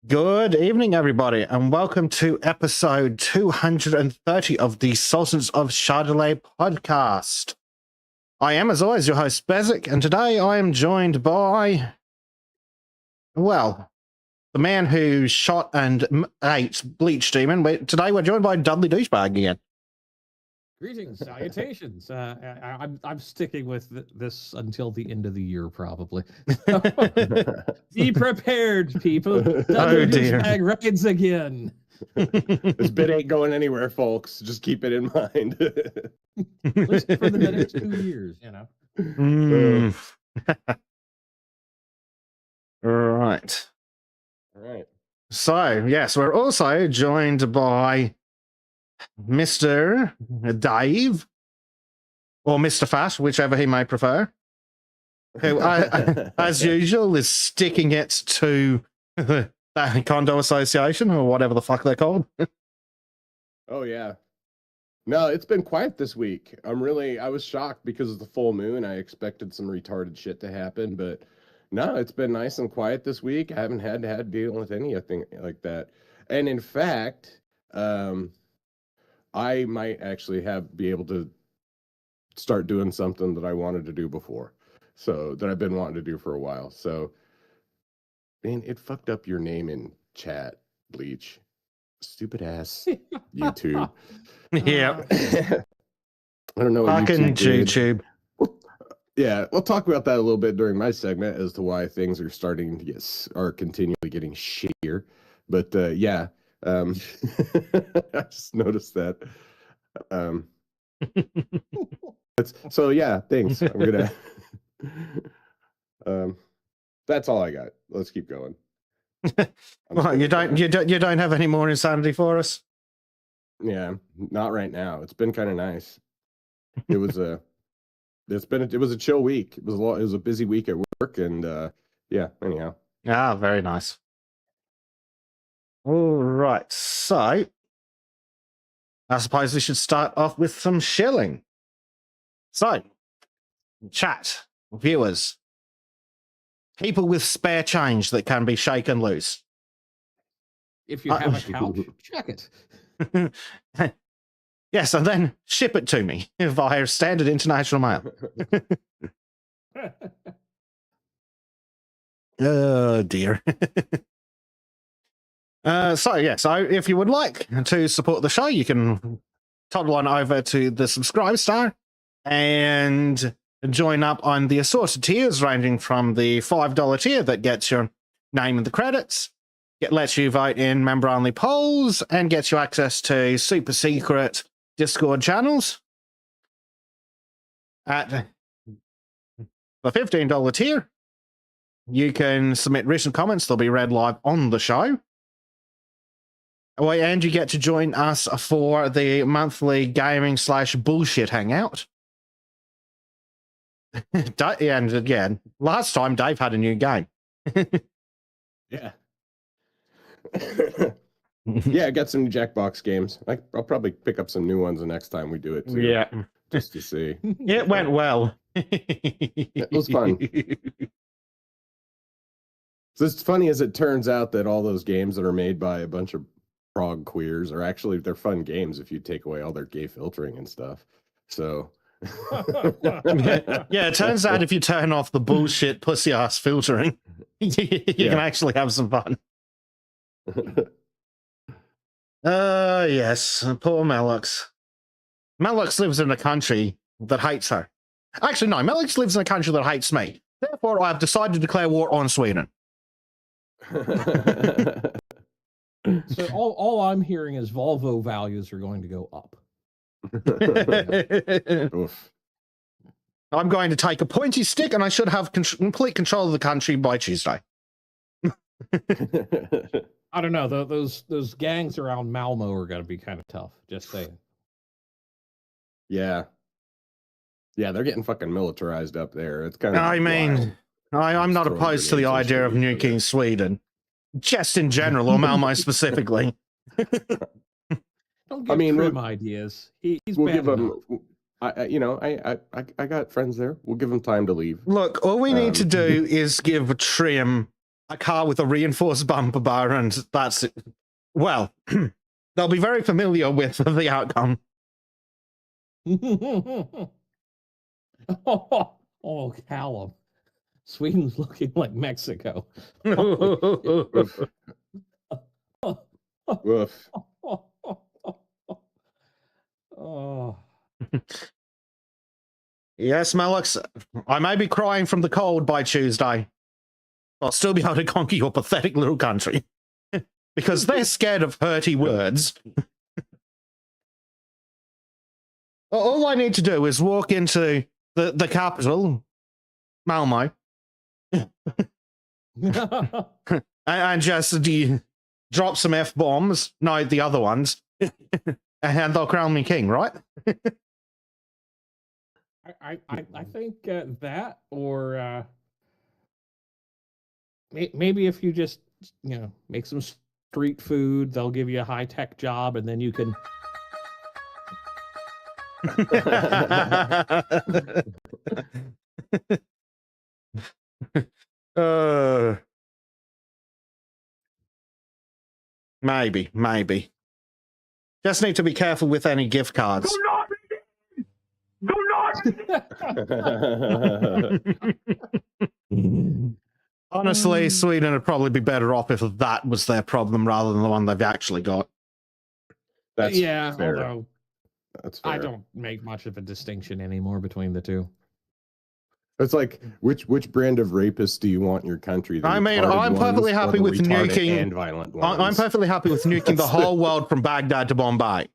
Good evening, everybody, and welcome to episode 230 of the Sultans of Shadilay podcast. I am, as always, your host, Bezic, and today I am joined by, well, the man who shot and ate Bleach Demon. Today we're joined by Dudley Douchebag again. Greetings, salutations. I'm sticking with this until the end of the year, probably. Be prepared, people. Oh, dear. Douchebag rides again. This bit ain't going anywhere, folks. Just keep it in mind. At least for the next 2 years, you know. Right. All right. So, yes, we're also joined by Mr. Dave, or Mr. Fat, whichever he may prefer, who, as usual, is sticking it to the Condo Association, or whatever the fuck they're called. Oh, yeah. No, it's been quiet this week. I was shocked because of the full moon. I expected some retarded shit to happen, but no, it's been nice and quiet this week. I haven't had to deal with anything like that. And in fact, I might actually be able to start doing something that I wanted to do before. So that I've been wanting to do for a while. So, man, it fucked up your name in chat, Bleach. Stupid ass YouTube. Yeah. I don't know what Fucking YouTube. YouTube. Yeah, we'll talk about that a little bit during my segment as to why things are starting to are continually getting shittier. But yeah. I just noticed that. So yeah, thanks. I'm gonna. That's all I got. Let's keep going. Well, you don't have any more insanity for us? Yeah, not right now. It's been kind of nice. It was a chill week. It was a busy week at work, and yeah. Anyhow. Ah, very nice. All right, so I suppose we should start off with some shilling. So, chat, viewers, people with spare change that can be shaken loose. If you have a couch, check it. Yes, and then ship it to me via standard international mail. Oh, dear. So if you would like to support the show, you can toddle on over to the subscribe star and join up on the assorted tiers, ranging from the $5 tier that gets your name in the credits, lets you vote in member-only polls, and gets you access to super secret Discord channels. At the $15 tier, you can submit written comments. They'll be read live on the show. Oh, and you get to join us for the monthly gaming / bullshit hangout. And again, last time Dave had a new game. Yeah. Yeah, I got some new Jackbox games. I'll probably pick up some new ones the next time we do it too. Yeah. Just to see. It went well. It was fun. So it's funny as it turns out that all those games that are made by a bunch of prog queers are actually, they're fun games if you take away all their gay filtering and stuff. So yeah, it turns out if you turn off the bullshit pussy ass filtering, you can actually have some fun. Yes, poor Melux. Melux lives in a country that hates her. Actually, no, Melux lives in a country that hates me. Therefore, I have decided to declare war on Sweden. So all I'm hearing is Volvo values are going to go up. I'm going to take a pointy stick, and I should have complete control of the country by Tuesday. I don't know. Those gangs around Malmo are going to be kind of tough. Just saying. Yeah, they're getting fucking militarized up there. It's kind of. I mean, I'm not opposed to the idea of nuking Sweden, just in general, or Malmo specifically. Don't give Trim ideas. He's we'll bad give him. I got friends there. We'll give him time to leave. Look, all we need to do is give Trim a car with a reinforced bumper bar, and that's it. Well, they'll be very familiar with the outcome. Oh, Callum. Sweden's looking like Mexico. Woof. Woof. Oh. Yes, Malix, I may be crying from the cold by Tuesday. I'll still be able to conquer your pathetic little country. Because they're scared of hurty words. All I need to do is walk into the capital, Malmo, and just drop some F-bombs, no, the other ones, and they'll crown me king, right? I think that, or maybe if you just, make some street food, they'll give you a high-tech job, and then you can... Maybe. Just need to be careful with any gift cards. Do not! Honestly, Sweden would probably be better off if that was their problem rather than the one they've actually got. That's fair. Although That's fair. I don't make much of a distinction anymore between the two. It's like which brand of rapist do you want in your country? I mean, I'm perfectly happy with nuking and violent ones. I'm perfectly happy with nuking the whole world from Baghdad to Bombay.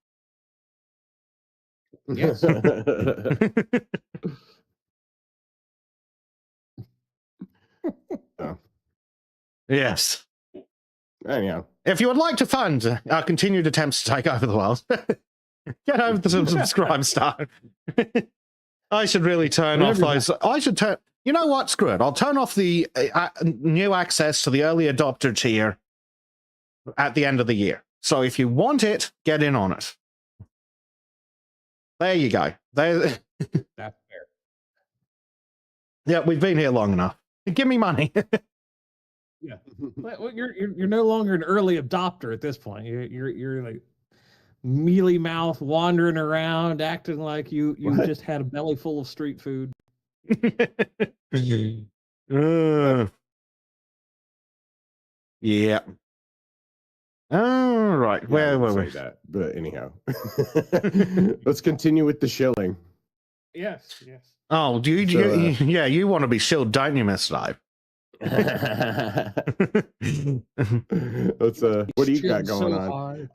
Yes. Yes. Anyhow, if you would like to fund our continued attempts to take over the world, get over to the subscribe star. I should really turn off those. I should turn. You know what? Screw it. I'll turn off the new access to the early adopter tier at the end of the year. So if you want it, get in on it. There you go. There. That's fair. Yeah, we've been here long enough. Give me money. Yeah, well, you're no longer an early adopter at this point. You're like mealy mouth wandering around, acting like you just had a belly full of street food. Yeah. All right. Where were we? That, but anyhow, let's continue with the shilling. Yes. Oh, you want to be shilled, don't you, Miss Live? Let's what do you got going on?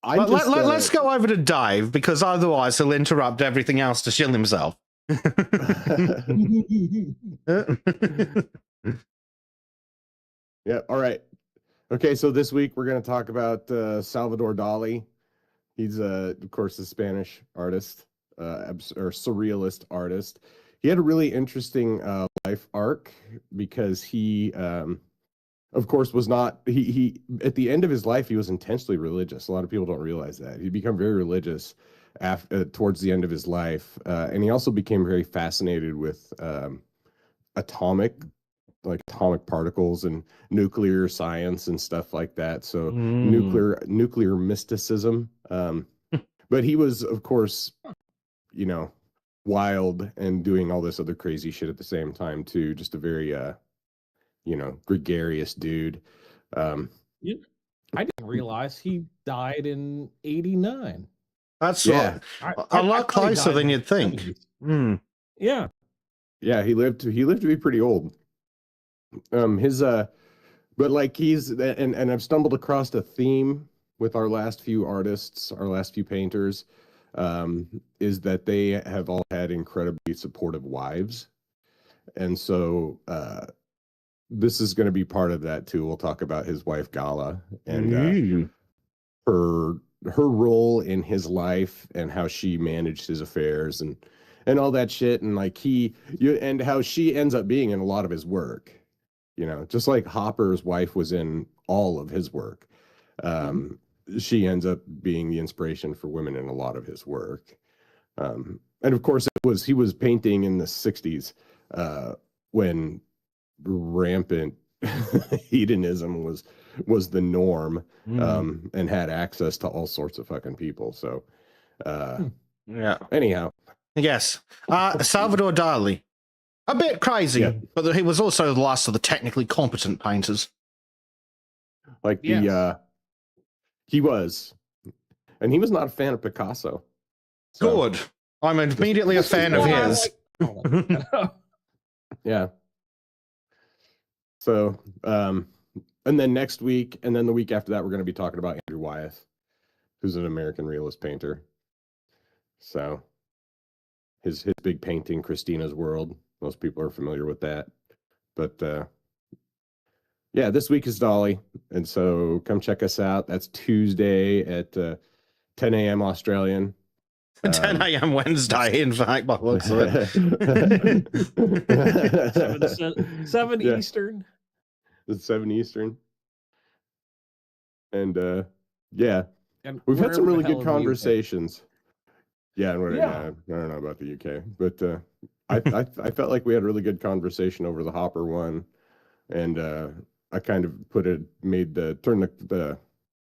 Let's go over to Dave, because otherwise he'll interrupt everything else to shill himself. Yeah, all right. Okay, so this week we're going to talk about Salvador Dali. He's of course a Spanish artist, or surrealist artist. He had a really interesting life arc because he, of course, was not, he at the end of his life, he was intensely religious. A lot of people don't realize that. He'd become very religious towards the end of his life. And he also became very fascinated with atomic particles and nuclear science and stuff like that. So nuclear mysticism. But he was, of course, wild and doing all this other crazy shit at the same time too. Just a very gregarious dude. I didn't realize he died in 89. That's a lot closer than you'd think. Yeah. He lived to be pretty old. But like he's and I've stumbled across a theme with our last few artists, our last few painters, is that they have all had incredibly supportive wives. And so this is going to be part of that too. We'll talk about his wife Gala and her role in his life and how she managed his affairs and all that shit, and like and how she ends up being in a lot of his work. Just like Hopper's wife was in all of his work. She ends up being the inspiration for women in a lot of his work. And of course, he was painting in the 60s when rampant hedonism was the norm, Mm. and had access to all sorts of fucking people. So, Yeah. anyhow, Yes. Salvador Dali. A bit crazy, Yeah. but he was also the last of the technically competent painters. like Yes. he was, and he was not a fan of Picasso. So, Good. I'm immediately a this is fan of why I his. Yeah. So, and then next week, and then the week after that, we're going to be talking about Andrew Wyeth, who's an American realist painter. So, his big painting, Christina's World. Most people are familiar with that. But yeah, this week is Dolly, and so come check us out. That's Tuesday at 10 a.m. Australian. 10 a.m. Wednesday, in fact, by the looks of it. 7 Yeah. Eastern. It's 7 Eastern. And yeah, And we've had some wherever really the hell good in the UK. conversations. Yeah, and Yeah. I don't know about the UK, but I felt like we had a really good conversation over the Hopper one, and I kind of turned the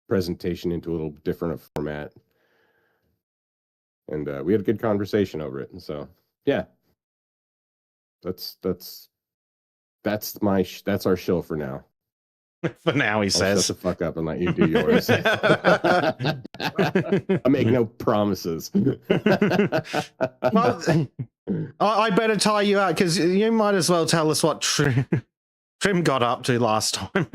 presentation into a little different format, and we had a good conversation over it. And so yeah, that's our show for now. For now, he I'll says. shut the fuck up and let you do yours. I make no promises. Well, I better tie you out because you might as well tell us what Trim got up to last time.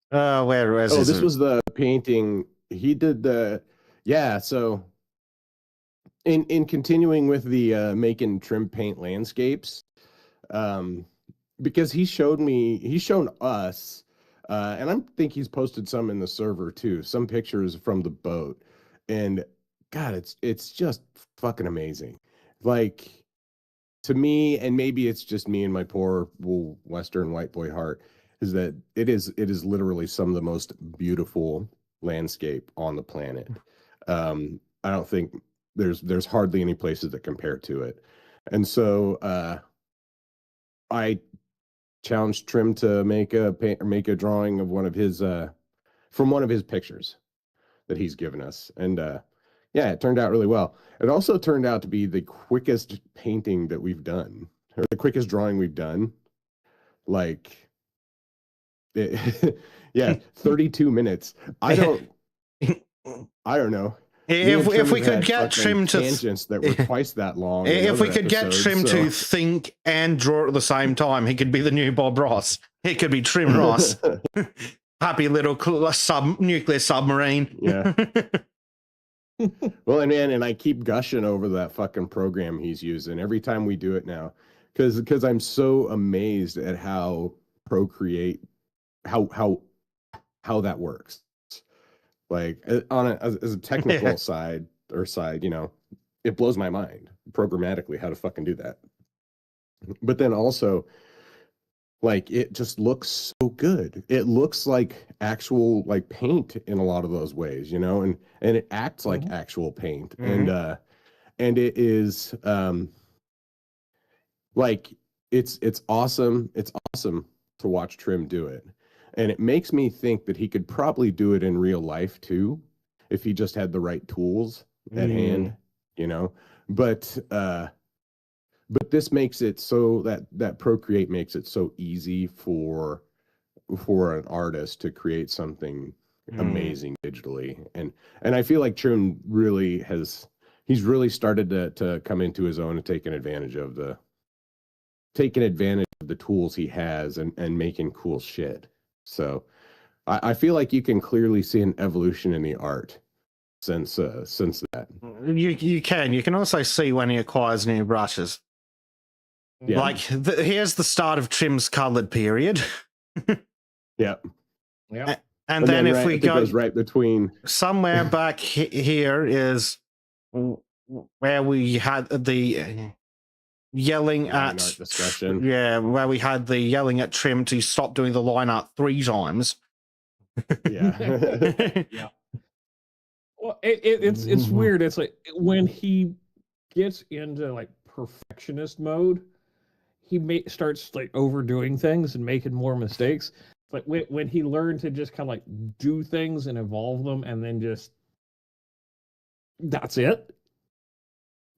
Where is this was the painting he did. So in continuing with the making Trim paint landscapes, because he's shown us, and I think he's posted some in the server too, some pictures from the boat, and God, it's just fucking amazing. Like, to me, and maybe it's just me and my poor Western white boy heart, is that it is literally some of the most beautiful landscape on the planet. I don't think there's hardly any places that compare to it, and so I challenged Trim to make a drawing of one of his from one of his pictures that he's given us, and yeah, it turned out really well. It also turned out to be the quickest painting that we've done, or the quickest drawing we've done. Like, yeah, 32 minutes. I don't know. If we could get had Trim to tangents that were twice that long. in if we other could get episodes, Trim to think and draw at the same time, he could be the new Bob Ross. He could be Trim Ross. Happy little nuclear submarine. Yeah. Well, and I keep gushing over that fucking program he's using every time we do it now, because I'm so amazed at how Procreate, how that works. Like, as a technical side, it blows my mind programmatically how to fucking do that. But then also, like, it just looks so good. It looks like actual, like, paint in a lot of those ways, and it acts like actual paint. Mhm. And it is like, it's awesome. It's awesome to watch Trim do it. And it makes me think that he could probably do it in real life too, if he just had the right tools at hand, But this makes it so that Procreate makes it so easy for an artist to create something amazing digitally. And I feel like Trim really he's really started to come into his own and taking advantage of the tools he has and making cool shit. So I feel like you can clearly see an evolution in the art since that. You can also see when he acquires new brushes. Yeah. Like, here's the start of Trim's colored period. Yeah. Yeah. And then if we it go goes right between somewhere back here is where we had the yelling line at art discussion. where we had the yelling at Trim to stop doing the line art 3 times. Yeah. Yeah. Well, it's weird. It's like when he gets into like perfectionist mode, starts like overdoing things and making more mistakes. But when he learned to just kind of like do things and evolve them, and then just that's it.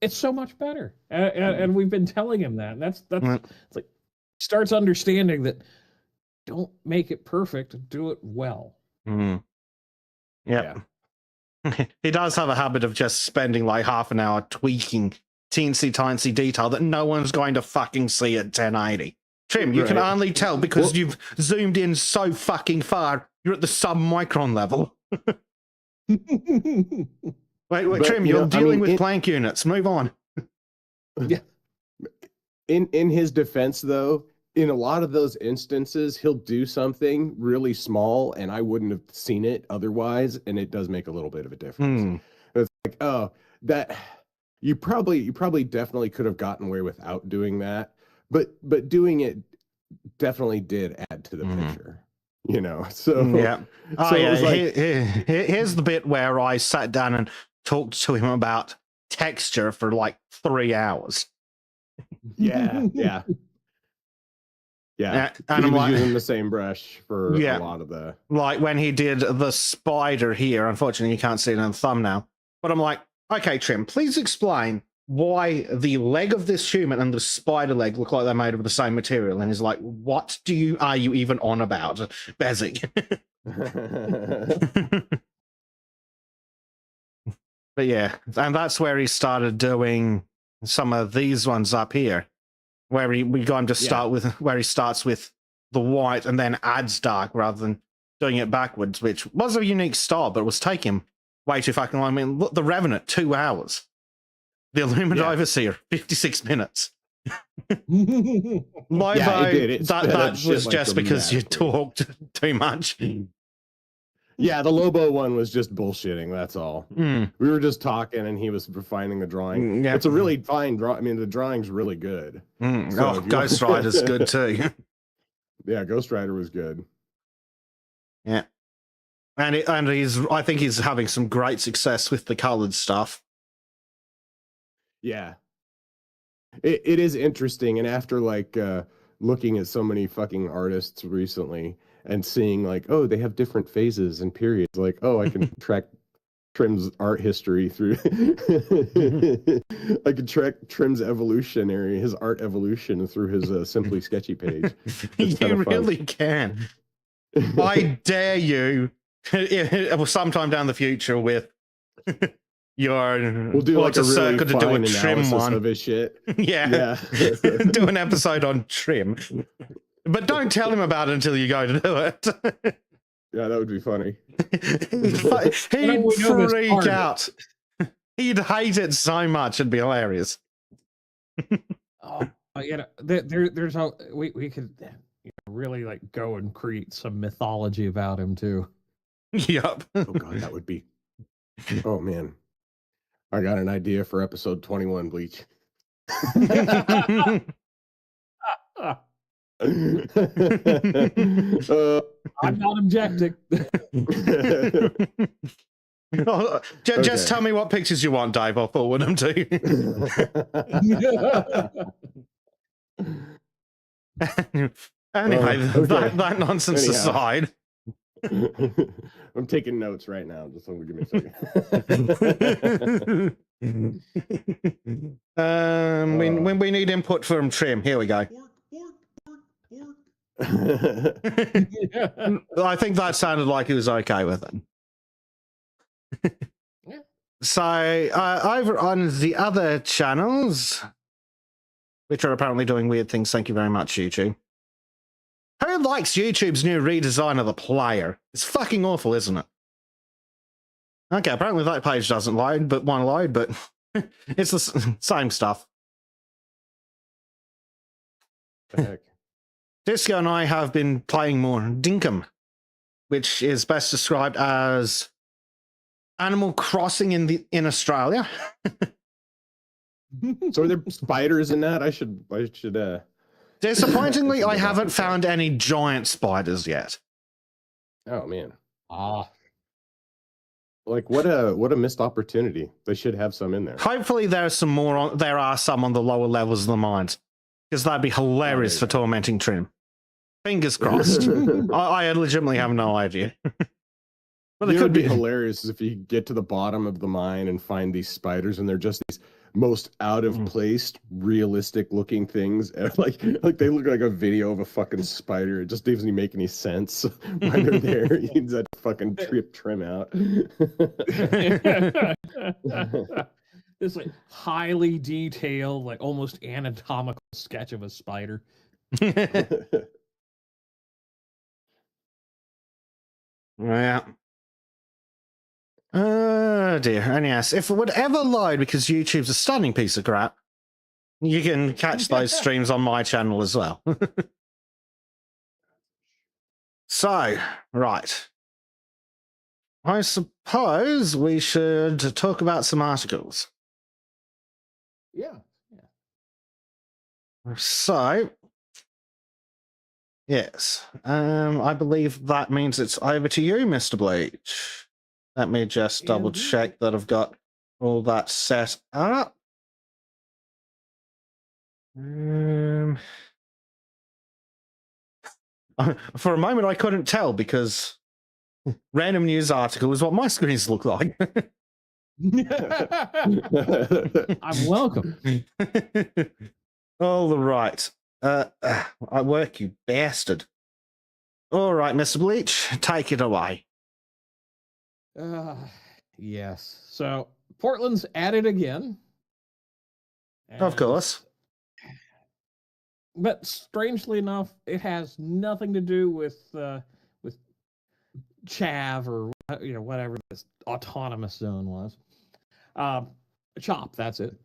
It's so much better, and we've been telling him that. And that's it's like starts understanding that. Don't make it perfect. Do it well. Mm. Yep. Yeah. He does have a habit of just spending like half an hour tweaking teensy-tiny detail that no one's going to fucking see at 1080. Trim, you can only tell because you've zoomed in so fucking far. You're at the sub-micron level. wait, Trim, you're dealing with plank units. Move on. Yeah. In his defense, though, in a lot of those instances, he'll do something really small, and I wouldn't have seen it otherwise, and it does make a little bit of a difference. It's like, oh, that you probably definitely could have gotten away without doing that, but doing it definitely did add to the picture. You know, so yeah. Oh, so yeah. it was like, Here's the bit where I sat down and talked to him about texture for like 3 hours. Yeah. And he was using the same brush for a lot of the... Like when he did the spider here, unfortunately you can't see it in the thumbnail, but I'm like, okay, Trim, please explain why the leg of this human and the spider leg look like they're made of the same material. And he's like, what are you even on about, Bezic? But yeah, and that's where he started doing some of these ones up here. Where we got him to start with, where he starts with the white and then adds dark rather than doing it backwards, which was a unique style, but it was taking way too fucking long. I mean, look, the Revenant, 2 hours. The Illumined Overseer, 56 minutes. Lobo, that was just because you talked too much. Yeah, the Lobo one was just bullshitting, that's all. We were just talking and he was refining the drawing. It's a really fine drawing. I mean, the drawing's really good. So Ghost Rider's good too. Yeah, Ghost Rider was good. Yeah. And I think he's having some great success with the colored stuff. Yeah. It is interesting, and after like looking at so many fucking artists recently and seeing like, oh, they have different phases and periods, like, oh, I can track Trim's art history through I can track Trim's his art evolution through his Simply Sketchy page. You really can. I dare you sometime down the future with we'll do like a really to do a Trim one of his shit. yeah. Do an episode on Trim, but don't tell him about it until you go to do it. Yeah, that would be funny. He'd freak out. He'd hate it so much. It'd be hilarious. There's we could really like go and create some mythology about him too. Yep. Oh god, that would be. Oh man, I got an idea for episode 21, Bleach. I'm not objecting. Just tell me what pictures you want, Dave. I'll forward them to you. Anyway, that nonsense aside. I'm taking notes right now. Just give me a second. We need input from Trim. Here we go. I think that sounded like he was okay with it. So over on the other channels, which are apparently doing weird things, thank you very much, YouTube. Who likes YouTube's new redesign of the player? It's fucking awful, isn't it? Okay, apparently that page doesn't load, but it's the same stuff. The heck? Disco and I have been playing more Dinkum, which is best described as Animal Crossing in Australia. So are there spiders in that? I should Disappointingly, I haven't found any giant spiders yet. Oh man. Like what a missed opportunity. They should have some in there. Hopefully there are some on the lower levels of the mines. Because that'd be hilarious you for go. tormenting Trim. Fingers crossed. I legitimately have no idea. But It it would could be be. hilarious if you get to the bottom of the mine and find these spiders, and they're just these most out of place, realistic looking things. Like they look like a video of a fucking spider. It just doesn't make any sense when they're there. You need that fucking Trim out. This like highly detailed, like almost anatomical sketch of a spider. Yeah. Oh dear. And yes, if it would ever load because YouTube's a stunning piece of crap, you can catch those streams on my channel as well. So, right. I suppose we should talk about some articles. Yeah. So, yes. I believe that means it's over to you, Mr. Bleach. Let me just double check that I've got all that set up. For a moment, I couldn't tell because random news article is what my screens look like. I'm welcome. All right. I work, you bastard. All right, Mr. Bleach, take it away. Yes. So Portland's at it again. Of course. But strangely enough, it has nothing to do with Chav or whatever this autonomous zone was. CHOP, that's it.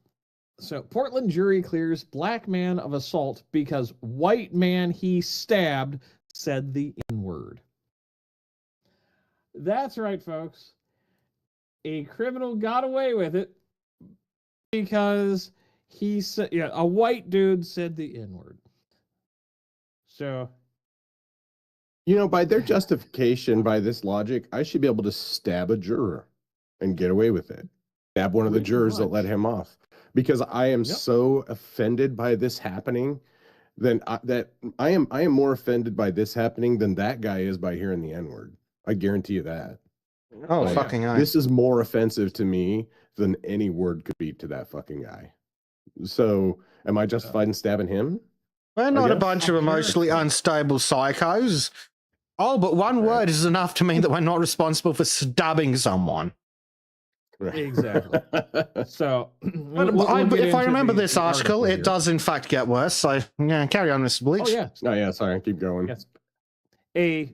So Portland jury clears black man of assault because white man he stabbed said the N-word. That's right, folks. A criminal got away with it because he said, a white dude said the N-word. So, by their justification, by this logic, I should be able to stab a juror and get away with it. Stab one of the jurors that let him off. Because I am so offended by this happening that I am more offended by this happening than that guy is by hearing the N-word. I guarantee you that. Oh, fucking hell. This is more offensive to me than any word could be to that fucking guy. So, am I justified in stabbing him? We're not a bunch of emotionally unstable psychos. Oh, but one word is enough to mean that we're not responsible for stabbing someone. Right. Exactly. So, if I remember this article, it does in fact get worse. So, yeah, carry on, Mr. Bleach. Oh, yeah. Oh, yeah, sorry, keep going. Yes.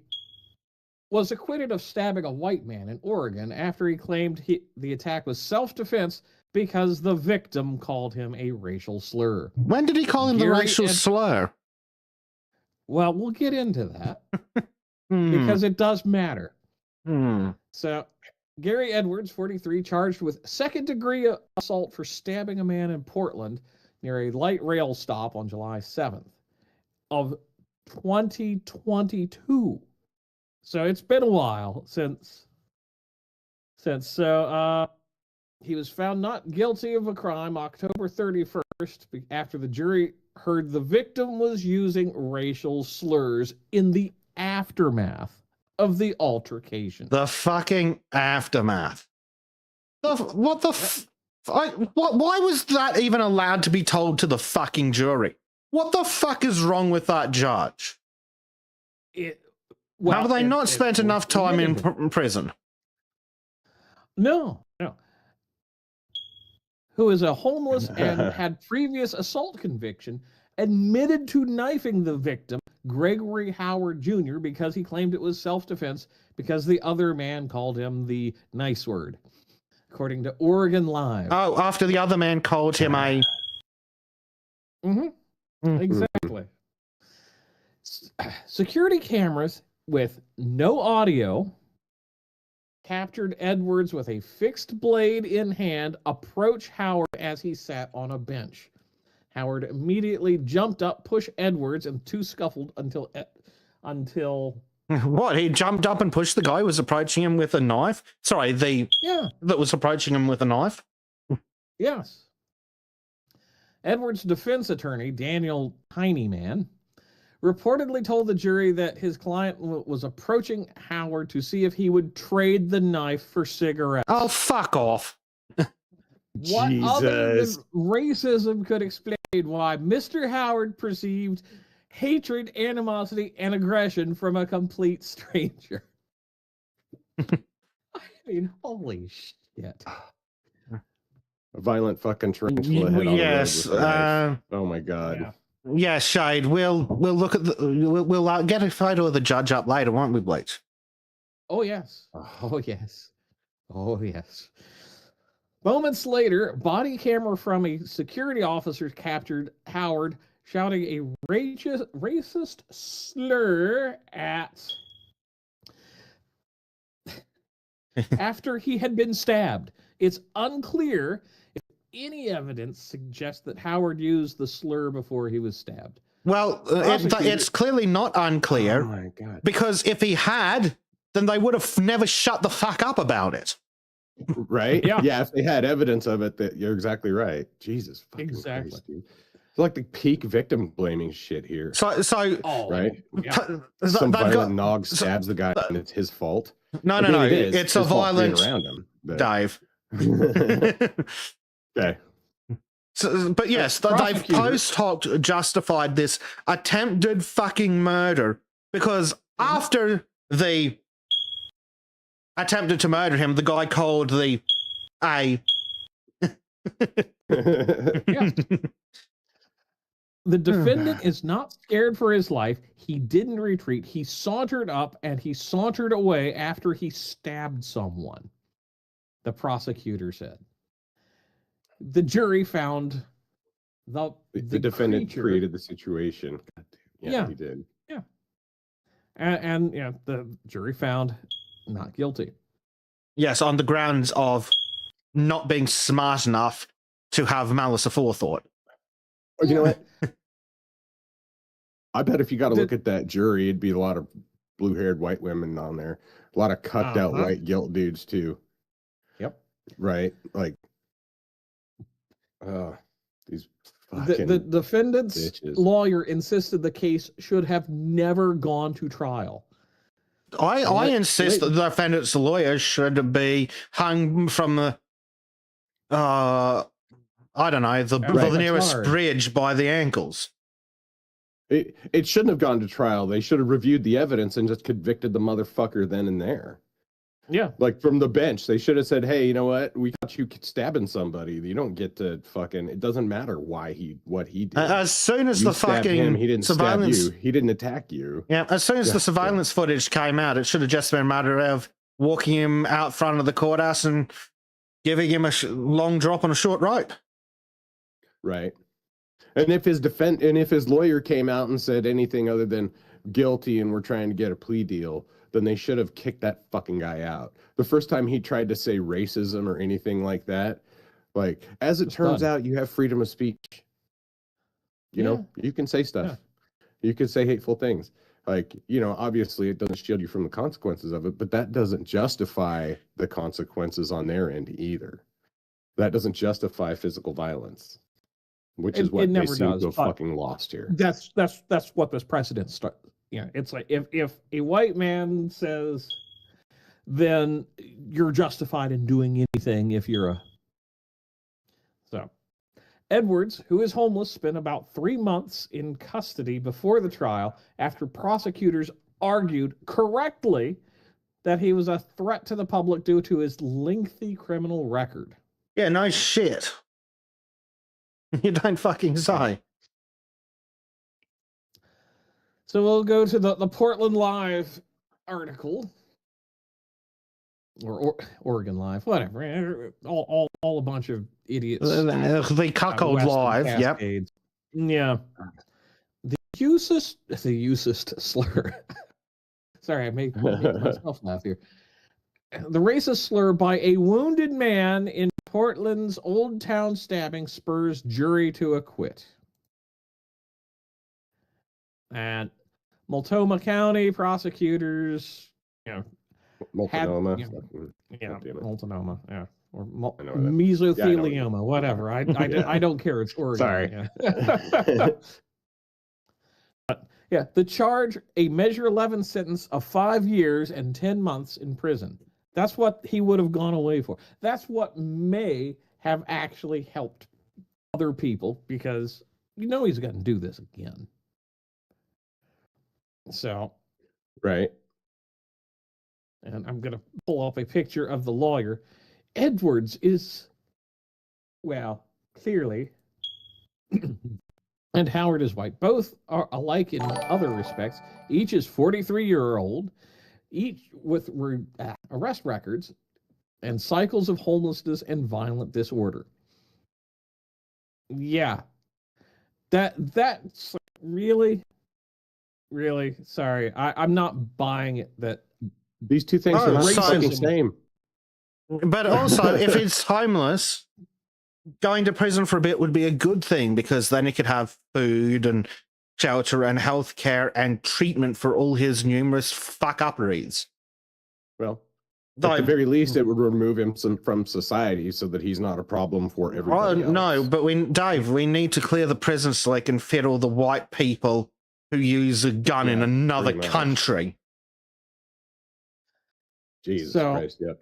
Was acquitted of stabbing a white man in Oregon after he claimed the attack was self-defense because the victim called him a racial slur. When did he call him the racial slur? Well, we'll get into that because it does matter. So, Gary Edwards, 43, charged with second-degree assault for stabbing a man in Portland near a light rail stop on July 7th of 2022. So it's been a while since. So he was found not guilty of a crime October 31st after the jury heard the victim was using racial slurs in the aftermath of the altercation. The fucking aftermath. What the why was that even allowed to be told to the fucking jury? What the fuck is wrong with that judge? Have they not spent enough time in prison? No. Who is a homeless and had previous assault conviction, admitted to knifing the victim, Gregory Howard Jr., because he claimed it was self-defense because the other man called him the nice word, according to Oregon Live. Oh, after the other man called him a... Exactly. Security cameras with no audio captured Edwards with a fixed blade in hand approach Howard as he sat on a bench. Howard immediately jumped up, pushed Edwards, and two scuffled until What? He jumped up and pushed the guy who was approaching him with a knife? Sorry, that was approaching him with a knife? Yes. Edwards' defense attorney, Daniel Tinyman, reportedly told the jury that his client was approaching Howard to see if he would trade the knife for cigarettes. Oh, fuck off. What other than Jesus. racism could explain why Mr. Howard perceived hatred, animosity, and aggression from a complete stranger? I mean, holy shit. A violent fucking tarantula head on Yes. the road with a knife. Oh my god. Yeah. Yeah, Shade. We'll look at the we'll get a photo of the judge up later, won't we, Bleach? Oh, yes. Oh, yes. Oh, yes. Moments later, body camera from a security officer captured Howard shouting a racist slur at after he had been stabbed. It's unclear if any evidence suggests that Howard used the slur before he was stabbed. Well, Prosecutor- it's clearly not Oh unclear my god. because if he had, then they would have never shut the fuck up about it. Right? Yeah. Yeah, if they had evidence of it, that you're exactly right. Jesus fucking Exactly. Christ, dude. It's like the peak victim blaming shit here. So Oh, Right? yeah. Some they've violent got nog stabs the guy and it's his fault. no, I no, mean, no. it is. It's a his fault being violent around him. But... Dave. Okay. So, but yes, they've prosecutor- post hoc justified this attempted fucking murder because after they attempted to murder him, the guy called the A. Yeah. The defendant is not scared for his life. He didn't retreat. He sauntered up and he sauntered away after he stabbed someone, the prosecutor said. The jury found the defendant creature- created the situation. God damn. Yeah. He did. and the jury found not guilty. Yes, on the grounds of not being smart enough to have malice aforethought. Oh, you know what? I bet if you got to The- look at that jury, it'd be a lot of blue-haired white women on there. A lot of cucked-out Uh-huh. white guilt dudes too. Yep. Right? Like, these The fucking defendant's bitches. lawyer insisted the case should have never gone to trial. I What? insist Wait. that the defendant's lawyer should be hung from the, I don't know, the Right. nearest Hard. bridge by the ankles. It shouldn't have gone to trial. They should have reviewed the evidence and just convicted the motherfucker then and there. Yeah. Like from the bench, they should have said, "Hey, you know what? We got you stabbing somebody. You don't get to fucking. It doesn't matter what he did. As soon as You the stabbed fucking him. He didn't stab surveillance, you. He didn't attack you. yeah, as soon as Yeah, the surveillance footage came out, it should have just been a matter of walking him out front of the courthouse and giving him a long drop on a short rope. Right. And if his lawyer came out and said anything other than guilty and we're trying to get a plea deal, then they should have kicked that fucking guy out. The first time he tried to say racism or anything like that, like, as it It's turns done. out, you have freedom of speech. You know, you can say stuff. Yeah. You can say hateful things. Like, you know, obviously it doesn't shield you from the consequences of it, but that doesn't justify the consequences on their end either. That doesn't justify physical violence, which is It what they never seem does, to have but- fucking lost here. That's what this precedent start. It's like if a white man says, then you're justified in doing anything if you're a. So, Edwards, who is homeless, spent about 3 months in custody before the trial after prosecutors argued correctly that he was a threat to the public due to his lengthy criminal record. Yeah, no shit. You don't fucking say. So we'll go to the Portland Live article. Or Oregon Live, whatever. All a bunch of idiots. The cuckold Western live, yep. Cascades. Yeah. The usist slur. Sorry, I made myself laugh here. The racist slur by a wounded man in Portland's Old Town stabbing spurs jury to acquit. And Multnomah County prosecutors, Multnomah. yeah, God damn it. multinoма, yeah, or I know that. mesothelioma, whatever. I don't care. It's Oregon. Sorry. Yeah. Yeah, the charge, a Measure 11 sentence of 5 years and 10 months in prison. That's what he would have gone away for. That's what may have actually helped other people, because he's going to do this again. So, Right. and I'm going to pull up a picture of the lawyer. Edwards is, well, clearly, and Howard is white. Both are alike in other respects. Each is 43-year-old, each with arrest records and cycles of homelessness and violent disorder. Yeah. That's really, really, sorry. I'm not buying it that These two things are not the fucking same. But also, if it's homeless, going to prison for a bit would be a good thing, because then he could have food and shelter and health care and treatment for all his numerous fuck-upperies. Well, at the very least, it would remove him from society so that he's not a problem for everybody else. No, but Dave, we need to clear the prison so they can fit all the white people who use a gun in another country. Jesus Christ, yep.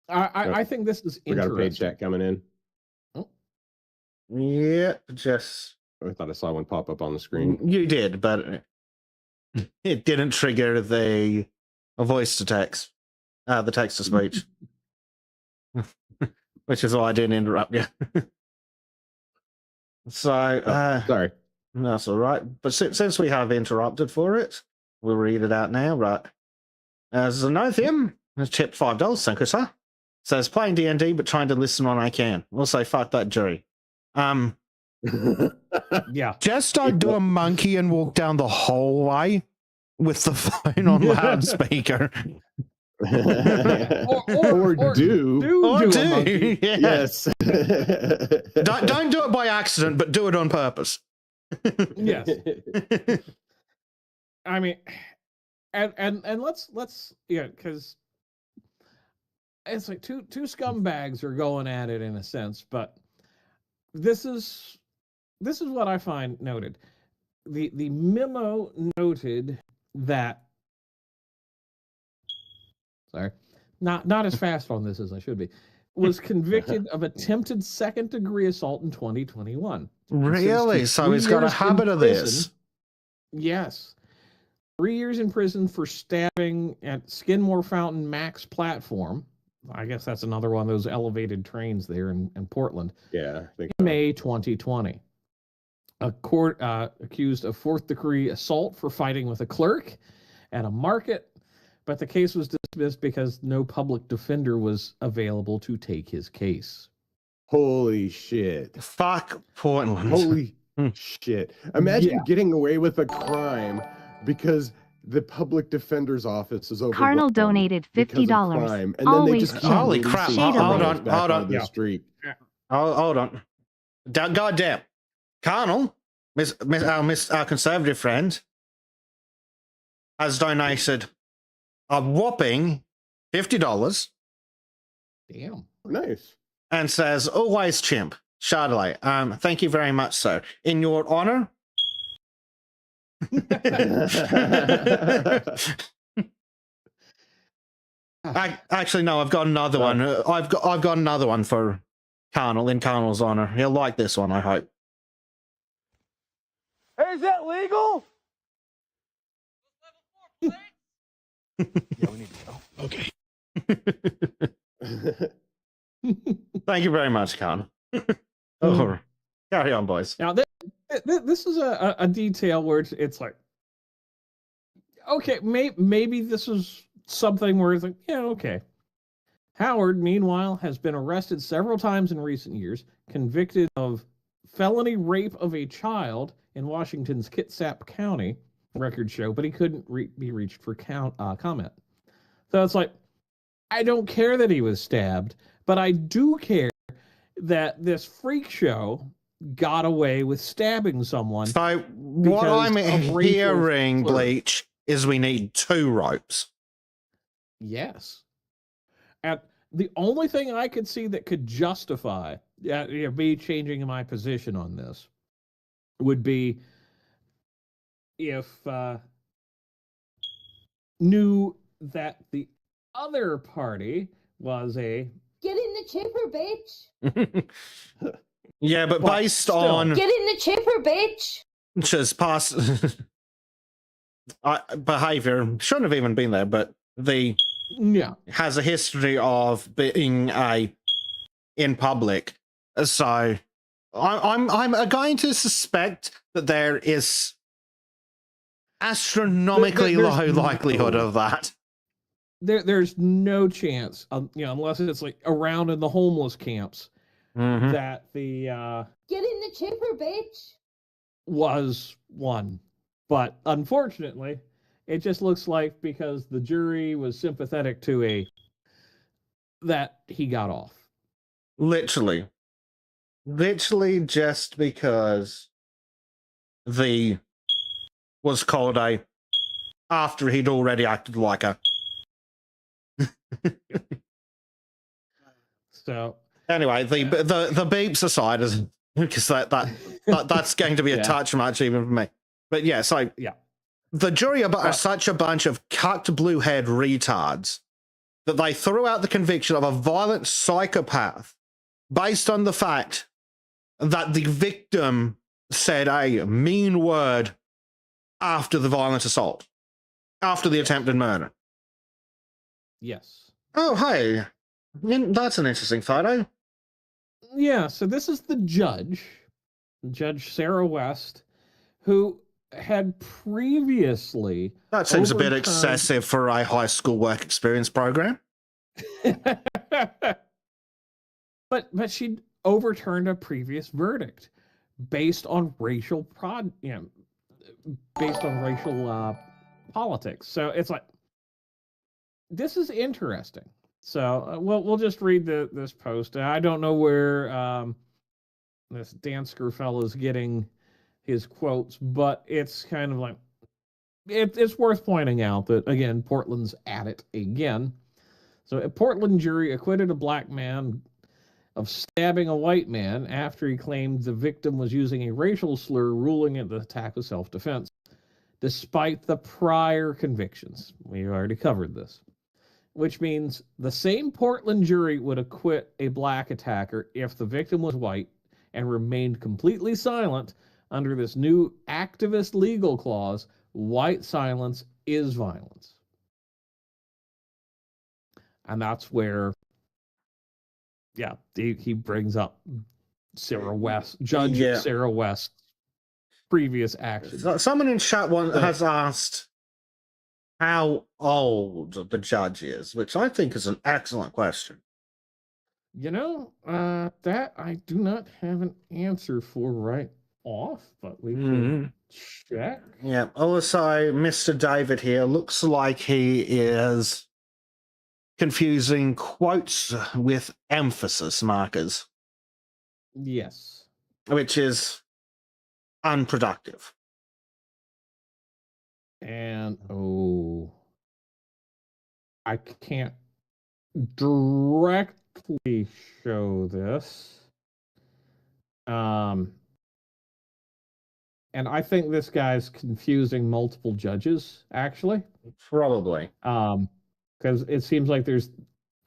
I think this is interesting. We got a paycheck coming in. Oh. Yeah, just... I thought I saw one pop up on the screen. You did, but it didn't trigger the voice to text, the text to speech, which is why I didn't interrupt you. So, sorry. That's all right. But since we have interrupted for it, we'll read it out now, right? As Zenothium has chipped $5. Thank you, sir. Says playing D&D, but trying to listen when I can. We'll say fuck that jury. Yeah. Just don't do a monkey and walk down the hallway with the phone on loudspeaker. or do. Yeah. Yes. don't do it by accident, but do it on purpose. Yes. I mean, and let's because it's like two scumbags are going at it in a sense, but this is what I find noted. The memo noted that, sorry, not as fast on this as I should be, was convicted of attempted second-degree assault in 2021. Really? So he's got a habit of this. Yes. 3 years in prison for stabbing at Skidmore Fountain Max platform. I guess that's another one of those elevated trains there in Portland. Yeah, I think so. May 2020. A court accused of fourth-degree assault for fighting with a clerk at a market, but the case was dismissed because no public defender was available to take his case. Holy shit. Fuck Portland. Holy shit. Imagine getting away with a crime because the public defender's office is over. Carnal donated $50. Crime, and always then they just holy crap. Hold on. The street. Hold on. Goddamn. Carnal, our conservative friend, has donated a whopping $50. Damn. Nice. And says, always chimp. Shadilay. Thank you very much, sir. In your honor. Actually, no, I've got another one. I've got another one for Carnal, in Carnal's honor. He'll like this one, I hope. Hey, is that legal? Yeah, we need to go. Okay. Thank you very much, Carnal. Oh, carry on, boys. Now, this is a detail where it's like, okay, maybe this is something where it's like, yeah, okay. Howard, meanwhile, has been arrested several times in recent years, convicted of felony rape of a child in Washington's Kitsap County, records show, but he couldn't be reached for comment. So it's like, I don't care that he was stabbed, but I do care that this freak show got away with stabbing someone. So what I'm hearing, Bleach, is we need 2 ropes. Yes. And the only thing I could see that could justify me changing my position on this would be if knew that the other party was a Get in the chipper, bitch. Yeah, but But based still. on Get in the chipper, bitch. just past behavior, shouldn't have even been there, but the yeah. has a history of being in public. So I'm going to suspect that there is astronomically There's low likelihood of that. There's no chance, unless it's like around in the homeless camps, Mhm. that the Get in the chipper, bitch. was one. But unfortunately, it just looks like because the jury was sympathetic to that he got off. Literally just because the was called a after he'd already acted like a. So Anyway, the beeps aside, is because that's going to be a Yeah. touch much even for me. But yeah, so yeah. the jury are such a bunch of cucked blue-haired retards that they threw out the conviction of a violent psychopath based on the fact that the victim said a mean word after the violent assault, after the attempted murder. Yes. Oh, hey, that's an interesting photo. Yeah, so this is the judge, Judge Sarah West, who had previously That seems a bit overturned- excessive for a high school work experience program. but she overturned a previous verdict based on racial politics. So it's like this is interesting. So we'll just read this post. I don't know where this Dansker fellow is getting his quotes, but it's kind of like it's worth pointing out that again Portland's at it again. So a Portland jury acquitted a black man of stabbing a white man after he claimed the victim was using a racial slur, ruling it the attack was self-defense, despite the prior convictions. We've already covered this, which means the same Portland jury would acquit a black attacker if the victim was white and remained completely silent under this new activist legal clause. White silence is violence. And that's where, he brings up Sarah West, Judge Sarah West's previous actions. Someone in chat has asked how old the judge is, which I think is an excellent question. That I do not have an answer for right off, but we can check. Yeah. Also, Mr. David here looks like he is confusing quotes with emphasis markers. Yes. Which is unproductive. And I can't directly show this. And I think this guy's confusing multiple judges, actually. Probably. Because it seems like there's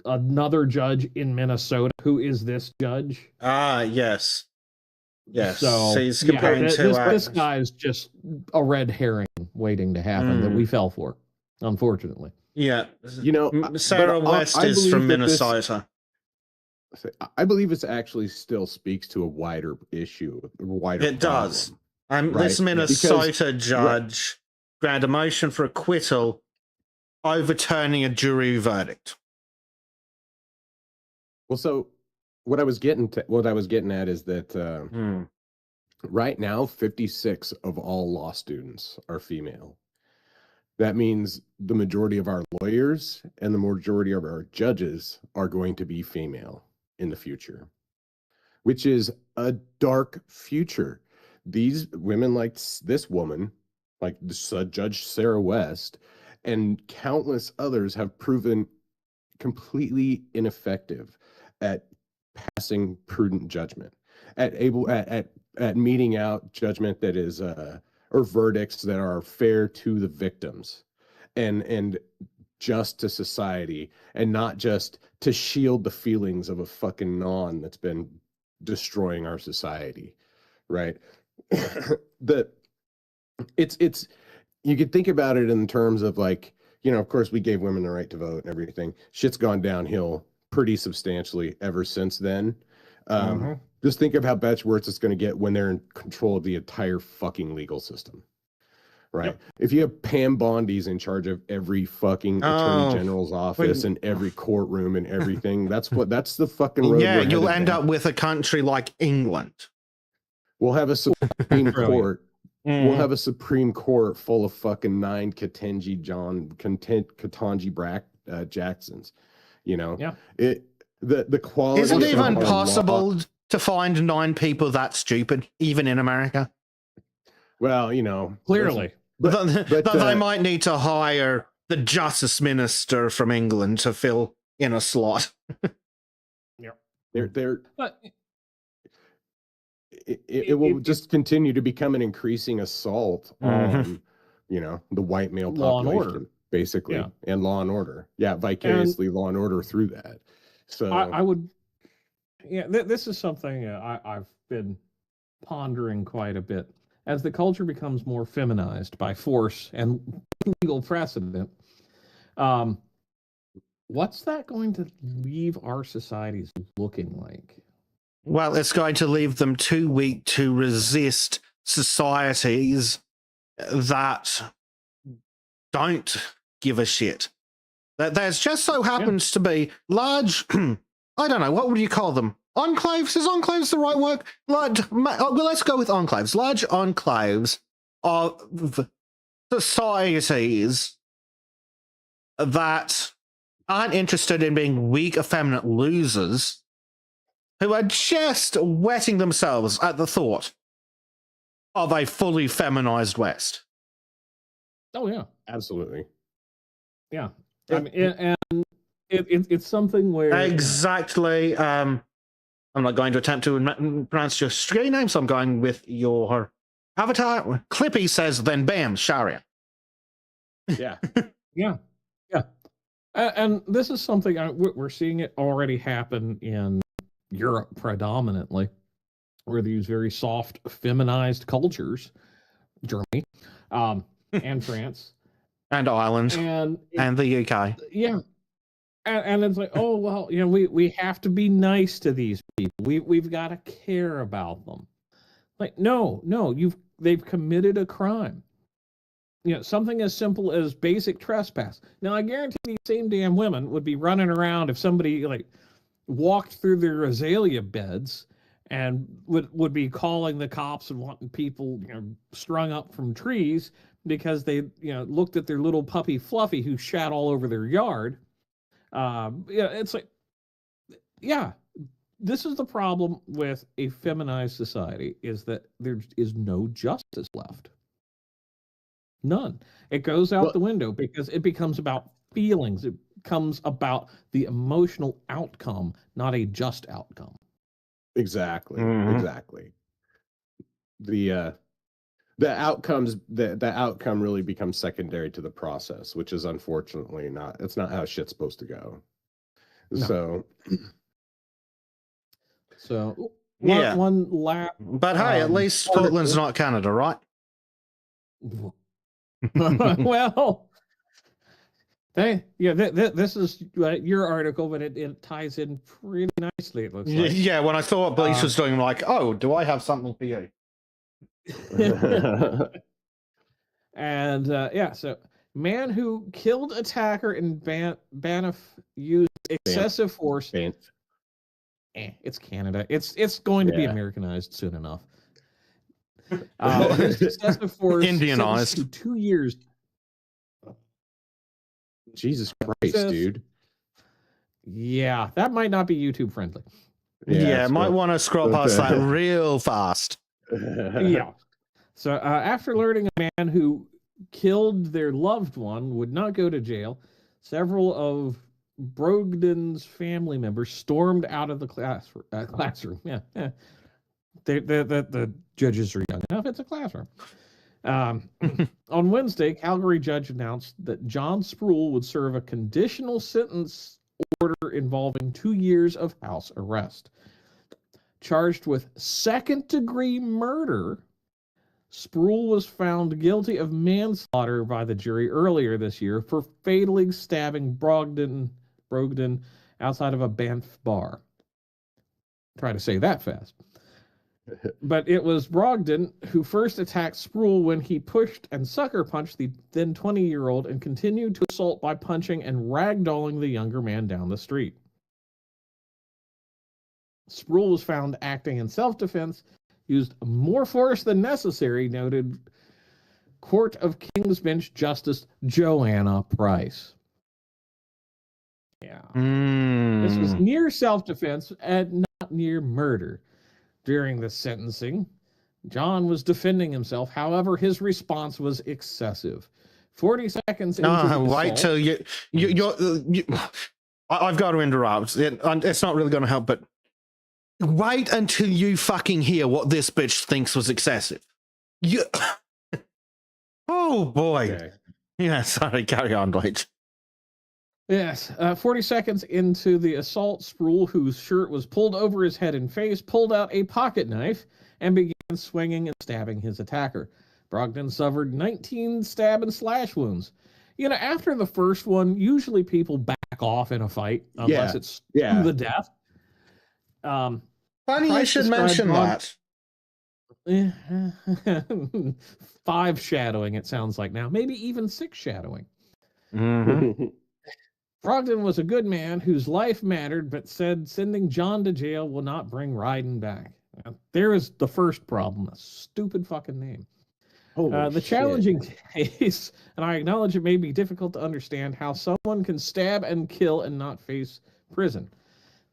another judge in Minnesota who is this judge. Yes. Yes. So he's comparing this guy's just a red herring waiting to happen that we fell for, unfortunately. Yeah. Sarah West is from Minnesota. I believe it actually still speaks to a wider issue, It does. Right? This Minnesota judge granted a motion for acquittal, overturning a jury verdict. Well, so what I was getting at is that right now 56 of all law students are female. That means the majority of our lawyers and the majority of our judges are going to be female in the future, which is a dark future. These women, like this woman, like Judge Sarah West, and countless others have proven completely ineffective at passing prudent judgment, at meting out judgment that is or verdicts that are fair to the victims and just to society, and not just to shield the feelings of a fucking non that's been destroying our society, right? That it's you could think about it in terms of like, you know, of course we gave women the right to vote and everything. Shit's gone downhill pretty substantially ever since then. Just think of how much worse it's going to get when they're in control of the entire fucking legal system. Right. Yep. If you have Pam Bondi's in charge of every fucking attorney general's office and every courtroom and everything, that's the fucking road. Yeah, you'll end up with a country like England. We'll have a Supreme Court. We'll have a Supreme Court full of fucking 9 Ketanji Jacksons. You know, the quality. Is it even of possible to find 9 people that stupid, even in America? Well, you know, clearly. But they might need to hire the Justice Minister from England to fill in a slot. They're it will just continue to become an increasing assault on, you know, the white male population, basically, and law and order. Yeah, vicariously law and order through that. So I would, this is something I've been pondering quite a bit. As the culture becomes more feminized by force and legal precedent, what's that going to leave our societies looking like? Well, it's going to leave them too weak to resist societies that don't give a shit. There's just so happens to be large, I don't know, what would you call them? Enclaves? Is enclaves the right word? Well, let's go with enclaves. Large enclaves of societies that aren't interested in being weak, effeminate losers who are just wetting themselves at the thought of a fully feminized West. Oh, yeah. Absolutely. Yeah. I mean, and it's something where... Exactly. I'm not going to attempt to pronounce your screen name, so I'm going with your avatar. Clippy says, then bam, Sharia. Yeah. Yeah. And this is something we're seeing it already happen in Europe predominantly, where these very soft, feminized cultures, Germany, and France, and Ireland, and the UK. Yeah. And it's like, oh, well, you know, we have to be nice to these people. We've got to care about them. Like, no, they've committed a crime. You know, something as simple as basic trespass. Now, I guarantee these same damn women would be running around if somebody like walked through their azalea beds and would be calling the cops and wanting people, you know, strung up from trees because they, you know, looked at their little puppy Fluffy who shat all over their yard. It's like, yeah, this is the problem with a feminized society, is that there is no justice left. None. It goes out the window because it becomes about feelings. It becomes about the emotional outcome, not a just outcome. Exactly. Exactly. The outcomes, the outcome really becomes secondary to the process, which is unfortunately it's not how shit's supposed to go. No. So yeah, one lap. But hey, at least Scotland's not Canada, right? Well, this is your article, but it ties in pretty nicely, it looks like. Yeah, when I thought Bleach was doing, like, oh, do I have something for you? And so man who killed attacker in Banff used excessive force. It's Canada. It's going to be Americanized soon enough. Excessive force, Indianized to 2 years. Jesus Christ, dude. Yeah, that might not be YouTube friendly. Yeah, might want to scroll past that real fast. Yeah. So after learning a man who killed their loved one would not go to jail. Several of Brogdon's family members stormed out of the classroom. Yeah. The judges are young enough. It's a classroom. On Wednesday, Calgary judge announced that John Sproul would serve a conditional sentence order involving 2 years of house arrest. Charged with second-degree murder, Sproul was found guilty of manslaughter by the jury earlier this year for fatally stabbing Brogdon outside of a Banff bar. Try to say that fast. But it was Brogdon who first attacked Sproul when he pushed and sucker punched the then 20-year-old and continued to assault by punching and ragdolling the younger man down the street. Sproul was found acting in self-defense, used more force than necessary, noted Court of King's Bench Justice Joanna Price. Yeah. This was near self-defense and not near murder. During the sentencing, John was defending himself. However, his response was excessive. 40 seconds into the wait till I've got to interrupt. It's not really going to help, but wait until you fucking hear what this bitch thinks was excessive. Oh, boy. Okay. Yeah, sorry, carry on, Bleach. Yes, 40 seconds into the assault, Sproul, whose shirt was pulled over his head and face, pulled out a pocket knife and began swinging and stabbing his attacker. Brogdon suffered 19 stab and slash wounds. You know, after the first one, usually people back off in a fight unless it's to the death. Funny you should mention that. 5 shadowing, it sounds like now. Maybe even 6 shadowing. Mm-hmm. Brogdon was a good man whose life mattered, but said sending John to jail will not bring Ryden back. There is the first problem. A stupid fucking name. The challenging case, and I acknowledge it may be difficult to understand how someone can stab and kill and not face prison.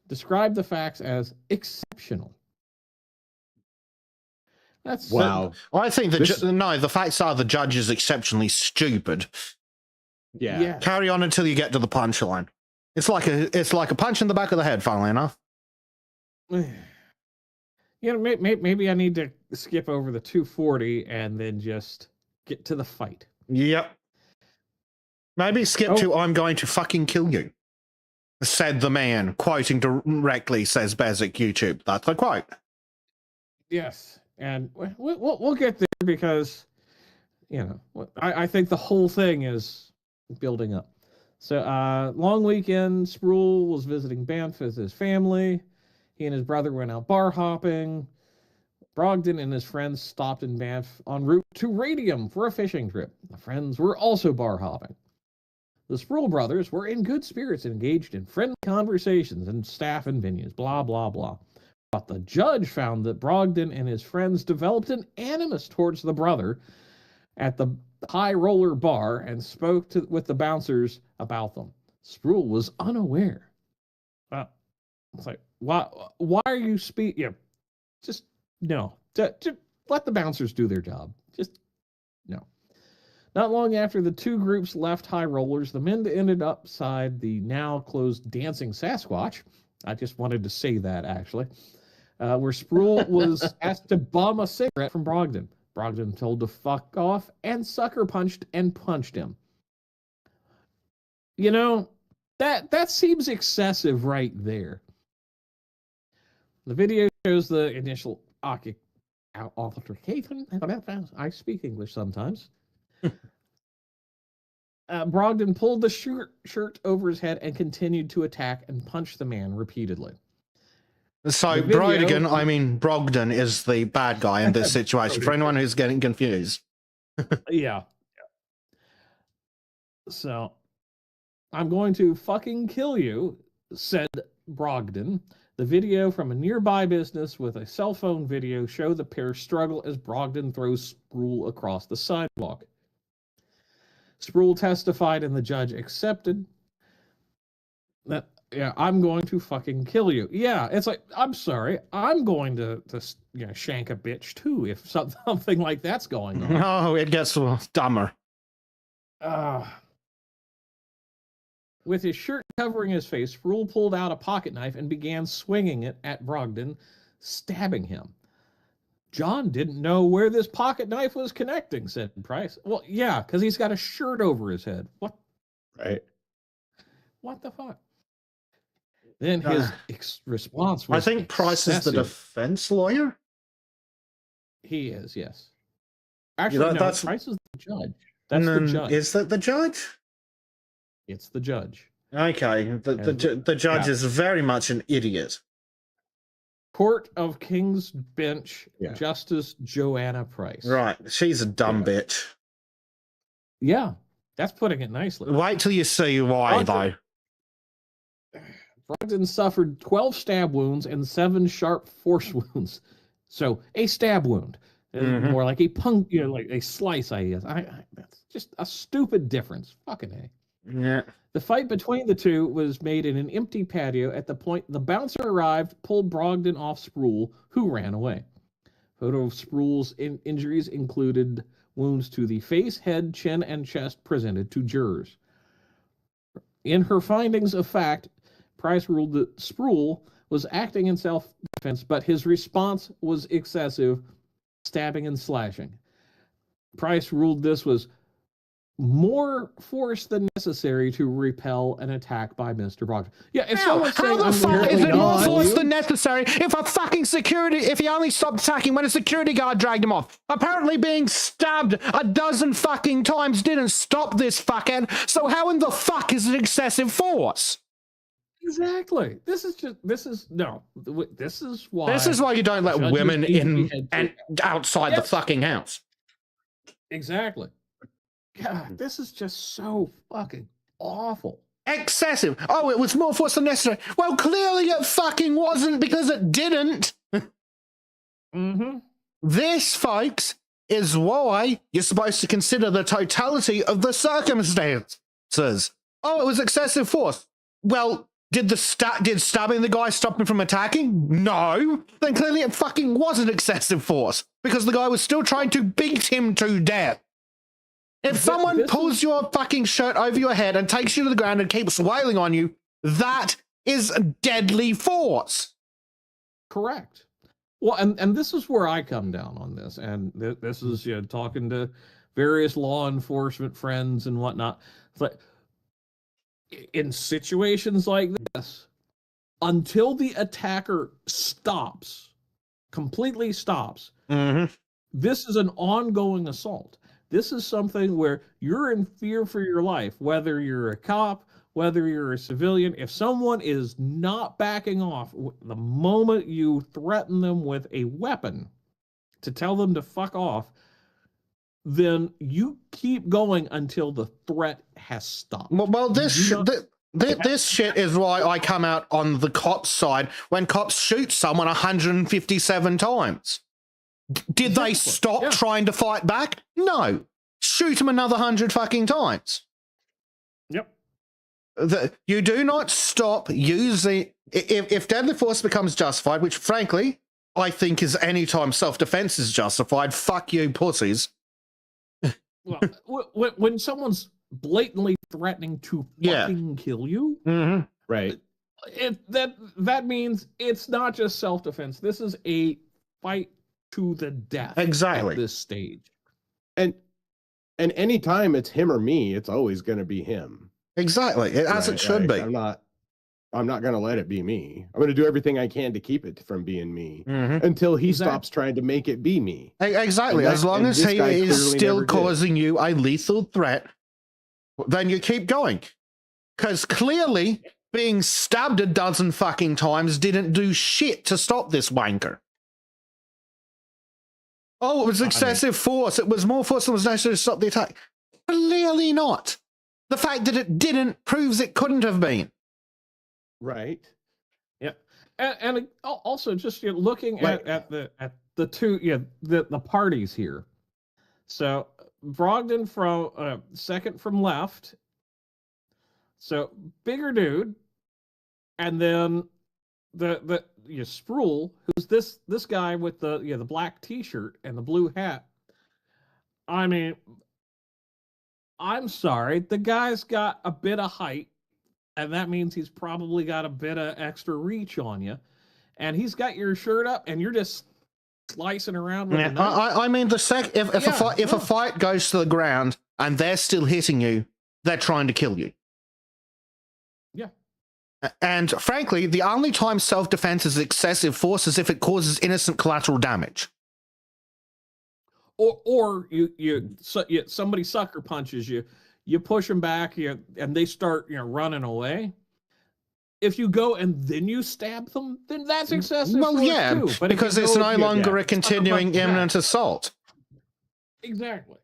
Describe the facts as exceptional. That's wow. I think the facts are the judge is exceptionally stupid. Yeah. Carry on until you get to the punchline. It's like a punch in the back of the head, funnily enough. You know, maybe I need to skip over the 240 and then just get to the fight. Yep. Maybe skip to "I'm going to fucking kill you," said the man, quoting directly, says Bezic YouTube. That's the quote. Yes, and we'll get there because, you know, I think the whole thing is building up. So, long weekend, Sproul was visiting Banff with his family. He and his brother went out bar hopping. Brogdon and his friends stopped in Banff en route to Radium for a fishing trip. The friends were also bar hopping. The Sproul brothers were in good spirits and engaged in friendly conversations and staff and venues, blah, blah, blah. But the judge found that Brogdon and his friends developed an animus towards the brother at the High Roller bar and spoke with the bouncers about them. Sproul was unaware. It's like, why are you speaking? Yeah, just no. Just let the bouncers do their job. Just no. Not long after the two groups left High Rollers, the men ended upside the now closed Dancing Sasquatch. I just wanted to say that, actually. Where Sproul was asked to bum a cigarette from Brogdon. Brogdon told to fuck off and sucker punched him. You know, that seems excessive right there. The video shows the initial altercation. I speak English sometimes. Brogdon pulled the shirt over his head and continued to attack and punch the man repeatedly. So Brogdon is the bad guy in this situation, for anyone who's getting confused. Yeah. So, "I'm going to fucking kill you," said Brogdon. The video from a nearby business with a cell phone video show the pair struggle as Brogdon throws Sproul across the sidewalk. Sproul testified and the judge accepted that, yeah, "I'm going to fucking kill you." Yeah, it's like, I'm sorry, I'm going to shank a bitch too if something like that's going on. Oh, it gets dumber. With his shirt covering his face, Sproul pulled out a pocket knife and began swinging it at Brogdon, stabbing him. John didn't know where this pocket knife was connecting, said Price. Well, yeah, because he's got a shirt over his head. What? Right. What the fuck? Then his response was I think Price is the defense lawyer. He is, yes. Actually, no, Price is the judge. That's the judge. Is that the judge? It's the judge. Okay, the judge is very much an idiot. Court of King's Bench, Justice Joanna Price. Right, she's a dumb bitch. Yeah, that's putting it nicely. Wait till you see why, though. Brogdon suffered 12 stab wounds and 7 sharp force wounds. So a stab wound, more like a like a slice. I guess. That's just a stupid difference. Fucking A. Yeah. The fight between the two was made in an empty patio. At the point the bouncer arrived, pulled Brogdon off Sproul, who ran away. Photo of Sproul's injuries included wounds to the face, head, chin, and chest presented to jurors. In her findings of fact, Price ruled that Sproul was acting in self-defense, but his response was excessive, stabbing and slashing. Price ruled this was more force than necessary to repel an attack by Mr. Brogdon. Yeah, if someone's saying, how the fuck is it more force than necessary if he only stopped attacking when a security guard dragged him off? Apparently being stabbed a dozen fucking times didn't stop this fuckhead, so how in the fuck is it excessive force? Exactly. This is why. This is why you don't let women in and outside the fucking house. Exactly. God, this is just so fucking awful. Excessive. Oh, it was more force than necessary. Well, clearly it fucking wasn't because it didn't. This, folks, is why you're supposed to consider the totality of the circumstances. Oh, it was excessive force. Well, did stabbing the guy stop him from attacking? No. Then clearly it fucking wasn't excessive force because the guy was still trying to beat him to death. If someone pulls your fucking shirt over your head and takes you to the ground and keeps wailing on you, that is deadly force. Correct. Well, and this is where I come down on this, and this is talking to various law enforcement friends and whatnot. It's like, in situations like this, until the attacker completely stops, this is an ongoing assault. This is something where you're in fear for your life, whether you're a cop, whether you're a civilian. If someone is not backing off, the moment you threaten them with a weapon to tell them to fuck off, then you keep going until the threat has stopped. Well, this shit is why I come out on the cops' side when cops shoot someone 157 times. Did they stop trying to fight back? No. Shoot him another 100 fucking times. Yep. You do not stop using... If deadly force becomes justified, which frankly, I think is any time self-defense is justified, fuck you pussies. Well, when someone's blatantly threatening to fucking kill you, right? That means it's not just self-defense. This is a fight to the death. Exactly. At this stage. And anytime it's him or me, it's always going to be him. Exactly, as it should be. I'm not going to let it be me. I'm going to do everything I can to keep it from being me until he stops trying to make it be me. Exactly. As long as he is still causing you a lethal threat, then you keep going. Because clearly, being stabbed a dozen fucking times didn't do shit to stop this wanker. Oh, it was excessive force. It was more force than was necessary to stop the attack. Clearly not. The fact that it didn't proves it couldn't have been. Right. Yeah. And also just looking at the two the parties here. So Brogdon from second from left. So bigger dude, and then the Sproul, who's this guy with the black t-shirt and the blue hat. I mean, I'm sorry, the guy's got a bit of height, and that means he's probably got a bit of extra reach on you. And he's got your shirt up, and you're just slicing around with a Yeah, knife. I mean, if a fight goes to the ground and they're still hitting you, they're trying to kill you. Yeah. And frankly, the only time self-defense is excessive force is if it causes innocent collateral damage. Or somebody sucker punches you, you push them back, and they start running away. If you go and then you stab them, then that's excessive force too. But because it's no longer a continuing imminent assault. Exactly,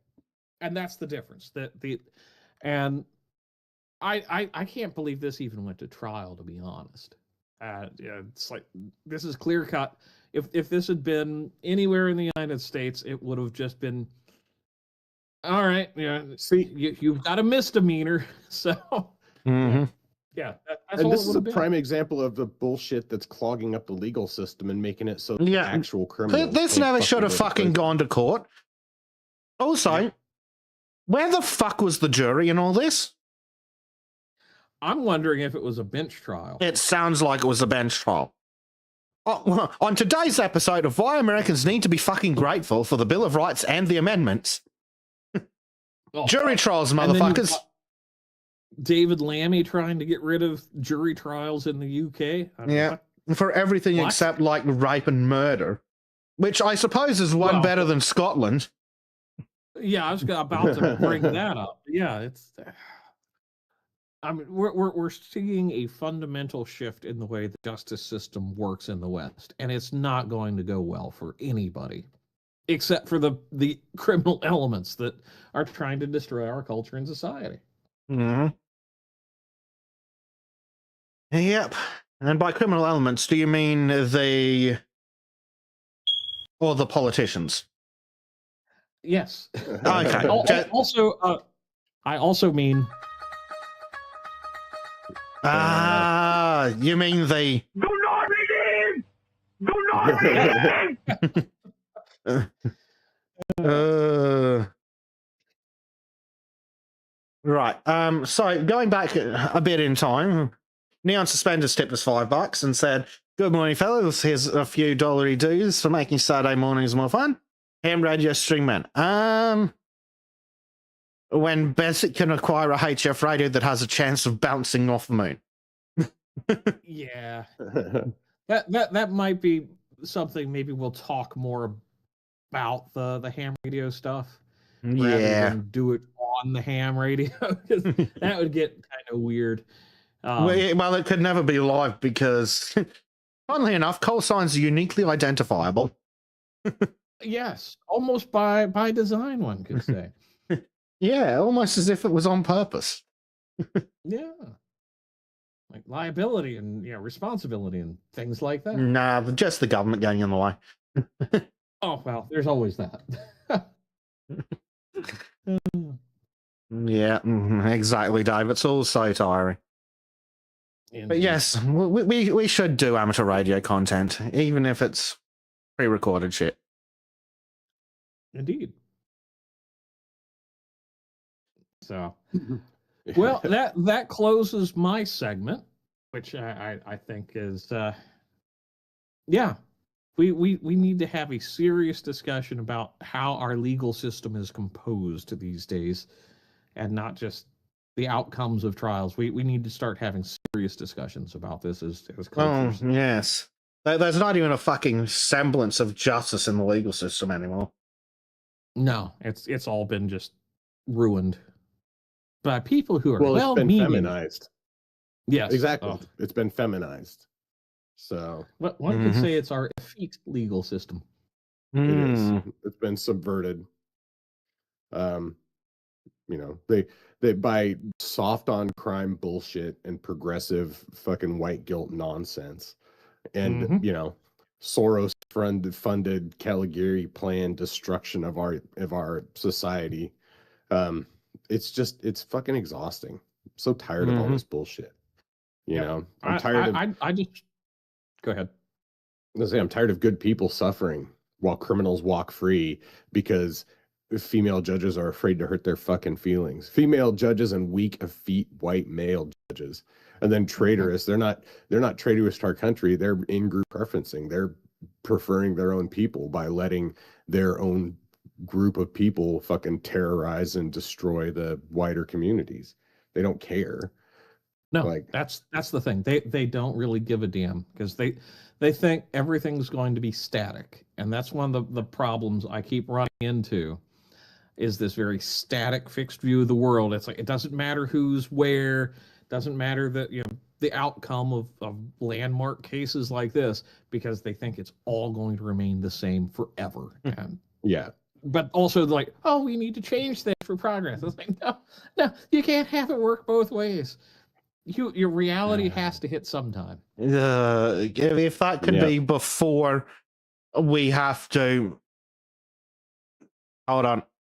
and that's the difference. And I can't believe this even went to trial, to be honest. It's like, this is clear cut. If this had been anywhere in the United States, it would have just been, all right, see, you've got a misdemeanor, so Mm-hmm. yeah. And this is a prime example of the bullshit that's clogging up the legal system and making it so actual criminals. This never should have fucking gone to court. Also, where the fuck was the jury in all this? I'm wondering if it was a bench trial. It sounds like it was a bench trial. On today's episode of Why Americans Need to Be Fucking Grateful for the Bill of Rights and the Amendments. Jury trials, motherfuckers. David Lammy trying to get rid of jury trials in the UK. For everything except like rape and murder, which I suppose is one better than Scotland. Yeah, I was about to bring that up. Yeah, it's. I mean, we're seeing a fundamental shift in the way the justice system works in the West, and it's not going to go well for anybody, except for the criminal elements that are trying to destroy our culture and society. Mm-hmm. Yep. And by criminal elements, do you mean the politicians? Yes. Okay. I also mean. You mean the. Do not read in! Do not read in! Right. So going back a bit in time, Neon Suspenders tipped us $5 and said, "Good morning, fellas. Here's a few dollary dues for making Saturday mornings more fun. Ham radio string man. When Basic can acquire a HF radio that has a chance of bouncing off the moon." Yeah. That might be something maybe we'll talk more about the ham radio stuff. Yeah. Than do it on the ham radio, because that would get kind of weird. Well, it could never be live because, funnily enough, call signs are uniquely identifiable. Yes, almost by design, one could say. Yeah, almost as if it was on purpose. Yeah. Like liability and responsibility and things like that. Nah, just the government getting in the way. Oh, well, there's always that. Yeah, exactly, Dave. It's all so tiring. Indeed. But yes, we should do amateur radio content, even if it's pre-recorded shit. Indeed. So, well, that closes my segment, which I think is, we need to have a serious discussion about how our legal system is composed these days, and not just the outcomes of trials. We need to start having serious discussions about this as cultures. Oh, yes. There's not even a fucking semblance of justice in the legal system anymore. No, it's all been just ruined by people who are it's been feminized. Yes, exactly. It's been feminized. So one could say it's our effete legal system. It is. It's been subverted. They by soft on crime bullshit and progressive fucking white guilt nonsense, and Soros funded Caligari planned destruction of our society. It's fucking exhausting. I'm so tired of all this bullshit. I'm tired of. I just go ahead. I'm tired of good people suffering while criminals walk free because female judges are afraid to hurt their fucking feelings. Female judges and weak, effete white male judges. And then traitorous. They're not traitorous to our country. They're in-group preferencing. They're preferring their own people by letting their own group of people fucking terrorize and destroy the wider communities. They don't care. No, Like, that's the thing. They don't really give a damn because they think everything's going to be static, and that's one of the problems I keep running into. Is this very static, fixed view of the world? It's like it doesn't matter who's where, doesn't matter that the outcome of landmark cases like this because they think it's all going to remain the same forever. And yeah. but also like, oh, we need to change things for progress. It's like, no, you can't have it work both ways. Your reality has to hit sometime. If that could be before we have to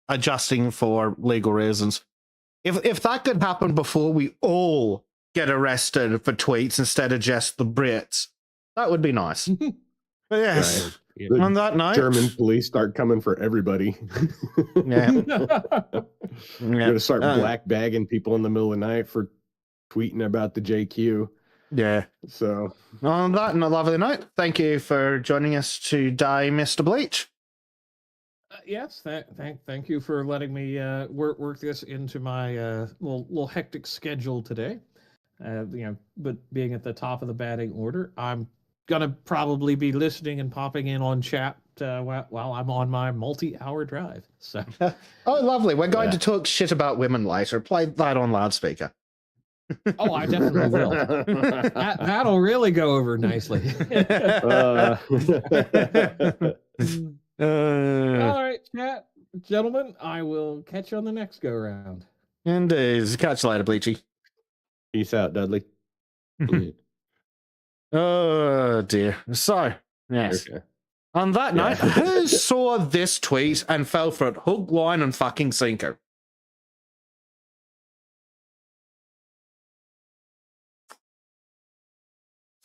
adjusting for legal reasons. If that could happen before we all get arrested for tweets instead of just the Brits, that would be nice. But yes, right. On that note, German police start coming for everybody. Yeah. You're gonna start black bagging people in the middle of the night for tweeting about the JQ. Yeah. So on that lovely note, thank you for joining us today, Mr. Bleach. Yes, thank you for letting me work this into my little hectic schedule today. But being at the top of the batting order, I'm gonna probably be listening and popping in on chat while I'm on my multi-hour drive. So, oh, lovely. We're going to talk shit about women later. Play that on loudspeaker. Oh, I definitely will. That'll really go over nicely. All right, chat, gentlemen. I will catch you on the next go round. Indeed. Catch you later, Bleachy. Peace out, Dudley. Oh dear. So, yes. Okay. On that note, who saw this tweet and fell for it hook, line, and fucking sinker?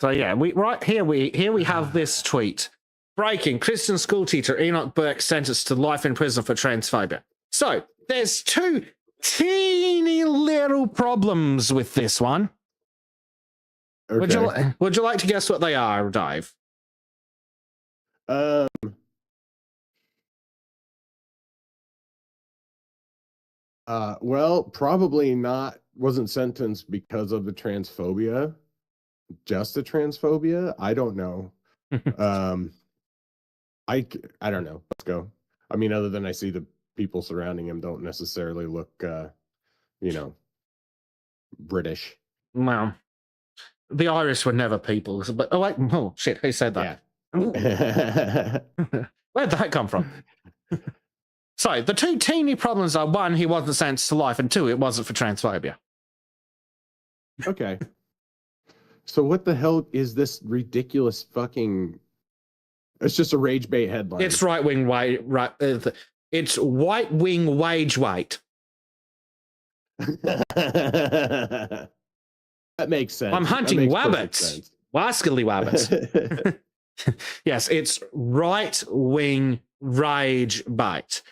So yeah, we have this tweet. Breaking: Christian schoolteacher Enoch Burke sentenced to life in prison for transphobia. So there's two teeny little problems with this one. Okay. Would you like to guess what they are, Dave? Well, probably not. Wasn't sentenced because of the transphobia. Just the transphobia? I don't know. I don't know. Let's go. I mean, other than I see the people surrounding him don't necessarily look, British. Well, the Irish were never people. But oh shit, who said that? Yeah. Where'd that come from? So the two teeny problems are: one, he wasn't sentenced to life, and two, it wasn't for transphobia. Okay. So what the hell is this ridiculous fucking? It's just a rage bait headline. It's right wing it's white wing wage weight. That makes sense. I'm hunting wabbits. Wascally wabbits. Yes, it's right wing rage bait.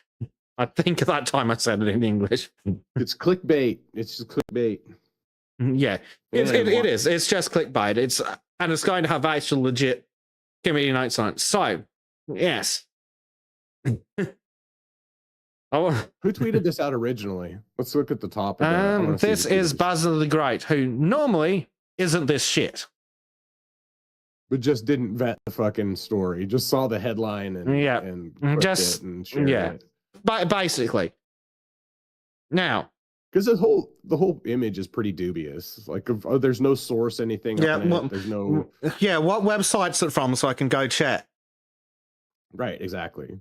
I think at that time I said it in English. It's clickbait. It's just clickbait. Yeah, it is. It's just clickbait. It's going to have actual legit community notes on it. So, yes. Who tweeted this out originally? Let's look at the top. This is Basil the Great, who normally isn't this shit. But just didn't vet the fucking story. Just saw the headline and just shared it. But basically, now because the whole image is pretty dubious. Like, there's no source, anything. Yeah, on it. There's no. Yeah, what website's it from so I can go check? Right, exactly.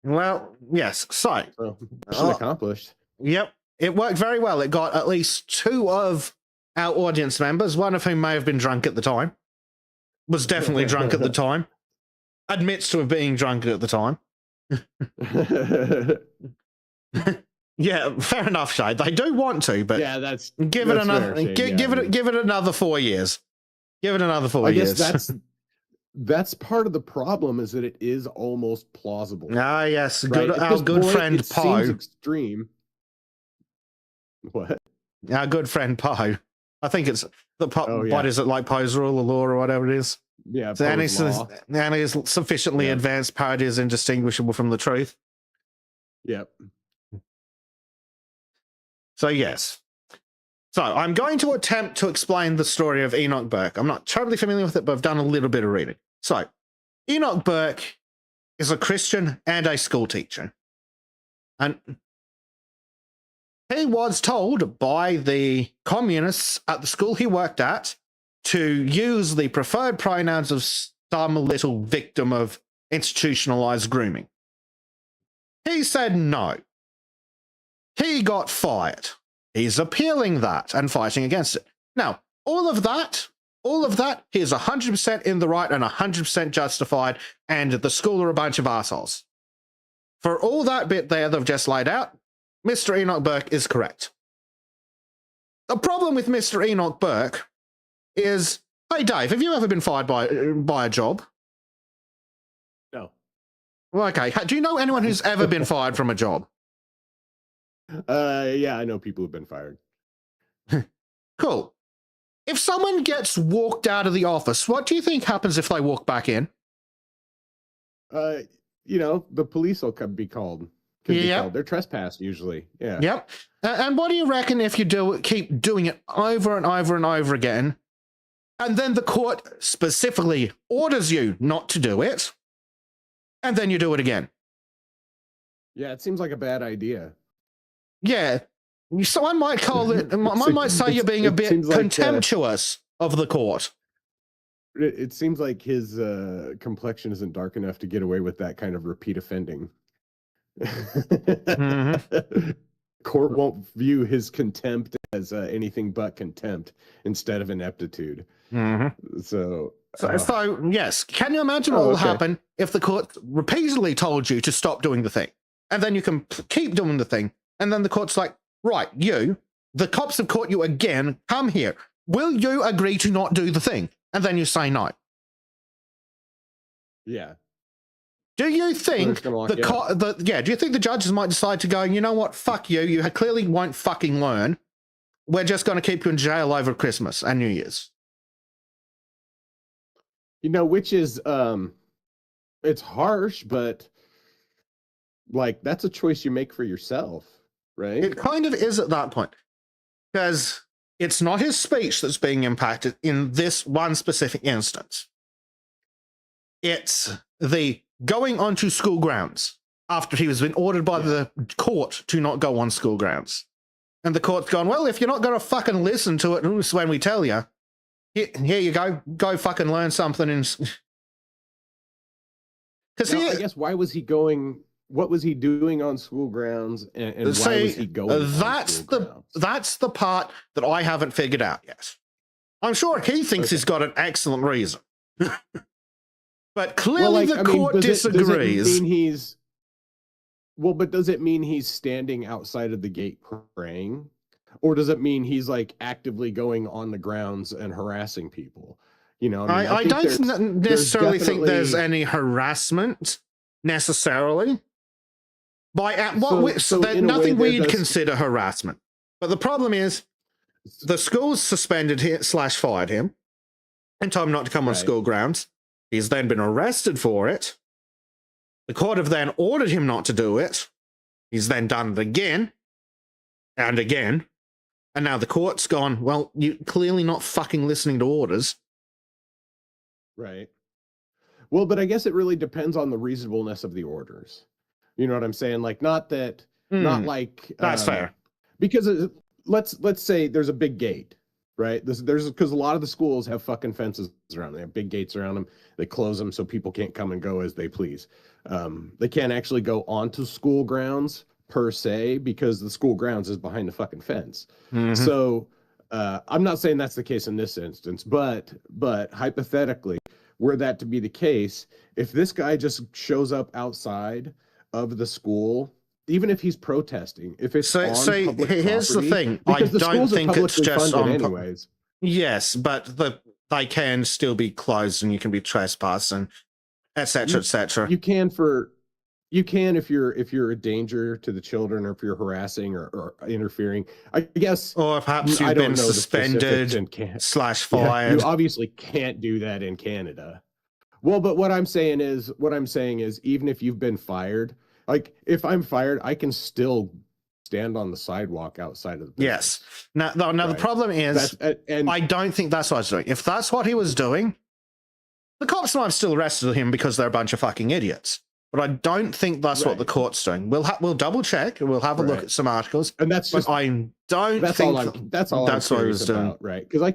Well, yes. So mission accomplished. Yep, it worked very well. It got at least two of our audience members, one of whom may have been drunk at the time, was definitely drunk at the time, admits to being drunk at the time. Yeah, fair enough, Shade. They do want to, but yeah, that's give it another 4 years. Give it another 4 years. I guess that's part of the problem, is that it is almost plausible. Ah, yes, right? good, At our this good point, friend it seems Poe. extreme. What? Our good friend Poe. I think it's the Oh, yeah. what is it, like Poe's rule of law or whatever it is? Yeah, So, and Poe's law. his sufficiently Yeah. advanced parody is indistinguishable from the truth. Yep. So yes. So I'm going to attempt to explain the story of Enoch Burke. I'm not terribly familiar with it, but I've done a little bit of reading. So Enoch Burke is a Christian and a school teacher. And he was told by the communists at the school he worked at to use the preferred pronouns of some little victim of institutionalized grooming. He said no. He got fired. He's appealing that and fighting against it. Now, all of that, he is 100% in the right and 100% justified, and the school are a bunch of assholes. For all that bit there they've just laid out, Mr. Enoch Burke is correct. The problem with Mr. Enoch Burke is, hey Dave, have you ever been fired by a job? No. Well, okay. Do you know anyone who's ever been fired from a job? Yeah, I know people who've been fired. Cool. If someone gets walked out of the office, what do you think happens if they walk back in? The police will be called. Be called. They're trespassed usually. Yeah. Yep. And what do you reckon if you keep doing it over and over and over again, and then the court specifically orders you not to do it, and then you do it again? Yeah, it seems like a bad idea. Yeah. Someone might call it, I might say you're being a bit contemptuous of the court. It seems like his complexion isn't dark enough to get away with that kind of repeat offending. Mm-hmm. Court won't view his contempt as anything but contempt instead of ineptitude. Mm-hmm. So yes, can you imagine what will happen if the court repeatedly told you to stop doing the thing, and then you can keep doing the thing, and then the court's like, right, the cops have caught you again, come here. Will you agree to not do the thing? And then you say no. Yeah. Do you think do you think the judges might decide to go, you know what, fuck you, you clearly won't fucking learn. We're just going to keep you in jail over Christmas and New Year's. Which is, it's harsh, but like, that's a choice you make for yourself, right? It kind of is at that point, because it's not his speech that's being impacted in this one specific instance. It's the going onto school grounds after he was been ordered by the court to not go on school grounds. And the court's gone, well, if you're not going to fucking listen to it when we tell you, here you go fucking learn something. Because I guess, why was he going? What was he doing on school grounds, and why was he going? That's the part that I haven't figured out yet. I'm sure he thinks he's got an excellent reason, but clearly the court disagrees. But does it mean he's standing outside of the gate praying, or does it mean he's like actively going on the grounds and harassing people? I don't necessarily think there's any harassment necessarily. Nothing we'd consider harassment. But the problem is, the school's suspended him / fired him and told him not to come on school grounds. He's then been arrested for it. The court have then ordered him not to do it. He's then done it again and again. And now the court's gone, well, you're clearly not fucking listening to orders. Right. Well, but I guess it really depends on the reasonableness of the orders. You know what I'm saying? Like, not like that's fair. Because let's say there's a big gate, right? There's because a lot of the schools have fucking fences around them. They have big gates around them. They close them so people can't come and go as they please. They can't actually go onto school grounds per se because the school grounds is behind the fucking fence. Mm-hmm. So I'm not saying that's the case in this instance, but hypothetically, were that to be the case, if this guy just shows up outside of the school, even if he's protesting, if it's on public here's property, the thing, because the schools are publicly funded anyways. Yes, but they can still be closed and you can be trespassing, etc., etc. You can if you're a danger to the children, or if you're harassing or interfering. I guess, Or perhaps I you've don't been know the specifics suspended in / Yeah, fired. you obviously can't do that in Canada. Well, but what I'm saying is, even if you've been fired, like if I'm fired, I can still stand on the sidewalk outside of the business. Yes. Now the Right. problem is, And I don't think that's what he's doing. If that's what he was doing, the cops might have still arrested him because they're a bunch of fucking idiots. But I don't think that's what the Right. court's doing. We'll double check and we'll have a look Right. at some articles. and that's But just I don't that's think all that's all that's I'm what he curious was doing. about, right? Because I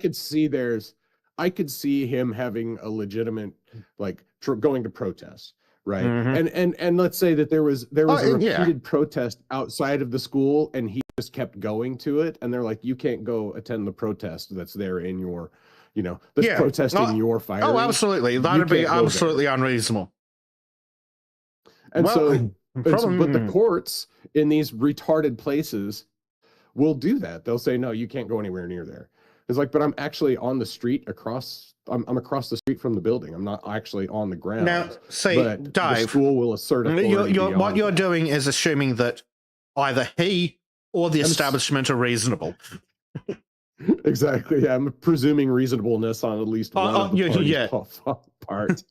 could see him having a legitimate, like, going to protest, right? Mhm. And let's say that there was a yeah. repeated protest outside of the school, and he just kept going to it, and they're like, you can't go attend the protest that's there in your, that's Yeah. protesting your firing. Oh, absolutely. That'd be can't go there. absolutely unreasonable. And Well, so, problem- but the courts in these retarded places will do that. They'll say, no, you can't go anywhere near there. It's like, but I'm actually on the street across. I'm across the street from the building. I'm not actually on the ground. Now, see, but the Dave, school will assert authority. what beyond you're that. doing is assuming that either he or the establishment are reasonable. Exactly. Yeah, I'm presuming reasonableness on at least one of the parties part.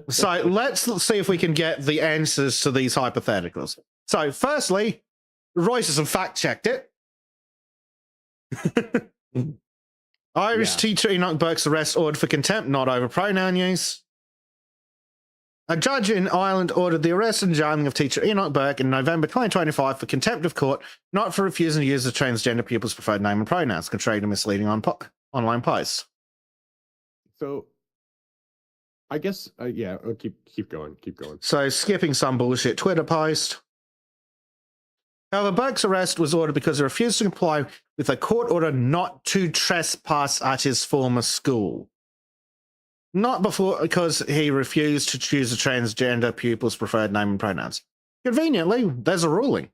So let's see if we can get the answers to these hypotheticals. So, firstly, Royce has fact checked it. Irish teacher Enoch Burke's arrest ordered for contempt, not over pronoun use. A judge in Ireland ordered the arrest and jailing of teacher Enoch Burke in November 2025 for contempt of court, not for refusing to use the transgender pupil's preferred name and pronouns, contrary to misleading online posts. So, I guess, keep going. So, skipping some bullshit Twitter post. However, Burke's arrest was ordered because he refused to comply with a court order not to trespass at his former school. Not because he refused to choose a transgender pupil's preferred name and pronouns. Conveniently, there's a ruling.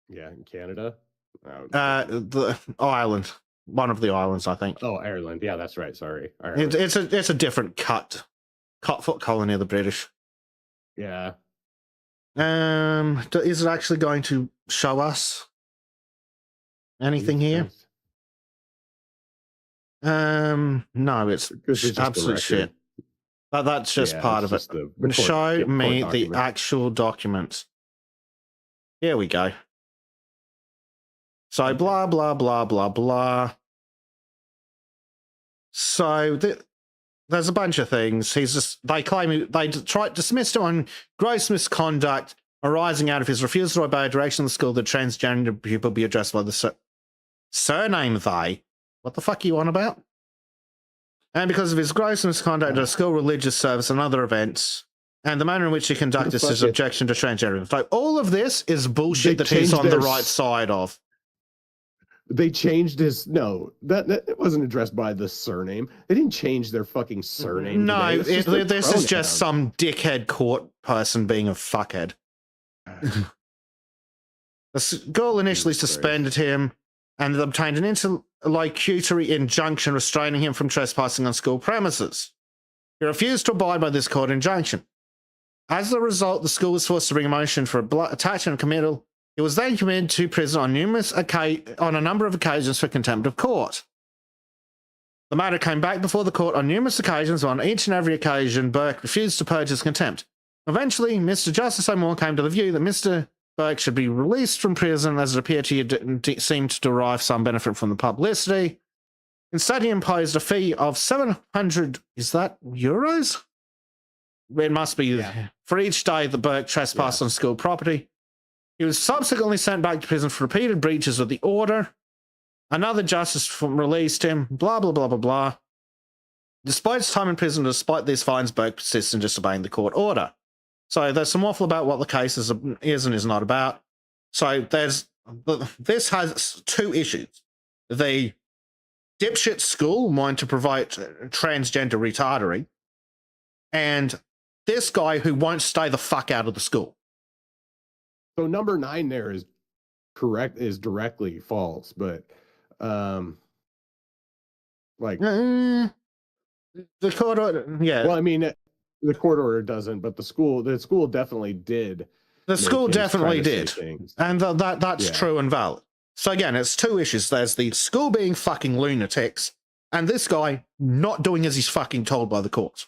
Yeah, in Canada. The Ireland. One of the islands, I think. Oh, Ireland. Yeah, that's right. Sorry. Ireland. It's a different cut foot colony of the British. Yeah. Is it actually going to show us anything here? No, it's absolute shit. But that's just part of it. Show me the actual document. Here we go. So blah blah blah blah blah. So there's a bunch of things. They claim they dismissed him on gross misconduct arising out of his refusal to obey a direction of the school that transgender pupil be addressed by the surname they. What the fuck are you on about? And because of his gross misconduct at a school religious service and other events, and the manner in which he conducted his objection to transgender. So all of this is bullshit that he's on the right side of. They changed his that it wasn't addressed by the surname. They didn't change their fucking surname. No, this is just some dickhead court person being a fuckhead. The school initially suspended him and obtained an interlocutory injunction restraining him from trespassing on school premises. He refused to abide by this court injunction. As a result, the school was forced to bring a motion for attachment and committal. He was then committed to prison on a number of occasions for contempt of court. The matter came back before the court on numerous occasions, but on each and every occasion, Burke refused to purge his contempt. Eventually, Mr. Justice O'Moore came to the view that Mr. Burke should be released from prison as it appeared he seemed to derive some benefit from the publicity. Instead, he imposed a fee of 700, is that euros? It must be, for each day that Burke trespassed on school property. He was subsequently sent back to prison for repeated breaches of the order. Another justice released him, blah, blah, blah, blah, blah. Despite his time in prison, despite these fines, Burke persists in disobeying the court order. So there's some waffle about what the case is and is not about. So this has two issues. The dipshit school wanting to provide transgender retardary, and this guy who won't stay the fuck out of the school. So number 9 there is directly false, but like The court order, yeah. well, I mean, the court order doesn't, but the school definitely did. The school definitely try to say did. things. And that's Yeah. true and valid. So again, it's two issues. There's the school being fucking lunatics, and this guy not doing as he's fucking told by the court.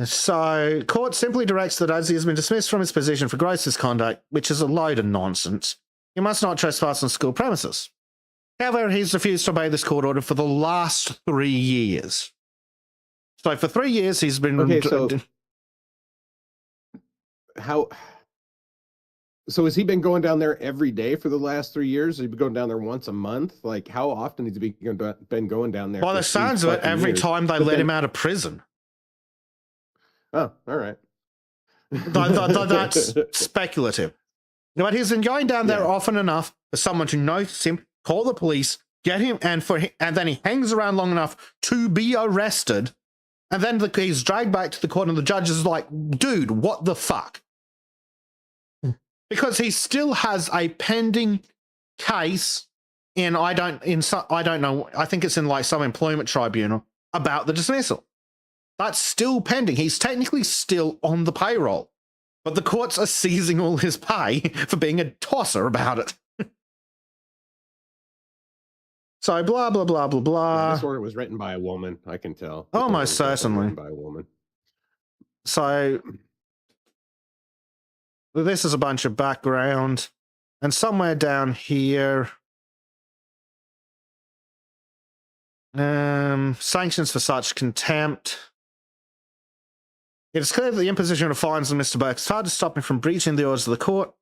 So, court simply directs that as he has been dismissed from his position for gross misconduct, which is a load of nonsense, he must not trespass on school premises. However, he's refused to obey this court order for the last 3 years. So, for 3 years, he's been... Okay, so So has he been going down there every day for the last 3 years? Has he been going down there once a month? Like, how often has he been going down there? By the sounds of it, every time they let him out of prison. Oh, all right. That's speculative. But he's been going down there often enough for someone to notice him, call the police, get him, and then he hangs around long enough to be arrested, and then he's dragged back to the court, and the judge is like, "Dude, what the fuck?" Because he still has a pending case I don't know. I think it's in like some employment tribunal about the dismissal. That's still pending. He's technically still on the payroll, but the courts are seizing all his pay for being a tosser about it. So blah, blah, blah, blah, blah. Yeah, this order was written by a woman, I can tell. Almost certainly. By a woman. So this is a bunch of background. And somewhere down here, sanctions for such contempt. It is clear that the imposition of fines on Mr. Burke is hard to stop him from breaching the orders of the court.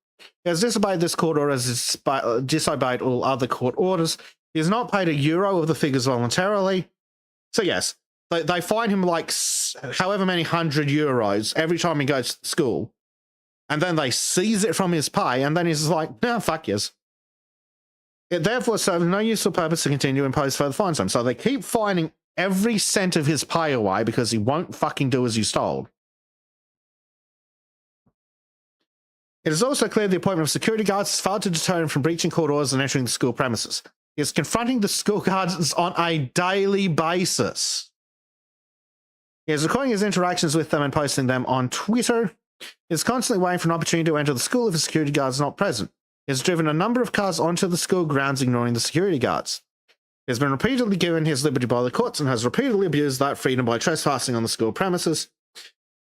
He has disobeyed this court order as disobeyed all other court orders. He has not paid €1 of the figures voluntarily. So yes, they fine him like however many €100 every time he goes to school. And then they seize it from his pay, and then he's like, no, fuck yes. It therefore serves no useful purpose to continue to impose further fines on him. So they keep fining every cent of his pay away because he won't fucking do as he's told. It is also clear the appointment of security guards has failed to deter him from breaching court orders and entering the school premises. He is confronting the school guards on a daily basis. He is recording his interactions with them and posting them on Twitter. He is constantly waiting for an opportunity to enter the school if a security guard is not present. He has driven a number of cars onto the school grounds, ignoring the security guards. He has been repeatedly given his liberty by the courts and has repeatedly abused that freedom by trespassing on the school premises.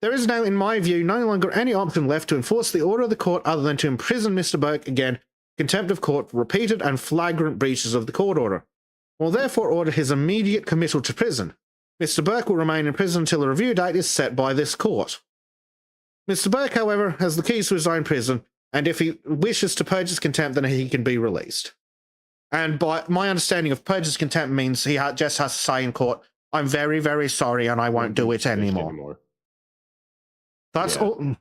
There is now, in my view, no longer any option left to enforce the order of the court other than to imprison Mr. Burke again, contempt of court for repeated and flagrant breaches of the court order. Will therefore order his immediate committal to prison. Mr. Burke will remain in prison until a review date is set by this court. Mr. Burke, however, has the keys to his own prison, and if he wishes to purge his contempt, then he can be released. And by my understanding of purge his contempt means he just has to say in court, I'm very, very sorry and I won't do it anymore. That's all.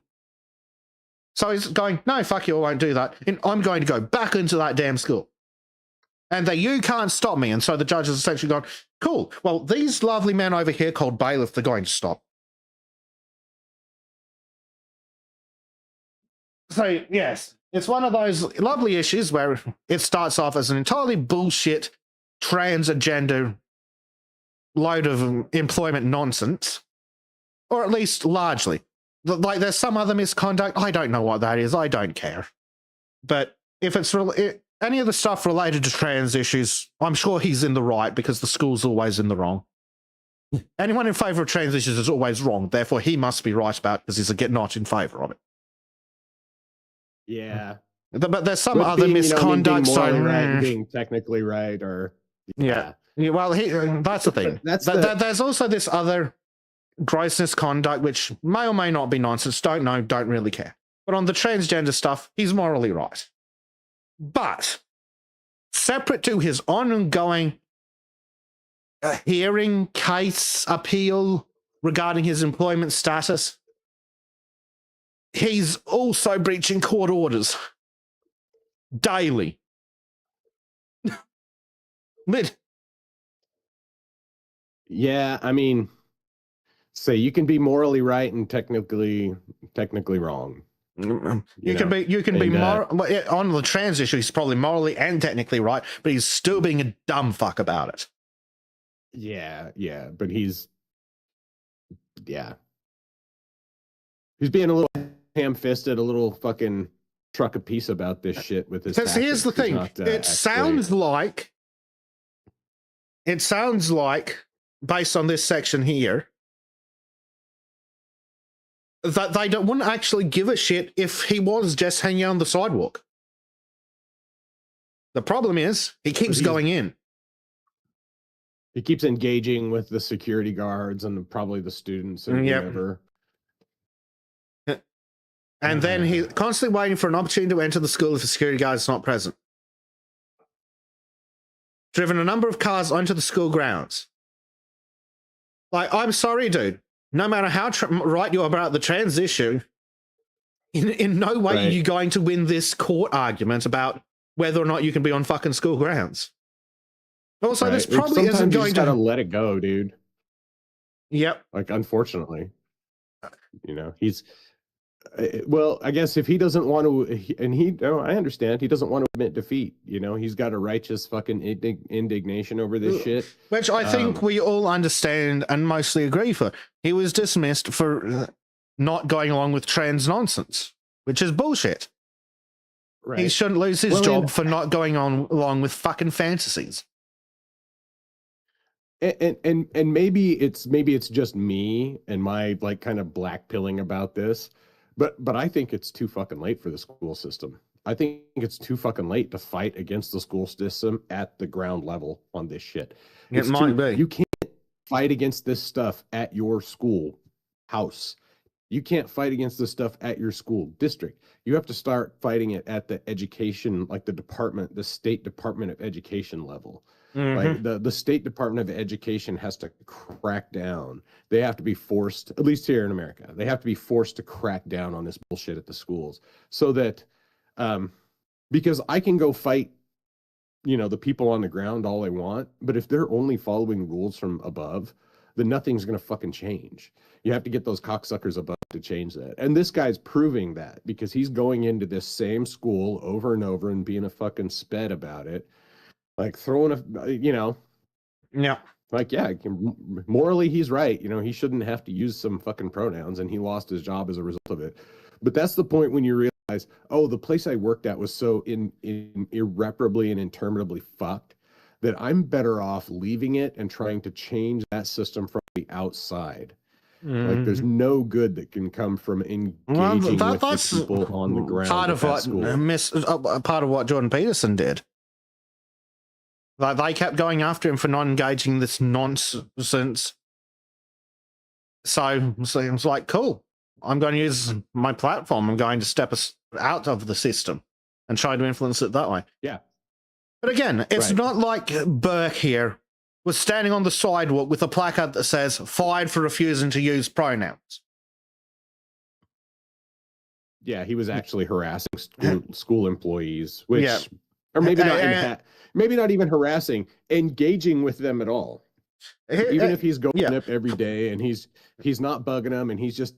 So he's going, no, fuck you, I won't do that. And I'm going to go back into that damn school. And you can't stop me. And so the judge has essentially gone, cool, well, these lovely men over here called bailiff, they're going to stop. So, yes, it's one of those lovely issues where it starts off as an entirely bullshit trans-agenda load of employment nonsense, or at least largely. Like, there's some other misconduct. I don't know what that is. I don't care. But if it's any of the stuff related to trans issues, I'm sure he's in the right because the school's always in the wrong. Anyone in favour of trans issues is always wrong. Therefore, he must be right about it because he's not in favour of it. Yeah. But there's some other misconduct. Being morally right and being technically right, or yeah. Well, that's the thing. There's also this other grossness conduct, which may or may not be nonsense. Don't know, don't really care. But on the transgender stuff, he's morally right. But separate to his ongoing hearing case appeal regarding his employment status, he's also breaching court orders daily. Yeah, I mean, so you can be morally right and technically wrong. You can be on the trans issue. He's probably morally and technically right, but he's still being a dumb fuck about it. Yeah, but he's being a little ham-fisted, a little fucking truck of peace about this shit with his. Because here's the thing: it sounds like, based on this section here, that they wouldn't actually give a shit if he was just hanging on the sidewalk. The problem is he keeps going in. He keeps engaging with the security guards and probably the students and whatever. And then he's constantly waiting for an opportunity to enter the school if the security guard is not present. Driven a number of cars onto the school grounds. Like, I'm sorry, dude. No matter how right you are about the trans issue, in no way are you going to win this court argument about whether or not you can be on fucking school grounds. Also, this probably isn't going to... gotta let it go, dude. Yep. Like, unfortunately. He's... Well, I guess if he doesn't want to... And I understand. He doesn't want to admit defeat. He's got a righteous fucking indignation over this shit. Which I think we all understand and mostly agree for. He was dismissed for not going along with trans nonsense, which is bullshit. Right. He shouldn't lose his job for not going along with fucking fantasies. And maybe it's just me and my like kind of black pilling about this, but I think it's too fucking late for the school system. I think it's too fucking late to fight against the school system at the ground level on this shit. It might be. You can't fight against this stuff at your school house. You can't fight against this stuff at your school district. You have to start fighting it at the education, like the State Department of Education level. Mm-hmm. Like the State Department of Education has to crack down. They have to be forced, at least here in America, they have to be forced to crack down on this bullshit at the schools so that, because I can go fight, the people on the ground all I want, but if they're only following rules from above, then nothing's going to fucking change. You have to get those cocksuckers above to change that. And this guy's proving that because he's going into this same school over and over and being a fucking sped about it. Like throwing morally he's right. He shouldn't have to use some fucking pronouns and he lost his job as a result of it. But that's the point when you realize, oh, the place I worked at was so irreparably and interminably fucked that I'm better off leaving it and trying to change that system from the outside. Like there's no good that can come from engaging with the people on the ground. Part of what Jordan Peterson did. Like they kept going after him for not engaging this nonsense. So it was like, cool. I'm going to use my platform. I'm going to step us out of the system and try to influence it that way. Yeah. But again, it's not like Burke here was standing on the sidewalk with a placard that says, fired for refusing to use pronouns. Yeah, he was actually harassing school employees, which, or maybe not even harassing, engaging with them at all. Even if he's going up every day and he's not bugging them and he's just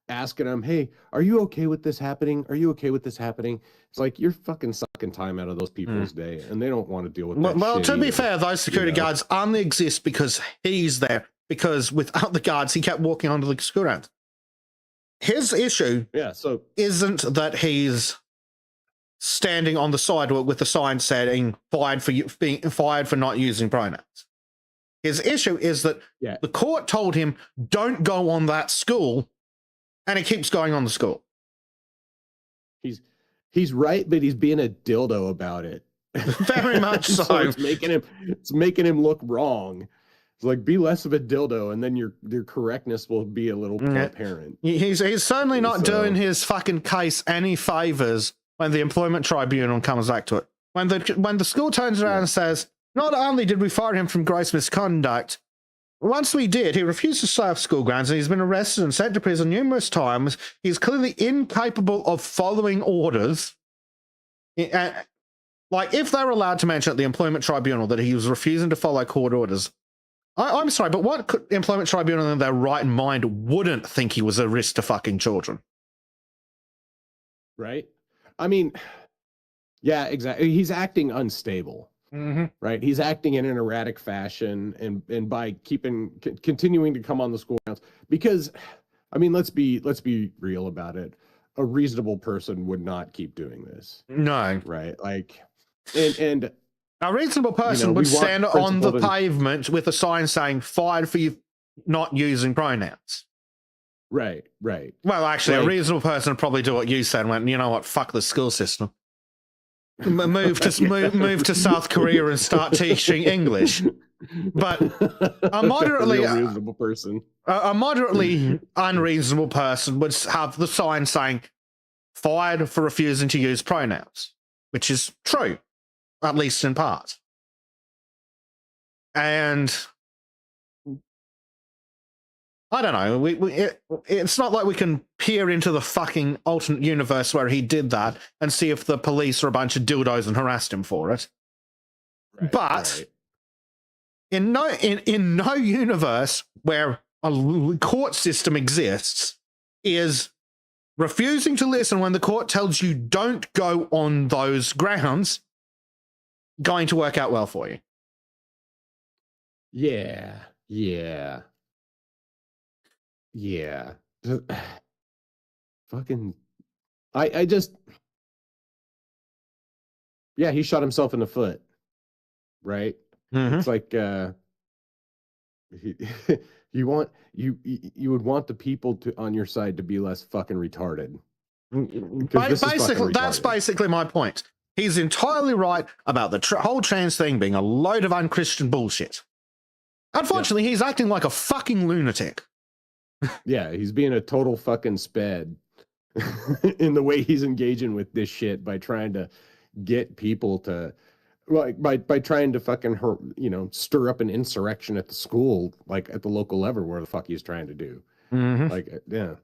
asking them, hey, are you okay with this happening? Are you okay with this happening? It's like you're fucking sucking time out of those people's day and they don't want to deal with that. Well, to be fair, those security guards only exist because he's there, because without the guards, he kept walking onto the school ground. His issue isn't that he's standing on the sidewalk with a sign saying being fired for not using pronouns. His issue is that the court told him, don't go on that school, and he keeps going on the school. He's right, but he's being a dildo about it. Very much so. It's making him look wrong. It's like, be less of a dildo, and then your correctness will be a little more apparent. He's certainly not doing his fucking case any favors when the employment tribunal comes back to it. When the school turns around and says, not only did we fire him from gross misconduct, once we did, he refused to stay off school grounds and he's been arrested and sent to prison numerous times. He's clearly incapable of following orders. Like, if they're allowed to mention at the employment tribunal that he was refusing to follow court orders, I'm sorry, but what employment tribunal in their right mind wouldn't think he was a risk to fucking children? right? I mean, yeah, exactly. He's acting unstable, right? He's acting in an erratic fashion, and by continuing to come on the school grounds, because, I mean, let's be real about it. A reasonable person would not keep doing this, No. right? Like, and A reasonable person we would want stand on the principled and- pavement with a sign saying "fired for you not using pronouns." right. Well, actually, a Like- reasonable person would probably do what you said. Went, you know what? Fuck the school system. Move to South Korea and start teaching English. But a moderately real reasonable person, a moderately unreasonable person would have the sign saying "fired for refusing to use pronouns," which is true, at least in part. And I don't know. It's not like we can peer into the fucking alternate universe where he did that and see if the police are a bunch of dildos and harassed him for it. right, But right. in no universe where a court system exists is refusing to listen when the court tells you don't go on those grounds going to work out well for you. Yeah. Fucking, I just, yeah, he shot himself in the foot, right? Mhm. It's like, you would want the people on your side to be less fucking retarded. This is fucking Basically, that's retarded. basically my point. He's entirely right about the whole trans thing being a load of unchristian bullshit. Unfortunately, he's acting like a fucking lunatic. Yeah, he's being a total fucking sped in the way he's engaging with this shit by trying to get people to, like, by trying to fucking stir up an insurrection at the school, like at the local level, where the fuck he's trying to do. Mhm. Like, yeah.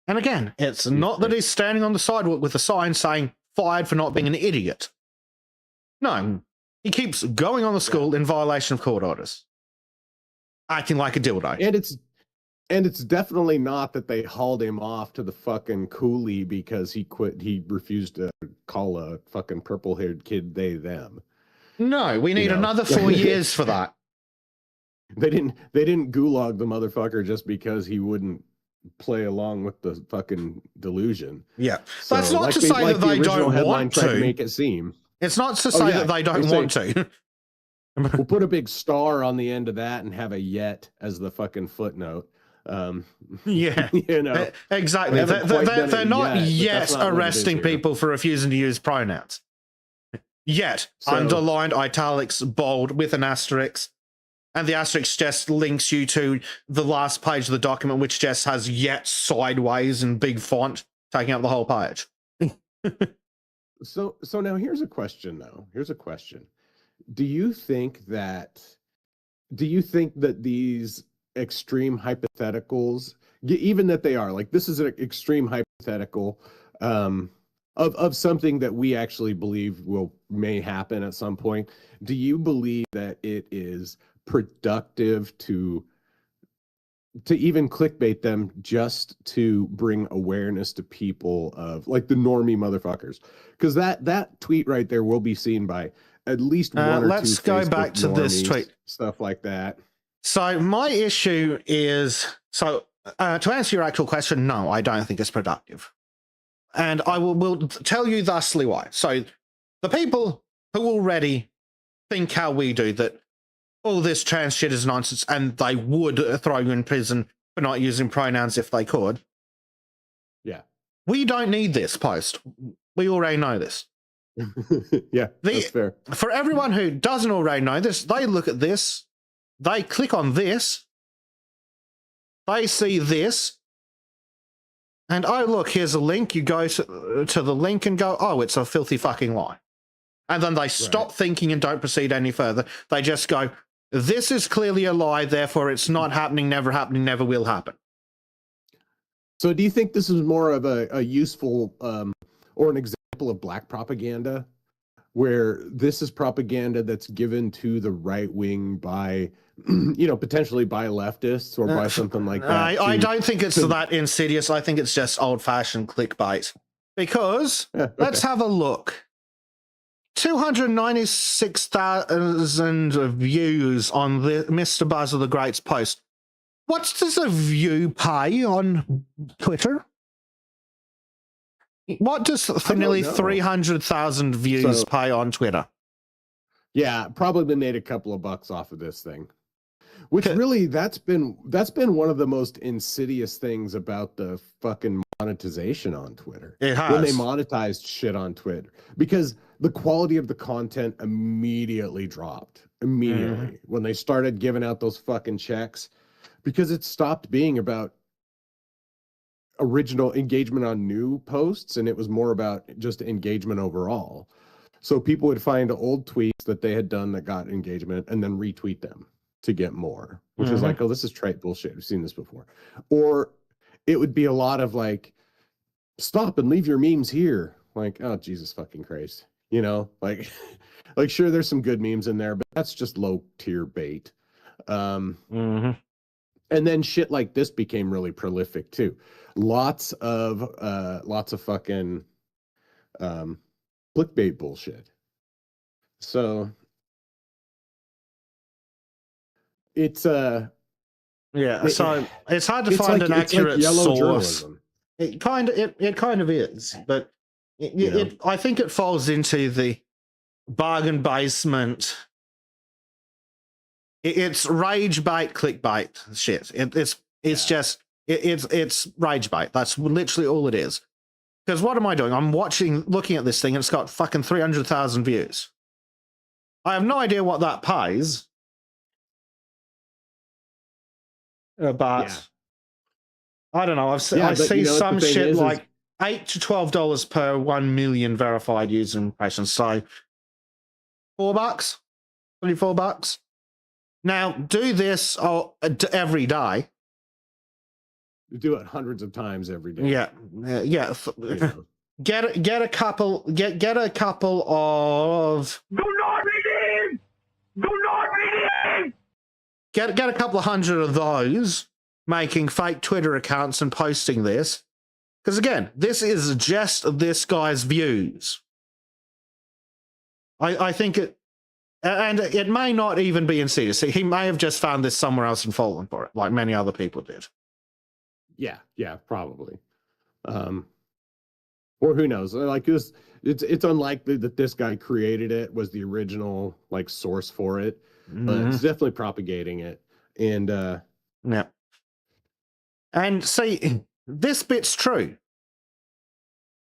And again, it's not that he's standing on the sidewalk with a sign saying "fired for not being an idiot." No, he keeps going on the school in violation of court orders, acting like a dildo. And it's definitely not that they hauled him off to the fucking coolie because he refused to call a fucking purple-haired kid they them. No, we need another 4 years for that. They didn't gulag the motherfucker just because he wouldn't play along with the fucking delusion. Yeah, So, that's not to say that the they original don't headline want tried to. make it seem. It's not to say that they don't want to. We'll put a big star on the end of that and have a yet as the fucking footnote. Yeah, exactly. We haven't quite done They're it not yet, but yet that's not what it is arresting here. people for refusing to use pronouns. Yet, So- underlined, italics, bold, with an asterisk. And the asterisk just links you to the last page of the document, which just has "yet" sideways in big font, taking up the whole page. So now here's a question, though. Here's a question. Do you think that these extreme hypotheticals, even that they are, like, this is an extreme hypothetical of something that we actually believe may happen at some point, do you believe that it is productive to even clickbait them just to bring awareness to people of, like, the normie motherfuckers? Because that tweet right there will be seen by at least one or let's two go Facebook back to this normies, tweet. stuff like that. So my issue is, to answer your actual question, no, I don't think it's productive. And I will tell you thusly why. So the people who already think how we do, that all this trans shit is nonsense and they would throw you in prison for not using pronouns if they could. Yeah. We don't need this post. We already know this. Yeah, that's fair. For everyone who doesn't already know this, they look at this, they click on this, they see this, and oh, look, here's a link. You go to the link and go, oh, it's a filthy fucking lie. And then they stop thinking and don't proceed any further. They just go, this is clearly a lie, therefore it's not happening, never will happen. So do you think this is more of a useful or an example of black propaganda, where this is propaganda that's given to the right wing by, potentially by leftists or by something like that? I don't think it's that insidious. I think it's just old-fashioned clickbait. Because Okay. let's have a look. 296,000 views on the Mr. Basil the Great's post. What does a view pay on Twitter? What does for nearly know. 300,000 views So- pay on Twitter? Yeah, probably made a couple of bucks off of this thing. Which really, that's been one of the most insidious things about the fucking monetization on Twitter. It has. When they monetized shit on Twitter, because the quality of the content immediately dropped. Immediately when they started giving out those fucking checks, because it stopped being about original engagement on new posts, and it was more about just engagement overall. So people would find old tweets that they had done that got engagement and then retweet them to get more, which is like, oh, this is trite bullshit. We've seen this before. Or it would be a lot of like, stop and leave your memes here. Like, oh, Jesus fucking Christ. You know, like sure, there's some good memes in there, but that's just low tier bait. And then shit like this became really prolific too. Lots of fucking clickbait bullshit. So it's So it's hard to it's find like, an accurate yellow source. journalism. It kind of is, but You know? I think it falls into the bargain basement. It's rage bait, clickbait shit. It's rage bait. That's literally all it is. Because what am I doing? I'm looking at this thing, and it's got fucking 300,000 views. I have no idea what that pays. But I don't know. I see some shit like $8 to $12 per 1 million verified user impressions. So $4, $24. Now do this every day. You do it hundreds of times every day. Yeah. You know? Get a couple of Do not begin! Do not begin! get a couple of hundred of those making fake Twitter accounts and posting this. Because again, this is just this guy's views. I think it, and it may not even be insidious. He may have just found this somewhere else and fallen for it, like many other people did. Yeah, probably. Or who knows? Like this, it's unlikely that this guy created it, was the original like source for it, but it's definitely propagating it. And yeah. And see, this bit's true.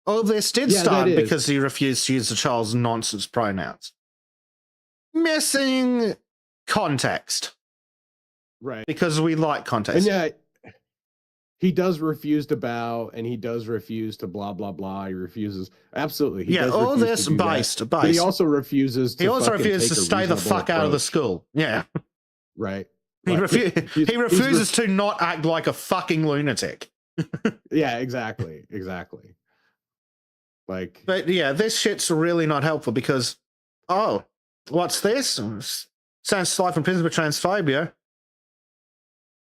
All this did start because he refused to use the child's nonsense pronouns. Missing context. Right. Because we like context. And yeah, he does refuse to bow, and he does refuse to blah blah blah. He refuses absolutely. He does all refuse this to do based. that, but he also refuses. He also refuses to stay the fuck out of the school. Yeah. Right. He refuses to not act like a fucking lunatic. Yeah, exactly. Like, but yeah, this shit's really not helpful because, oh, what's this? Sounds slight from prison for transphobia.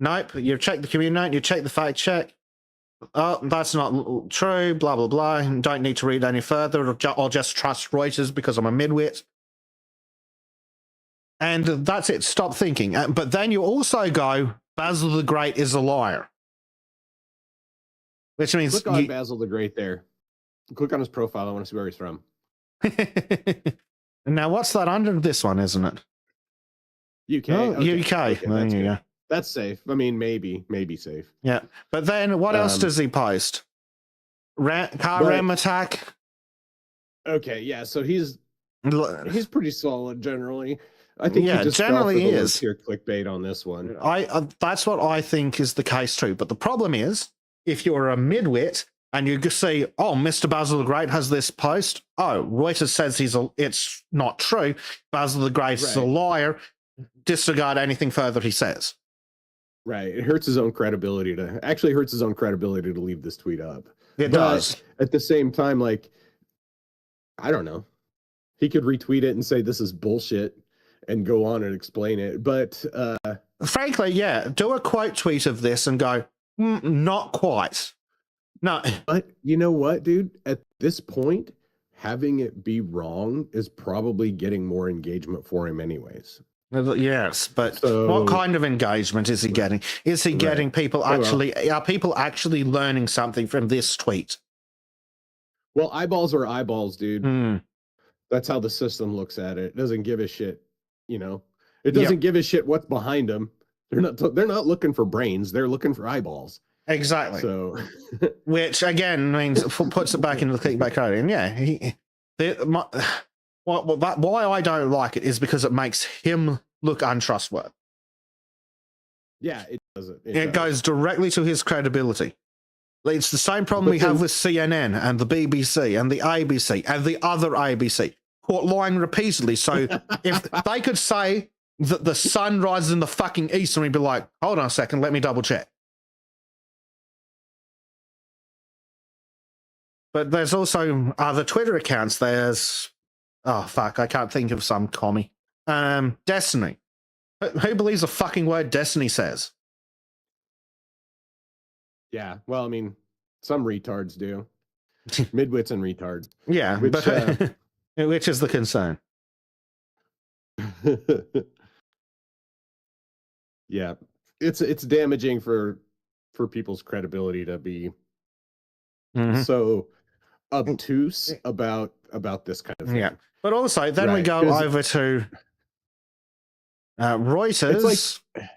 Nope, you check the community note, you check the fact check. Oh, that's not true, blah, blah, blah. Don't need to read any further. I'll just trust Reuters because I'm a midwit. And that's it. Stop thinking. But then you also go, Basil the Great is a liar. Which means... Click on Basil the Great there. Click on his profile. I want to see where he's from. Now, what's that under this one, isn't it? UK. Oh, okay. UK. Okay, there you go. That's safe. I mean, maybe safe. Yeah. But then what else does he post? Car ram attack? Okay, yeah. So he's pretty solid generally. I think he just generally is pure clickbait on this one. That's what I think is the case too. But the problem is, if you're a midwit and you see, oh, Mr. Basil the Great has this post. Oh, Reuters says it's not true. Basil the Great is a liar. Disregard anything further he says. Right. It hurts his own credibility to leave this tweet up. It does. At the same time, like, I don't know. He could retweet it and say this is bullshit and go on and explain it. But frankly, yeah, do a quote tweet of this and go, not quite. No, But you know what, dude? At this point, having it be wrong is probably getting more engagement for him, anyways. yes, but So, what kind of engagement is he getting? Is he Right. getting people Oh, well. actually? Are people actually learning something from this tweet? Well, eyeballs are eyeballs, dude. Hmm. That's how the system looks at it. It doesn't give a shit, you know. It Yep. doesn't give a shit what's behind them. They're not looking for brains. They're looking for eyeballs. Exactly. So, Which again means puts it back into the clickbait code. And yeah, why I don't like it is because it makes him look untrustworthy. yeah, it doesn't. It goes directly to his credibility. It's the same problem But we have then- with CNN and the BBC and the ABC and the other ABC, caught lying repeatedly. So if they could say that the sun rises in the fucking east, and we'd be like, hold on a second, let me double check. But there's also other Twitter accounts. There's, oh fuck, I can't think of some commie. Destiny. Who believes a fucking word Destiny says? Yeah, well, I mean, some retards do. Midwits and retards. Yeah, Which, but which is the concern. Yeah, it's damaging for people's credibility to be Mhm. so obtuse about this kind of thing. Yeah, but also then we Right, go 'cause- over to Reuters. It's like,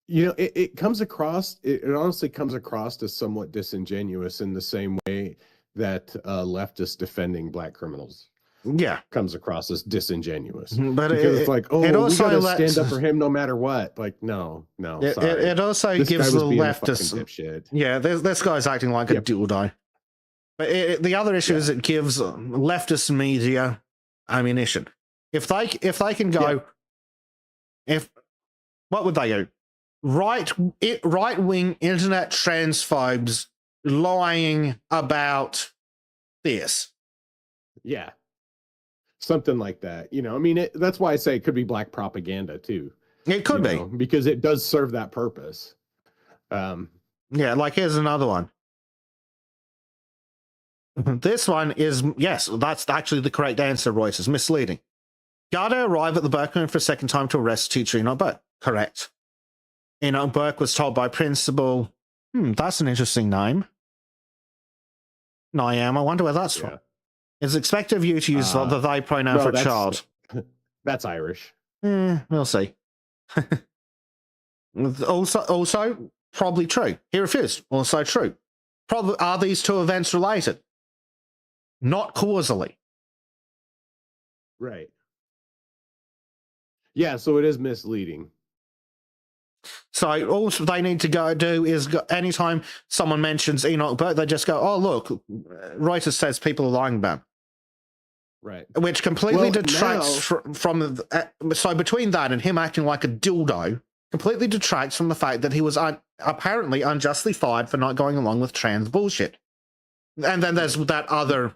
you know, it comes across. It honestly comes across as somewhat disingenuous in the same way that leftists defending black criminals yeah, comes across as disingenuous. but Because it's like, oh, it we also gotta lets- stand up for him no matter what. Like, no, sorry. it also This gives guy the was being a fucking leftists. dipshit. Yeah, this guy's acting like a Yep. dildo. But the other issue is it gives leftist media ammunition. If they can go, what would they do? Right wing internet transphobes lying about this. Yeah. Something like that. You know, I mean, that's why I say it could be black propaganda too. It could be. Because it does serve that purpose. Yeah, like here's another one. This one is, yes, that's actually the correct answer, Reuters. Misleading. Garda arrive at the Burke home for a second time to arrest teacher Enoch Burke. Correct. Enoch Burke was told by principal, that's an interesting name. Niam, I wonder where that's from. It's expected of you to use the they pronoun no, for a child. That's Irish. We'll see. also, probably true. He refused. Also true. Probably, are these two events related? Not causally. Right. Yeah, so it is misleading. So all they need to go do is anytime someone mentions Enoch Burke, they just go, oh, look, Reuters says people are lying about him. Right. Which completely Well, detracts from so between that and him acting like a dildo, completely detracts from the fact that he was apparently unjustly fired for not going along with trans bullshit. And then there's that other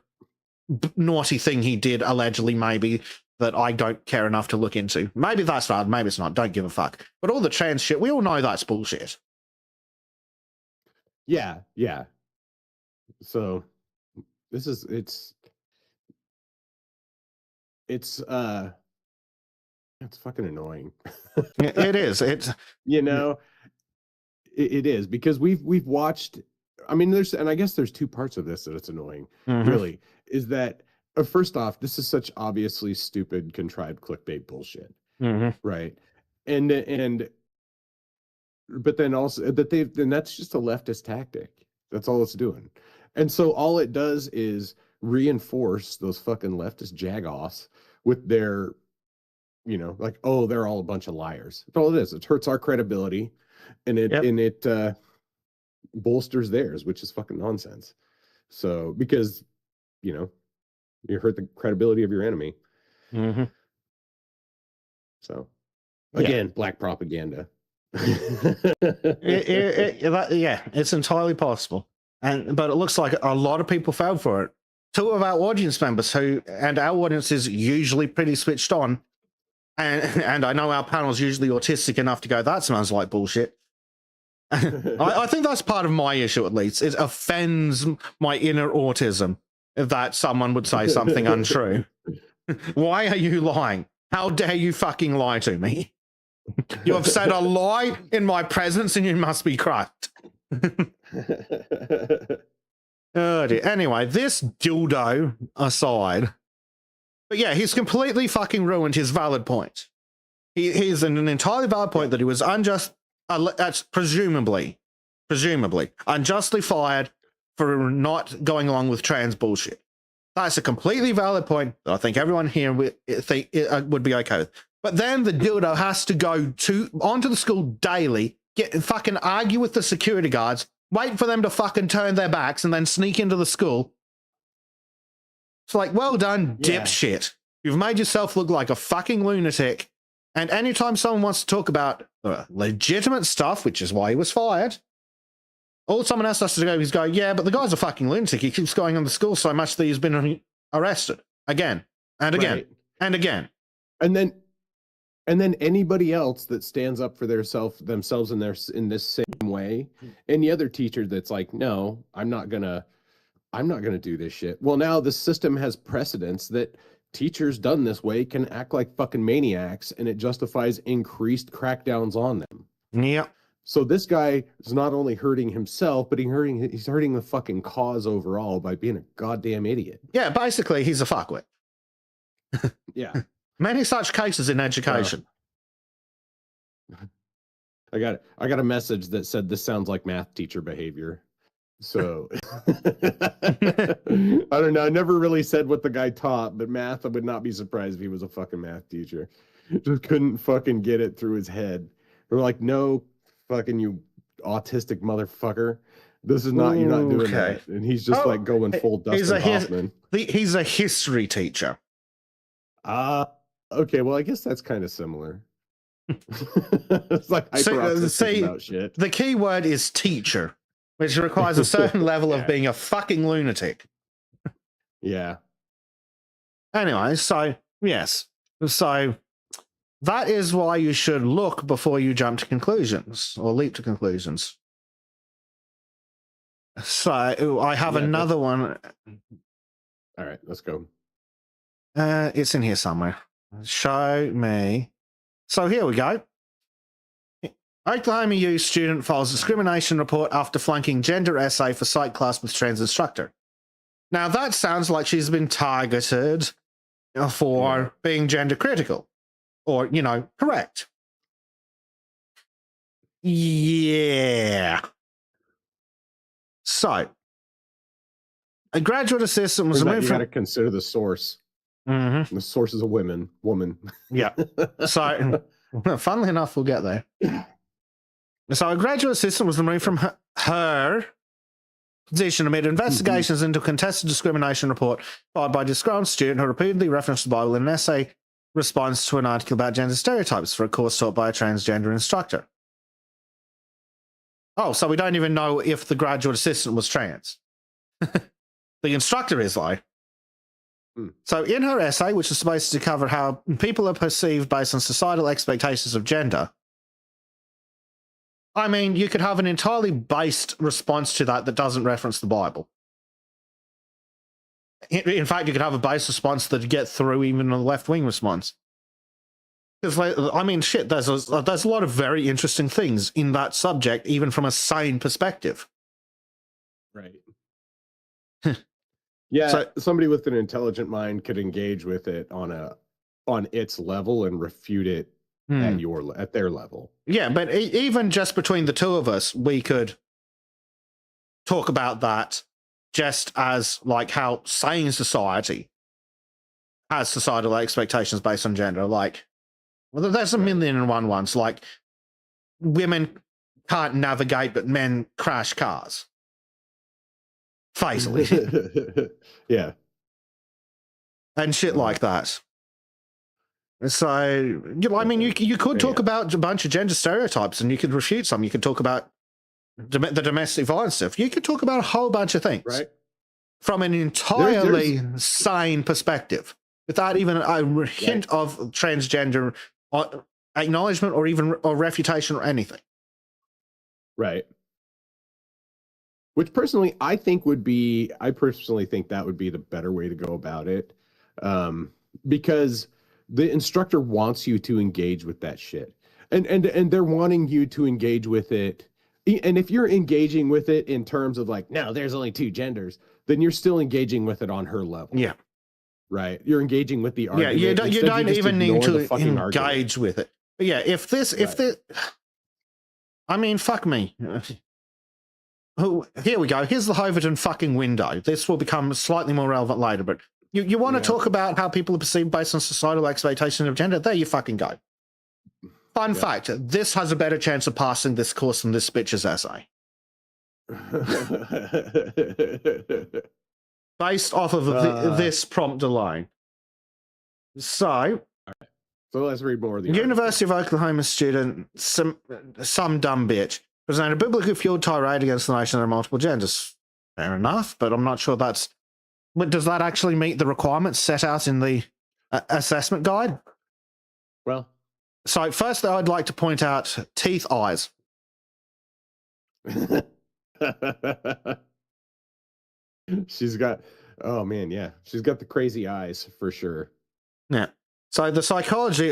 naughty thing he did, allegedly, maybe, that I don't care enough to look into. Maybe that's right, maybe it's not, don't give a fuck. But all the trans shit, we all know that's bullshit. Yeah. So it's fucking annoying. It is. It's, you know, it is, because we've watched, I mean, I guess there's two parts of this that it's annoying, really, is that first off, this is such obviously stupid, contrived clickbait bullshit, right? And but then also then that's just a leftist tactic. That's all it's doing. And so all it does is reinforce those fucking leftist jagoffs with their, you know, like, oh, they're all a bunch of liars. That's all it is. It hurts our credibility, and it bolsters theirs, which is fucking nonsense. So, because, you know, you hurt the credibility of your enemy. So, again, black propaganda. Yeah, it's entirely possible. But it looks like a lot of people fell for it. Two of our audience members and our audience is usually pretty switched on. And I know our panel is usually autistic enough to go, that sounds like bullshit. I think that's part of my issue, at least. It offends my inner autism that someone would say something untrue. Why are you lying? How dare you fucking lie to me? You have said a lie in my presence and you must be crushed. Oh dear. Anyway, this dildo aside. But yeah, he's completely fucking ruined his valid point. He's an entirely valid point that he was unjust, that's presumably unjustly fired for not going along with trans bullshit. That's a completely valid point that I think everyone here would be okay with. But then the dildo has to go onto the school daily, fucking argue with the security guards, wait for them to fucking turn their backs, and then sneak into the school. It's like, well done, dipshit. You've made yourself look like a fucking lunatic. And anytime someone wants to talk about legitimate stuff, which is why he was fired, all someone else has to do is go, yeah, but the guy's a fucking lunatic. He keeps going on the school so much that he's been arrested again and again and again. And then anybody else that stands up for themselves in this same way, any other teacher that's like, no, I'm not gonna do this shit. Well, now the system has precedents that teachers done this way can act like fucking maniacs, and it justifies increased crackdowns on them. Yeah. So this guy is not only hurting himself, but he's hurting the fucking cause overall by being a goddamn idiot. Yeah, basically, he's a fuckwit. Yeah. Many such cases in education. I got a message that said this sounds like math teacher behavior. So I don't know. I never really said what the guy taught, but math, I would not be surprised if he was a fucking math teacher. Just couldn't fucking get it through his head. We're like, no, fucking you autistic motherfucker. This is not, you're not doing that. And he's just like going full Dustin Hoffman. He's a history teacher. Okay, well, I guess that's kind of similar. It's like hyper about shit. The key word is teacher, which requires a certain level of being a fucking lunatic. Yeah. Anyway, so yes. So that is why you should look before you jump to conclusions or leap to conclusions. So I have another one. All right, let's go. It's in here somewhere. Show me. So here we go. Oklahoma U student files discrimination report after flunking gender essay for psych class with trans instructor. Now that sounds like she's been targeted for being gender critical or, correct. Yeah. So a graduate assistant was removed You from... got to consider the source. Mm-hmm. The source is a woman. Yeah. So, funnily enough, we'll get there. So, a graduate assistant was removed from her position amid investigations into a contested discrimination report filed by a disgruntled student who repeatedly referenced the Bible in an essay response to an article about gender stereotypes for a course taught by a transgender instructor. Oh, so we don't even know if the graduate assistant was trans. The instructor is, though. So in her essay, which is supposed to cover how people are perceived based on societal expectations of gender, I mean, you could have an entirely based response to that doesn't reference the Bible. In fact, you could have a base response that get through even a left-wing response. Because, I mean, shit, there's a lot of very interesting things in that subject, even from a sane perspective. Right. Yeah, so, somebody with an intelligent mind could engage with it on its level and refute it at their level. Yeah, but even just between the two of us, we could talk about that just as like how sane society has societal expectations based on gender. Like, well, there's a million and one ones. Like, women can't navigate, but men crash cars. Facially. Yeah. And shit like that. So, I mean, you could talk about a bunch of gender stereotypes and you could refute some. You could talk about the domestic violence stuff. You could talk about a whole bunch of things. Right. From an entirely sane perspective, without even a hint of transgender acknowledgement or even refutation or anything. Right. Which personally, I personally think that would be the better way to go about it. Because the instructor wants you to engage with that shit. And they're wanting you to engage with it. And if you're engaging with it in terms of like, no, there's only two genders, then you're still engaging with it on her level. Yeah. Right. You're engaging with the argument. Yeah, you don't even need to engage argument. with it. But yeah, if I mean, fuck me. Here we go. Here's the Overton fucking window. This will become slightly more relevant later, but you want to talk about how people are perceived based on societal expectation of gender? There you fucking go. Fun fact, this has a better chance of passing this course than this bitch's essay. Based off of this prompt alone. So let's read more of the University of Oklahoma student, some dumb bitch, presented a biblically fueled tirade against the notion there are multiple genders. Fair enough, but I'm not sure but does that actually meet the requirements set out in the assessment guide? Well, so first I'd like to point out teeth, eyes. She's got, oh man, yeah. She's got the crazy eyes for sure. Yeah. So the psychology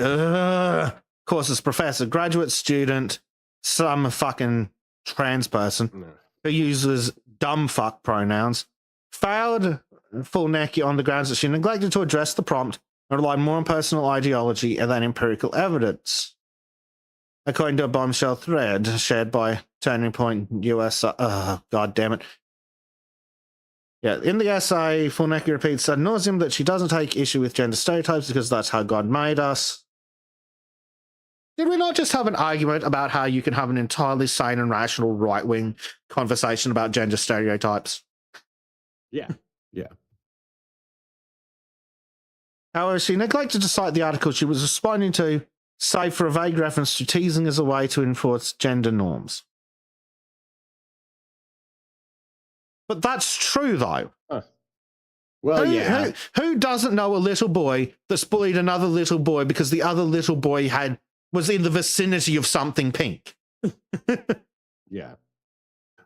course's professor, graduate student, some fucking trans person who uses dumb fuck pronouns, failed full necky on the grounds that she neglected to address the prompt and relied more on personal ideology than empirical evidence. According to a bombshell thread shared by Turning Point US, god damn it. Yeah, in the essay, Fulnecki repeats ad nauseum that she doesn't take issue with gender stereotypes because that's how God made us. Did we not just have an argument about how you can have an entirely sane and rational right-wing conversation about gender stereotypes? Yeah, yeah. However, she neglected to cite the article she was responding to, save for a vague reference to teasing as a way to enforce gender norms. But that's true, though. Huh. Well, yeah. Who doesn't know a little boy that's bullied another little boy because the other little boy was in the vicinity of something pink? Yeah.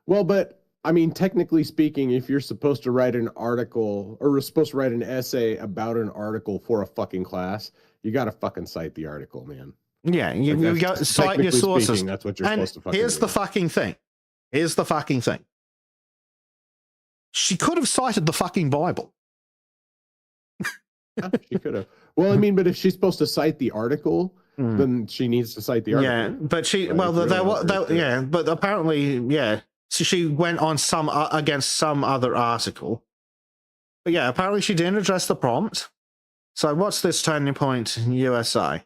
Well, but I mean, technically speaking, if you're supposed to write an article or supposed to write an essay about an article for a fucking class, you got to fucking cite the article, man. Yeah, you got cite your sources. Speaking, that's what you're supposed to fucking here's do. the fucking thing. Here's the fucking thing. She could have cited the fucking Bible. She could have. Well, I mean, but if she's supposed to cite the article, then she needs to cite the article. Yeah, but but apparently, yeah. So she went on against some other article. But yeah, apparently she didn't address the prompt. So what's this Turning Point USA?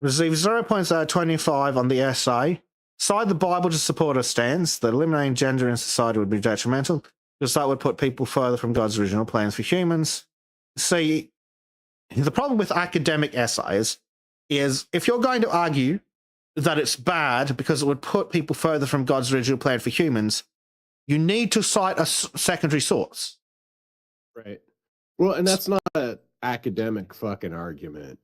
Received 0 points out of 25 on the essay. Cite the Bible to support her stance that eliminating gender in society would be detrimental because that would put people further from God's original plans for humans. See, the problem with academic essays is if you're going to argue that it's bad because it would put people further from God's original plan for humans, you need to cite a secondary source. Right. Well, and that's not an academic fucking argument.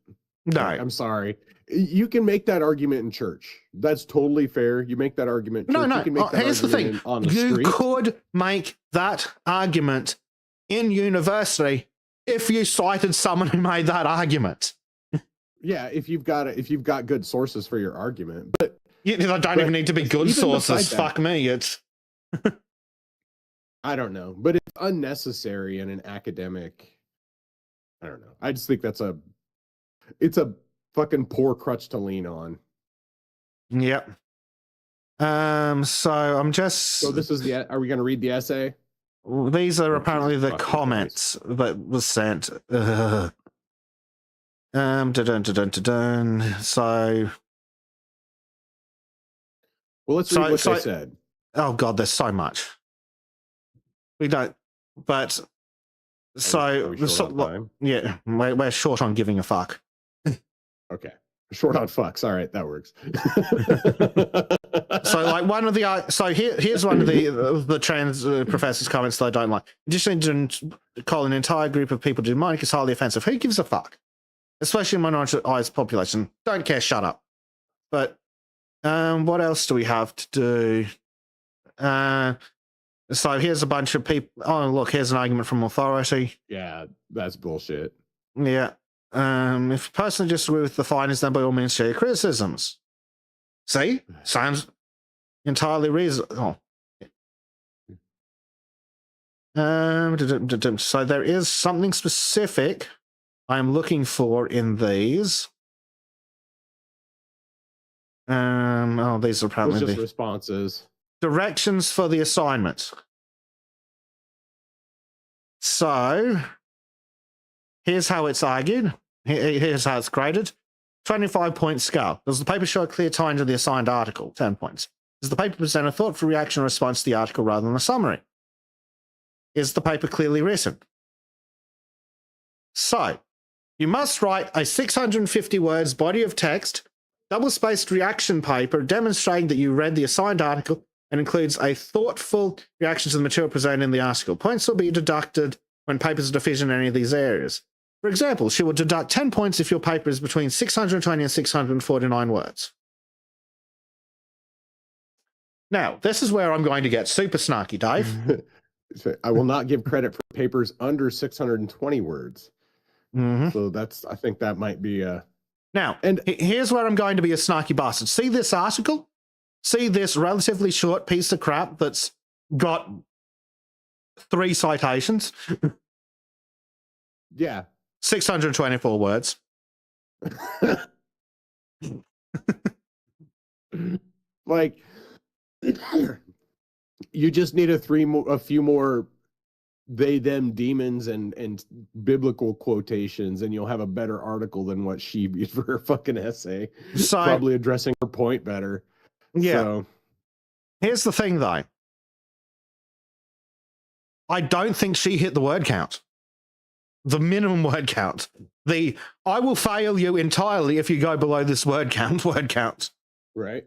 No. Like, I'm sorry. You can make that argument in church. That's totally fair. You make that argument. No. You can make that here's the thing. You could make that argument in university if you cited someone who made that argument. Yeah, if you've got good sources for your argument, but you don't even need to be good sources. Fuck me, it's. I don't know, but it's unnecessary in an academic. I don't know. I just think it's a fucking poor crutch to lean on. Yep. So I'm just. So this is are we going to read the essay? These are apparently the comments that was sent. So. Well, let's read what they said. Oh God, there's so much. We don't, but yeah, we're short on giving a fuck. Okay, short on fucks. All right, that works. So, like one of the here's one of the trans professor's comments that I don't like. Just to call an entire group of people demonic is highly offensive. Who gives a fuck? Especially in minoritized population. Don't care. Shut up. But What else do we have to do? So here's a bunch of people. Oh, look, here's an argument from authority. Yeah, that's bullshit. Yeah. If you personally disagree with the findings, then by all means share your criticisms. See? Sounds entirely reasonable. So there is something specific I'm looking for in these. These are It's apparently just the responses. directions for the assignment. So here's how it's argued. Here's how it's graded. 25-point scale. Does the paper show a clear tie into the assigned article? 10 points. Does the paper present a thoughtful reaction or response to the article rather than a summary? Is the paper clearly written? So, you must write a 650 words body of text, double-spaced reaction paper demonstrating that you read the assigned article and includes a thoughtful reaction to the material presented in the article. Points will be deducted when papers are deficient in any of these areas. For example, she will deduct 10 points if your paper is between 620 and 649 words. Now, this is where I'm going to get super snarky, Dave. I will not give credit for papers under 620 words. Mm-hmm. So I think that might be a... Now, here's where I'm going to be a snarky bastard. See this article? See this relatively short piece of crap that's got 3 citations? Yeah. 624 words. Like, you just need a few more they, them, demons and biblical quotations, and you'll have a better article than what she used for her fucking essay. So, probably addressing her point better. Yeah. So, here's the thing, though. I don't think she hit the word count. The minimum word count. I will fail you entirely if you go below this word count. right.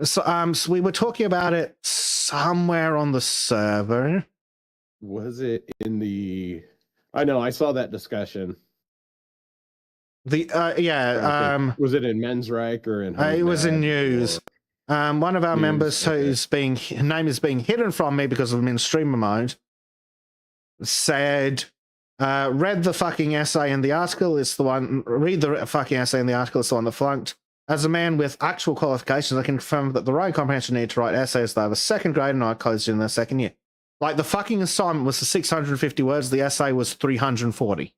So we were talking about it somewhere on the server. Was it in the... I know, I saw that discussion. Was it in Men's Reich or in... it was in news. One of our members whose name is being hidden from me because I'm in streamer mode said, read the fucking essay in the article. Read the fucking essay in the article. It's the one that flunked. As a man with actual qualifications, I can confirm that the writing comprehension need to write essays that have a second grade and are closed in their second year. Like, the fucking assignment was 650 words. The essay was 340.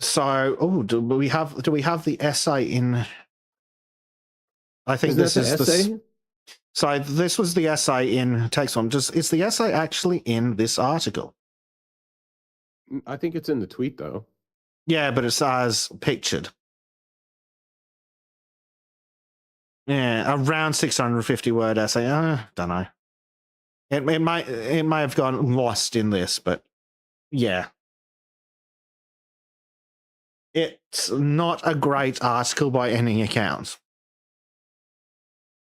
So, do we have the essay in? I think this is the essay. So this was the essay in text form. Is the essay actually in this article? I think it's in the tweet, though. Yeah, but it says pictured. Yeah, around 650 word essay. Don't know. It may have gone lost in this, but yeah. It's not a great article by any account.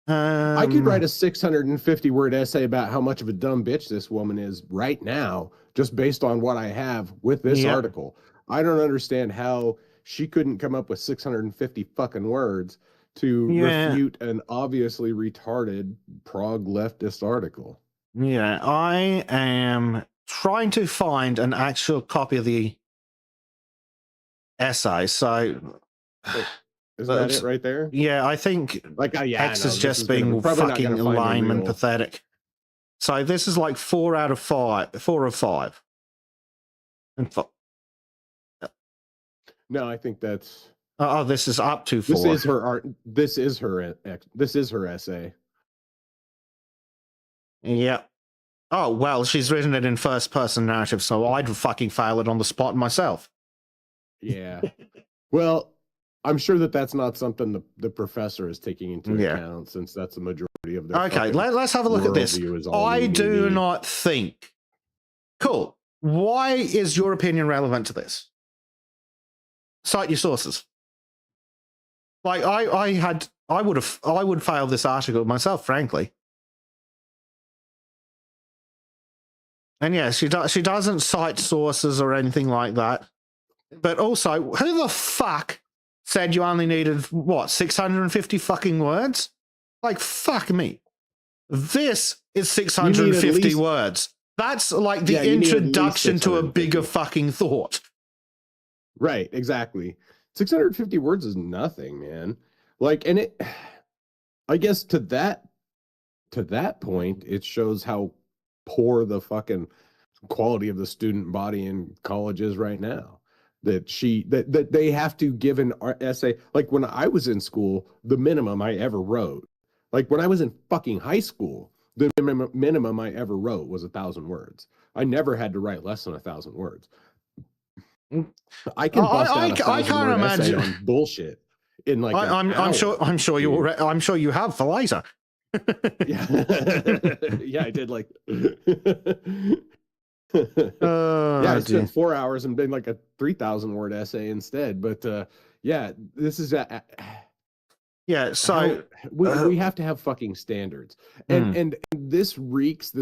I could write a 650 word essay about how much of a dumb bitch this woman is right now, just based on what I have with this article. I don't understand how she couldn't come up with 650 fucking words to refute an obviously retarded Prague leftist article. Yeah, I am trying to find an actual copy of the essay. So, is that it right there? Yeah, I think X is just being fucking lame and pathetic. So this is like 4 out of 5, 4 of 5. No, I think that's. Oh, this is up to 4. This is her art. This is her essay. Yeah. Oh, well, she's written it in first person narrative, so I'd fucking fail it on the spot myself. Yeah. Well, I'm sure that's not something the professor is taking into account, since that's the majority of their. Okay, let's have a look at this. I do not think. Cool. Why is your opinion relevant to this? Cite your sources. Like I would fail this article myself, frankly. And yeah, she doesn't cite sources or anything like that. But also, who the fuck said you only needed, what, 650 fucking words? Like, fuck me. This is 650 least- words. That's like the Yeah, you need at least introduction to a 650. bigger fucking thought. Right, exactly. 650 words is nothing, man. Like, and it, I guess to that point, it shows how poor the fucking quality of the student body in college is right now. That they have to give an essay. Like when I was in school, the minimum I ever wrote, like when I was in fucking high school, the minimum I ever wrote was 1,000 words. I never had to write less than 1,000 words. I can bust out a 1,000-word essay on bullshit in like an I'm sure you dude. I'm sure you have for later. Yeah, yeah, I did like. I spent 4 hours and did like a 3,000-word essay instead. But yeah, this is so we have to have fucking standards, and this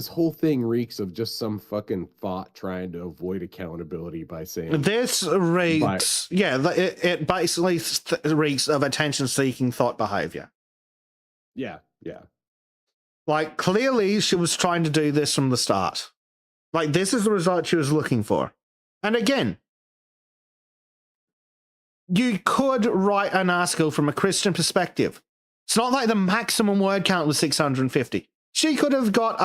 whole thing reeks of just some fucking thought trying to avoid accountability by saying this reeks. It basically reeks of attention-seeking thought behavior. Yeah. Like clearly, she was trying to do this from the start. Like this is the result she was looking for, and again. You could write an article from a Christian perspective. It's not like the maximum word count was 650. She could have got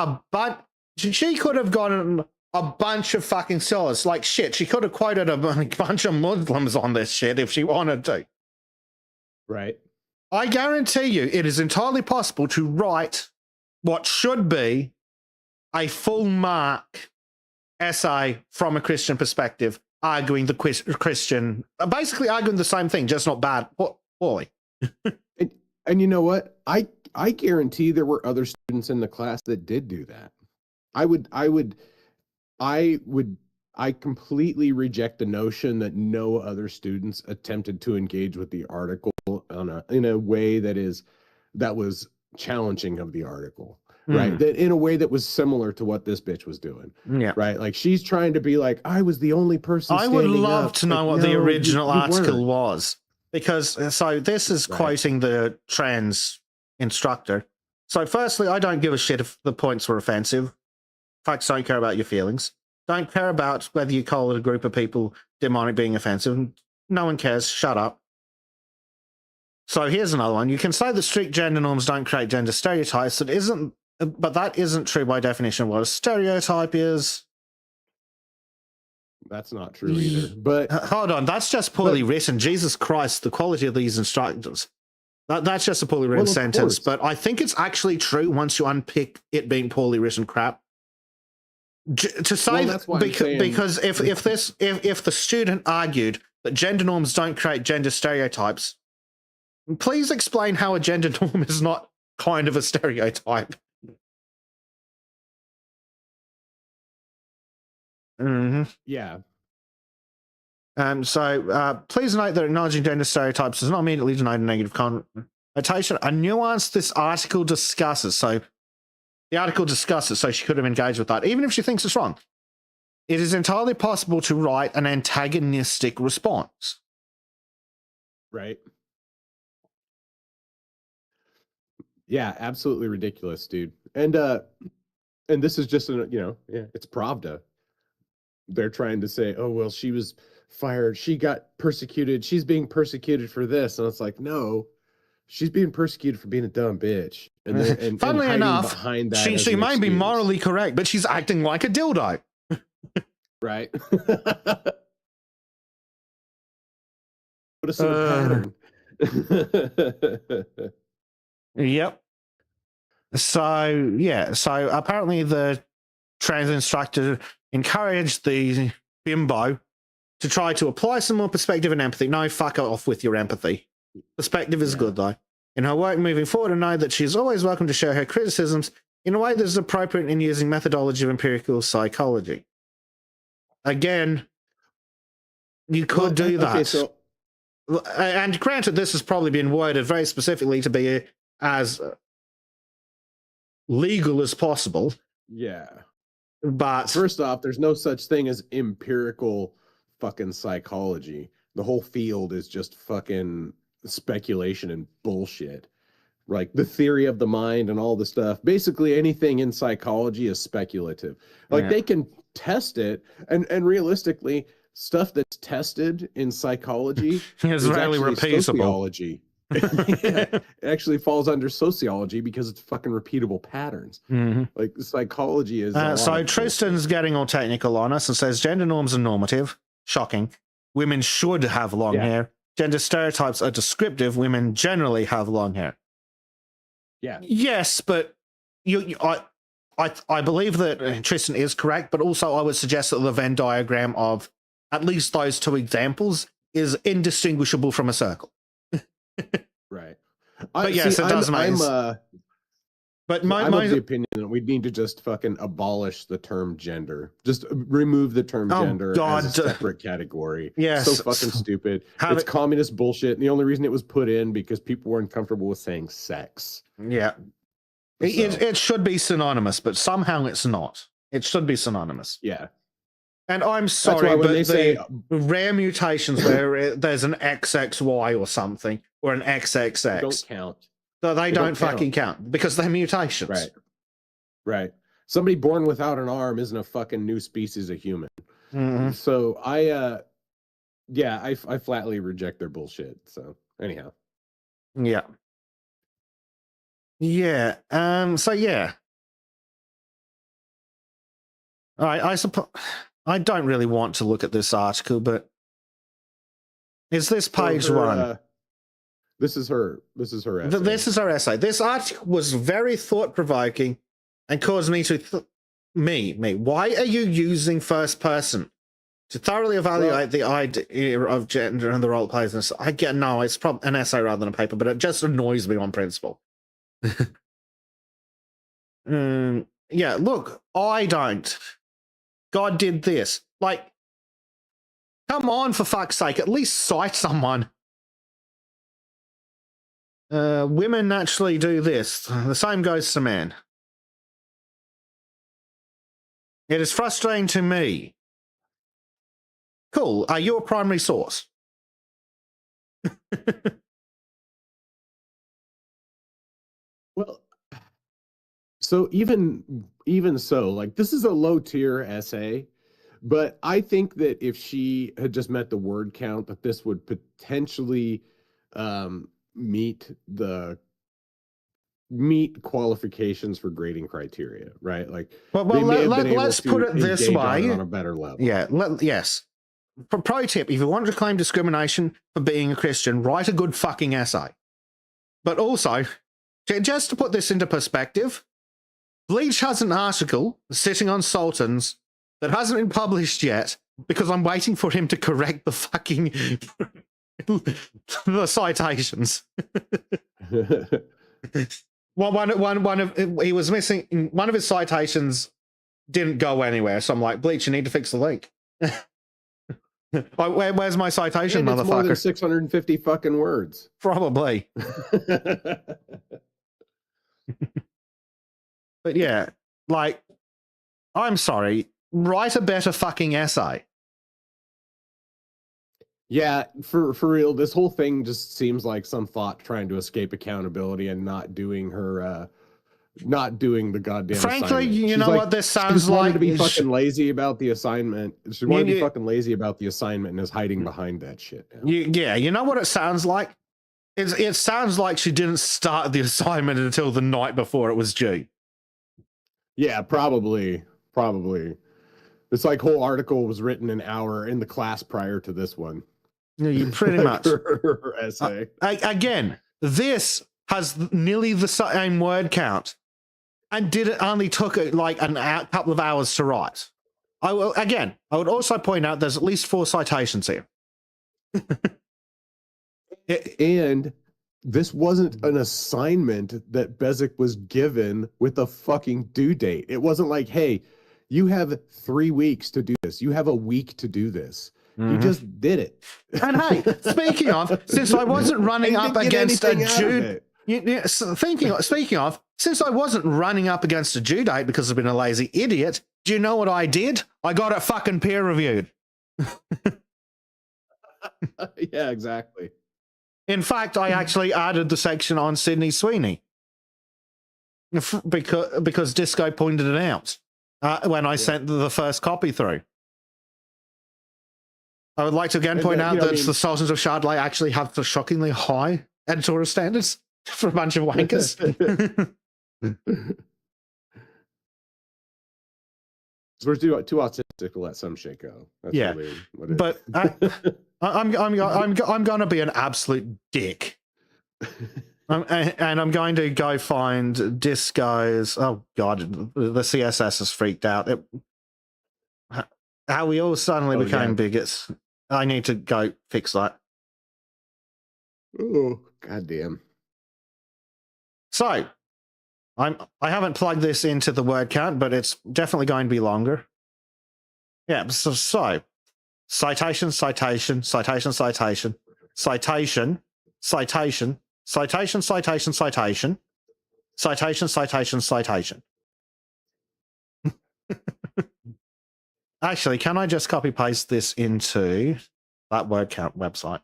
gotten a bunch of fucking scholars. Like shit, she could have quoted a bunch of Muslims on this shit if she wanted to. Right. I guarantee you it is entirely possible to write what should be a full mark essay from a Christian perspective, arguing the Christian, basically arguing the same thing, just not bad, poorly. And you know what? I guarantee there were other students in the class that did do that. I completely reject the notion that no other students attempted to engage with the article in a way that was challenging of the article. Right. That in a way that was similar to what this bitch was doing. Yeah. Right. Like she's trying to be like, I was the only person. I would love up. to know like, what no, the original you article weren't. was. Because, so this is quoting the trans instructor. So firstly, I don't give a shit if the points were offensive. Folks don't care about your feelings. Don't care about whether you call a group of people demonic being offensive. No one cares. Shut up. So here's another one. You can say that strict gender norms don't create gender stereotypes. But that isn't true by definition of what a stereotype is. That's not true either. But hold on, that's just poorly written. Jesus Christ, the quality of these instructors. That's just a poorly written sentence. But I think it's actually true once you unpick it being poorly written crap. To say because if the student argued that gender norms don't create gender stereotypes, please explain how a gender norm is not kind of a stereotype. Mm-hmm. Yeah. So please note that acknowledging gender stereotypes does not immediately denote a negative connotation. A nuance this article discusses. So the article discusses, so she could have engaged with that, even if she thinks it's wrong. It is entirely possible to write an antagonistic response. Right. Yeah, absolutely ridiculous, dude. And this is just it's Pravda. They're trying to say, oh, well, she was fired. She got persecuted. She's being persecuted for this. And it's like, no, she's being persecuted for being a dumb bitch. And funnily enough, behind that she may be morally correct, but she's acting like a dildo. Right. What a sort of pattern. Yep. So apparently the trans instructor encouraged the bimbo to try to apply some more perspective and empathy. No, fuck off with your empathy. Perspective is good, though. In her work moving forward, and know that she is always welcome to share her criticisms in a way that is appropriate in using methodology of empirical psychology. Again, you could do that. Okay, and granted, this has probably been worded very specifically to be as legal as possible. Yeah. But first off, there's no such thing as empirical fucking psychology. the whole field is just fucking speculation and bullshit. Like the theory of the mind and all the stuff. Basically anything in psychology is speculative. Like Yeah. they can test it, and realistically, stuff that's tested in psychology It's is rarely actually repeatable. sociology. Yeah, it actually falls under sociology because it's fucking repeatable patterns. Mhm. Like psychology is. a lot So of Tristan's bullshit. getting all technical on us and says gender norms are normative. Shocking. Women should have long Yeah. hair. Gender stereotypes are descriptive. Women generally have long hair. Yeah. Yes, but I believe that Tristan is correct, but also I would suggest that the Venn diagram of at least those two examples is indistinguishable from a circle. Right. But yes, it does make sense. But I'm of the opinion that we need to just fucking abolish the term gender. Just remove the term gender as a separate category. Yes. So fucking stupid. It's communist bullshit. And the only reason it was put in because people weren't comfortable with saying sex. Yeah. It should be synonymous, but somehow it's not. It should be synonymous. Yeah. And I'm sorry, when but they say rare mutations where there's an XXY or something, or an XXX, don't count. So they don't fucking count because they're mutations. Right. Right. Somebody born without an arm isn't a fucking new species of human. Mhm. So I flatly reject their bullshit. So anyhow. Yeah. Yeah. So yeah. All right. I suppose I don't really want to look at this article, but is this page one? This is her essay. This is her essay. This article was very thought-provoking and caused me to me. Why are you using first person to thoroughly evaluate the idea of gender and the role it plays in this? I get no, it's probably an essay rather than a paper, but it just annoys me on principle. Yeah, look, I don't. God did this. Like, come on, for fuck's sake, at least cite someone. Women naturally do this. The same goes to men. It is frustrating to me. Cool. Are you a primary source? Well, so even so, like this is a low tier essay, but I think that if she had just met the word count, that this would potentially meet qualifications for grading criteria, right? Like, well let's put it this way. On a better level. Yeah. Yes. Pro tip: if you want to claim discrimination for being a Christian, write a good fucking essay. But also, just to put this into perspective, Bleach has an article sitting on Sultans that hasn't been published yet because I'm waiting for him to correct the fucking the citations. He was missing one of his citations, didn't go anywhere. So I'm like, Bleach, you need to fix the link. Where's my citation, and it's motherfucker? more than 650 fucking words. Probably. But yeah, like, I'm sorry, write a better fucking essay. Yeah, for real, this whole thing just seems like some thought trying to escape accountability and not doing the goddamn Frankly, assignment. you know what this sounds like? To be fucking lazy about the assignment. She wanted to be fucking lazy about the assignment and is hiding behind that shit now. Yeah, you know what it sounds like? It sounds like she didn't start the assignment until the night before it was due. Yeah, probably. This like whole article was written an hour in the class prior to this one. Yeah, you pretty much. Her essay. Again, this has nearly the same word count, and only took like a couple of hours to write. I would also point out there's at least 4 citations here. And this wasn't an assignment that Bezic was given with a fucking due date. It wasn't like, hey, you have 3 weeks to do this. You have a week to do this. Mm-hmm. You just did it. And hey, speaking of, since I wasn't running up against a due, speaking of, since I wasn't running up against a due date because I've been a lazy idiot, do you know what I did? I got it fucking peer reviewed. Yeah, exactly. In fact, I actually added the section on Sydney Sweeney because Disco pointed it out when I sent the first copy through. I would like to again point out that the Sultans of Shadilay actually have the shockingly high editorial standards for a bunch of wankers. We're too autistic to let some shit go. That's really what it but I'm going to be an absolute dick. And I'm going to go find Disco's. Oh God, the CSS has freaked out. How we all suddenly became bigots. I need to go fix that. Oh, goddamn. So, I haven't plugged this into the word count, but it's definitely going to be longer. Yeah, so citation, citation, citation, citation, citation, citation, citation, citation, citation, citation, citation, citation. Actually, can I just copy paste this into that word count website?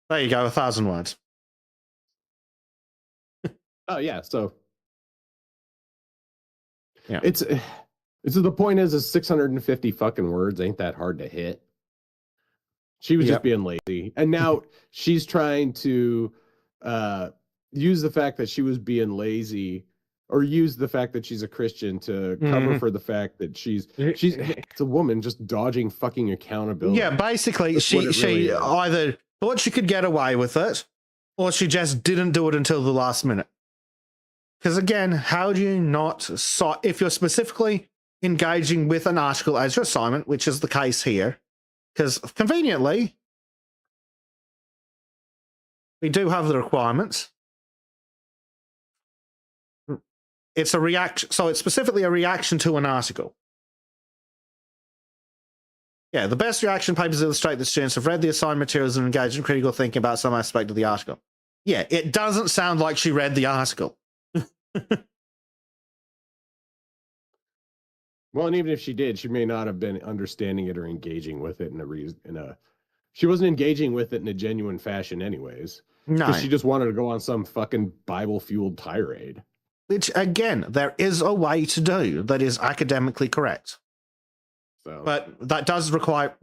There you go, 1,000 words. Oh yeah, so yeah, it's the point is 650 fucking words ain't that hard to hit. She was just being lazy, and now she's trying to use the fact that she was being lazy, or use the fact that she's a Christian to cover for the fact that she's it's a woman just dodging fucking accountability. Yeah, basically, she really either thought she could get away with it, or she just didn't do it until the last minute. Because again, how do you not if you're specifically engaging with an article as your assignment, which is the case here, because conveniently we do have the requirements. It's a reaction, so it's specifically a reaction to an article. Yeah, the best reaction papers illustrate that students have read the assigned materials and engaged in critical thinking about some aspect of the article. Yeah, it doesn't sound like she read the article. Well, and even if she did, she may not have been understanding it or engaging with it she wasn't engaging with it in a genuine fashion anyways. No. Because she just wanted to go on some fucking Bible-fueled tirade. Which, again, there is a way to do that is academically correct. But that does require,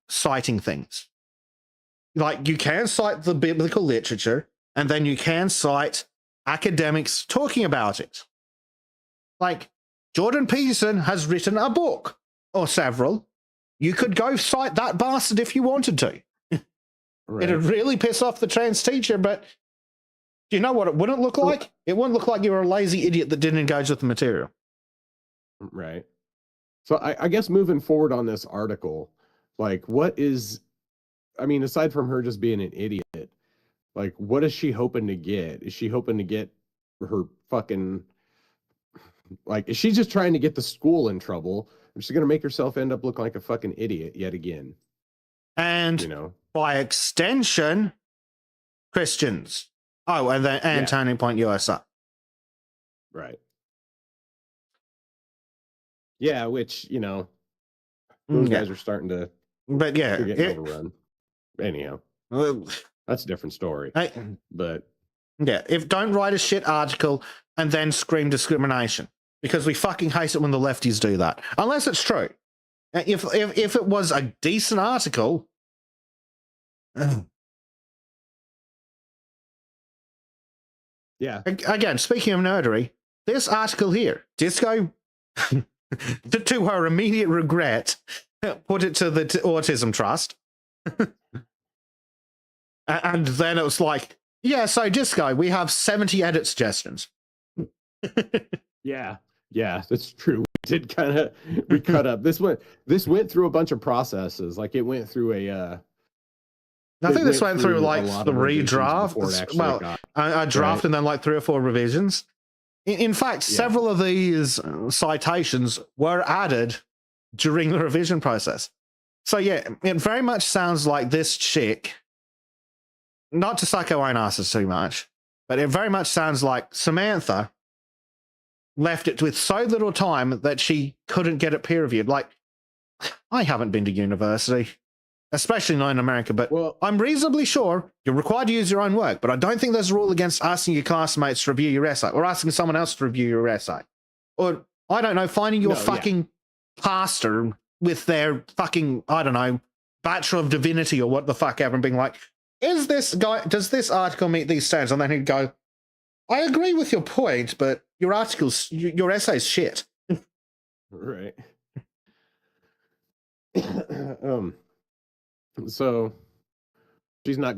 citing things. Like, you can cite the biblical literature, and then you can cite academics talking about it. Like, Jordan Peterson has written a book, or several. You could go cite that bastard if you wanted to. Right. It'd really piss off the trans teacher, but do you know what it wouldn't look like? It wouldn't look like you were a lazy idiot that didn't engage with the material. Right. So I guess moving forward on this article, like aside from her just being an idiot, like what is she hoping to get? Is she hoping to get her fucking, like, is she just trying to get the school in trouble? Or is she going to make herself end up looking like a fucking idiot yet again? And by extension, Christians. Oh, and then Turning Point USA. Right. Yeah, which, those guys are starting to get overrun. Anyhow, that's a different story. But yeah, don't write a shit article and then scream discrimination, because we fucking hate it when the lefties do that. Unless it's true. If it was a decent article, yeah. Again, speaking of nerdery, this article here, Disco, to her immediate regret, put it to the Autism Trust. And then it was like, yeah, so Disco, we have 70 edit suggestions. Yeah, that's true. We did we cut up. This went through a bunch of processes. Like it went through I think this went through like 3 drafts. Well, a draft and then like 3 or 4 revisions. In fact, several of these citations were added during the revision process. So yeah, it very much sounds like this chick, not to psychoanalysis too much, but it very much sounds like Samantha left it with so little time that she couldn't get it peer reviewed. Like, I haven't been to university, especially not in America, but Well, I'm reasonably sure you're required to use your own work, but I don't think there's a rule against asking your classmates to review your essay or asking someone else to review your essay. Or, I don't know, finding your No, yeah. fucking pastor with their fucking, I don't know, Bachelor of Divinity or what the fuck ever and being like, does this article meet these standards? And then he'd go, I agree with your point, but your essay's shit. right. So she's not.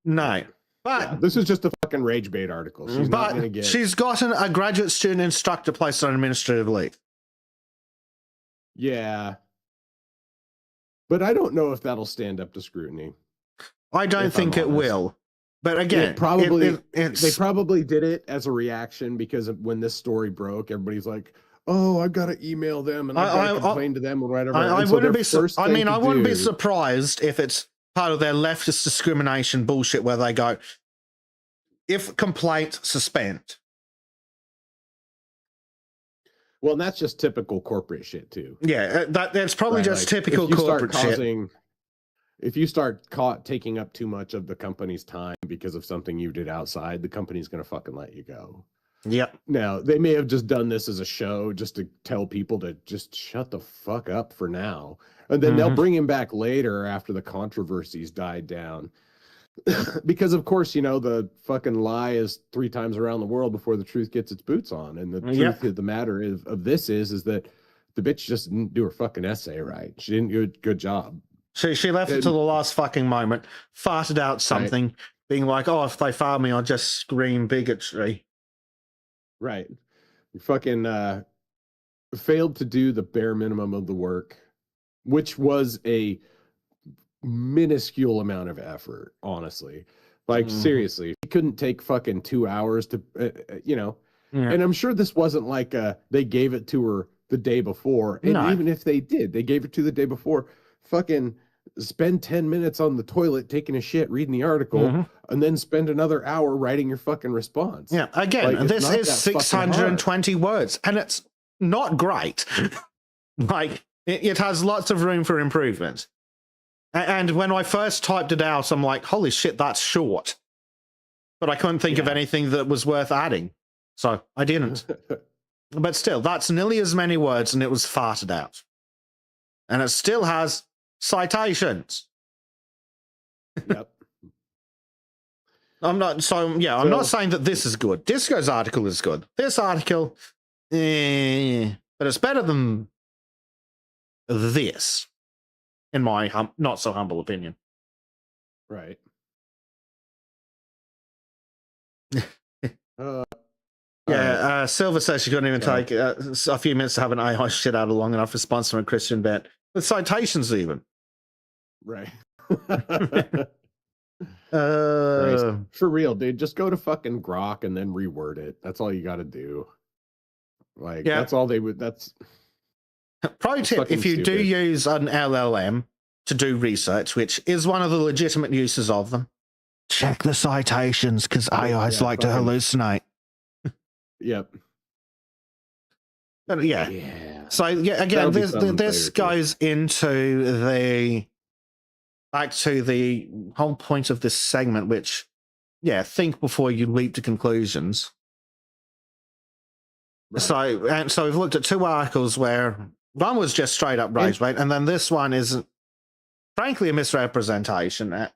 No. But Yeah, this is just a fucking rage bait article. She's not gonna get. she's gotten a graduate student instructor placed on administrative leave. Yeah. But I don't know if that'll stand up to scrutiny. I don't If think I'm it honest. will. But again, They probably did it as a reaction because when this story broke, everybody's like, "Oh, I've got to email them and I've got to complain to them or whatever." I And so wouldn't their be. first I thing mean, to I wouldn't be do- surprised if it's part of their leftist discrimination bullshit where they go, if complaint, suspend. Well, and that's just typical corporate shit too. Yeah, that's probably Right? just Like, typical if you start corporate shit. If you start taking up too much of the company's time because of something you did outside, the company's going to fucking let you go. Yep. Now, they may have just done this as a show just to tell people to just shut the fuck up for now. And then they'll bring him back later after the controversies died down. Because, of course, the fucking lie is 3 times around the world before the truth gets its boots on. And the truth of the matter of this is that the bitch just didn't do her fucking essay right. She didn't do a good job. She left it to the last fucking moment, farted out something, being like, oh, if they fire me, I'll just scream bigotry. Right. You fucking failed to do the bare minimum of the work, which was a minuscule amount of effort, honestly. Like, seriously, you couldn't take fucking 2 hours to, and I'm sure this wasn't like they gave it to her the day before. And even if they did, they gave it to the day before, fucking spend 10 minutes on the toilet taking a shit, reading the article, and then spend another hour writing your fucking response. Yeah, again, Like, this is 620 words, and it's not great. Like, it has lots of room for improvement. And when I first typed it out, I'm like, holy shit, that's short. But I couldn't think of anything that was worth adding. So I didn't. But still, that's nearly as many words, and it was farted out. And it still has citations. Yep. I'm not not saying that this is good. Disco's article is good. This article, but it's better than this, in my not so humble opinion. Right. Silver says she couldn't even take a few minutes to have an AI shit out of long enough response from a Christian bet. With citations, even. Right. For real, dude. Just go to fucking Grok and then reword it. That's all you got to do. Like, that's all they would. That's pro tip: if you do use an LLM to do research, which is one of the legitimate uses of them, check the citations because AIs like to hallucinate. Yep. But yeah. So again, this goes into back to the whole point of this segment, which, think before you leap to conclusions. Right. So we've looked at 2 articles where one was just straight up rage bait, and then this one is, frankly, a misrepresentation.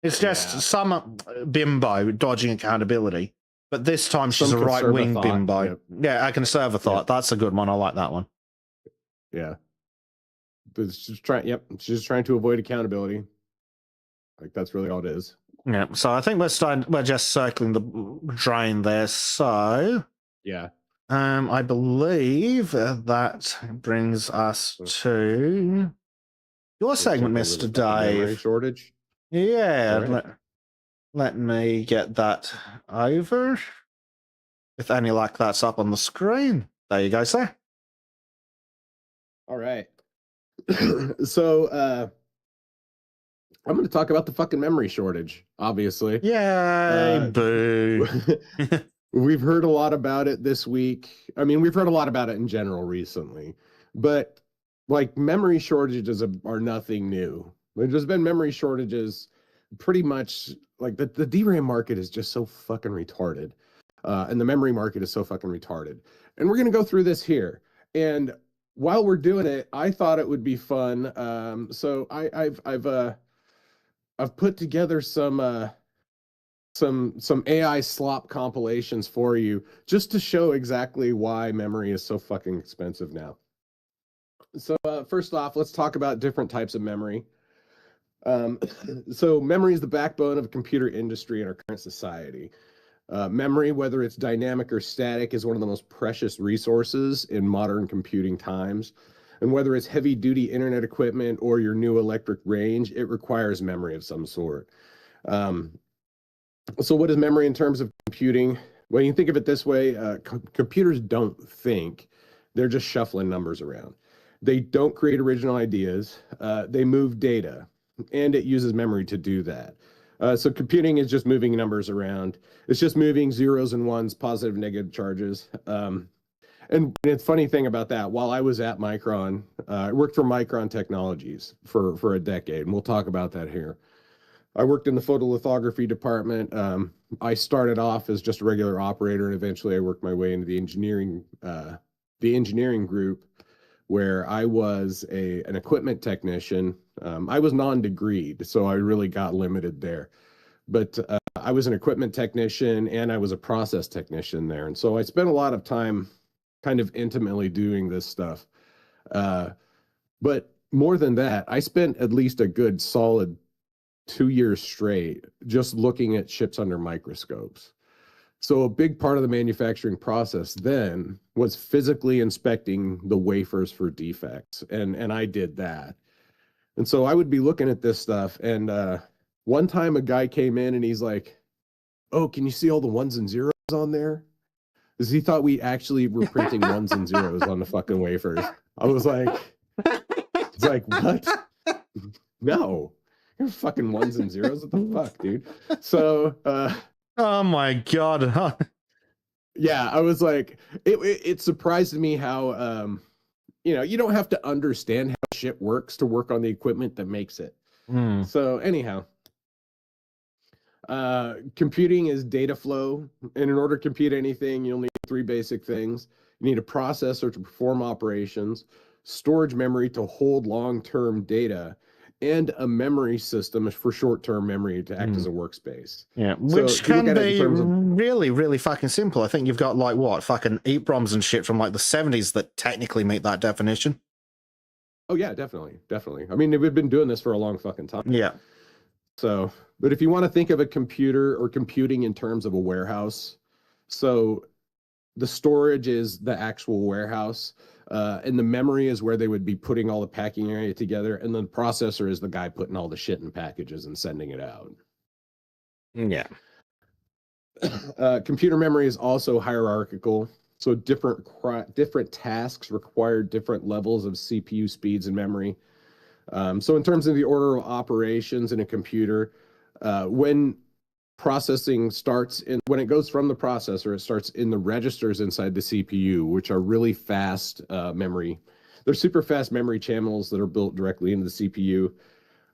It's just some bimbo dodging accountability. But this time she's a right-wing bimbo. Yep. Yeah, a conservative thought. Yep. That's a good one. I like that one. Yeah. But she's she's trying to avoid accountability. Like, that's really all it is. Yeah. So I think we're just circling the drain there. So yeah. I believe that brings us to your segment, Mr. Dave. Memory shortage. Yeah. Right. Let me get that over. With any luck, that's up on the screen. There you go, sir. All right. So, I'm going to talk about the fucking memory shortage, obviously. Yay, boo. We've heard a lot about it this week. I mean, we've heard a lot about it in general recently, but like memory shortages are nothing new. There's been memory shortages pretty much like the DRAM market is just so fucking retarded. And the memory market is so fucking retarded. And we're going to go through this here. And while we're doing it, I thought it would be fun. So I've put together some AI slop compilations for you just to show exactly why memory is so fucking expensive now. So first off, let's talk about different types of memory. So memory is the backbone of the computer industry in our current society. Memory, whether it's dynamic or static, is one of the most precious resources in modern computing times. And whether it's heavy-duty internet equipment or your new electric range, it requires memory of some sort. So what is memory in terms of computing? Well, you can think of it this way. Computers don't think. They're just shuffling numbers around. They don't create original ideas. They move data, and it uses memory to do that. So computing is just moving numbers around. It's just moving zeros and ones, positive, negative charges. And it's funny thing about that, while I was at Micron, I worked for Micron Technologies for a decade, and we'll talk about that here. I worked in the photolithography department. I started off as just a regular operator, and eventually I worked my way into the engineering group, where I was an equipment technician. I was non-degreed, so I really got limited there. But I was an equipment technician, and I was a process technician there. And so I spent a lot of time kind of intimately doing this stuff. But more than that, I spent at least a good solid 2 years straight just looking at chips under microscopes. So a big part of the manufacturing process then was physically inspecting the wafers for defects, and I did that. And so I would be looking at this stuff, and one time a guy came in and he's like, "Oh, can you see all the ones and zeros on there?" Because he thought we actually were printing ones and zeros on the fucking wafers. I was like, it's like, what? No. You're fucking ones and zeros. What the fuck, dude? So, oh my god. yeah, I was like, it surprised me how, you don't have to understand how shit works to work on the equipment that makes it. So, anyhow, computing is data flow. And in order to compute anything, you'll need three basic things. You need a processor to perform operations, storage memory to hold long-term data, and a memory system for short-term memory to act as a workspace. Yeah, So which if you look can at it in be terms of- really, really fucking simple. I think you've got like what, fucking EEPROMs and shit from like the 70s that technically meet that definition. Oh yeah, definitely. I mean, we've been doing this for a long fucking time. Yeah. So, but if you want to think of a computer or computing in terms of a warehouse, so the storage is the actual warehouse, and the memory is where they would be putting all the packing area together, and then the processor is the guy putting all the shit in packages and sending it out. Yeah. Computer memory is also hierarchical, so different tasks require different levels of CPU speeds and memory. So in terms of the order of operations in a computer, when processing starts when it goes from the processor, it starts in the registers inside the CPU, which are really fast memory. They're super fast memory channels that are built directly into the CPU.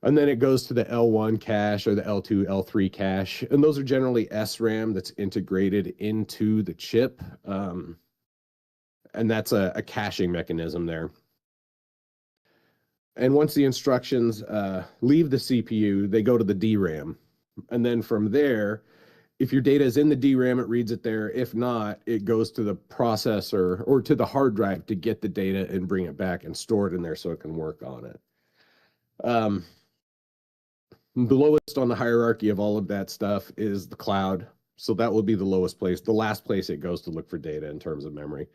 And then it goes to the L1 cache or the L2, L3 cache. And those are generally SRAM that's integrated into the chip. And that's a caching mechanism there. And once the instructions leave the CPU, they go to the DRAM. And then from there, if your data is in the DRAM, it reads it there. If not, it goes to the processor or to the hard drive to get the data and bring it back and store it in there so it can work on it. The lowest on the hierarchy of all of that stuff is the cloud. So that will be the lowest place, the last place it goes to look for data in terms of memory.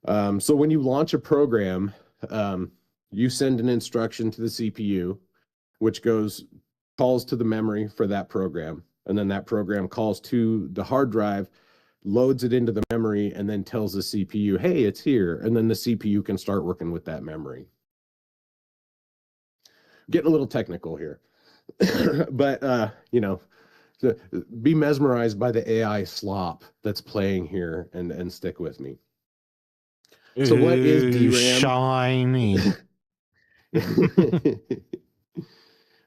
So when you launch a program, you send an instruction to the CPU, which calls to the memory for that program. And then that program calls to the hard drive, loads it into the memory, and then tells the CPU, hey, it's here. And then the CPU can start working with that memory. Getting a little technical here. But, Be mesmerized by the AI slop that's playing here and stick with me. So what is Ooh, DRAM? Shiny.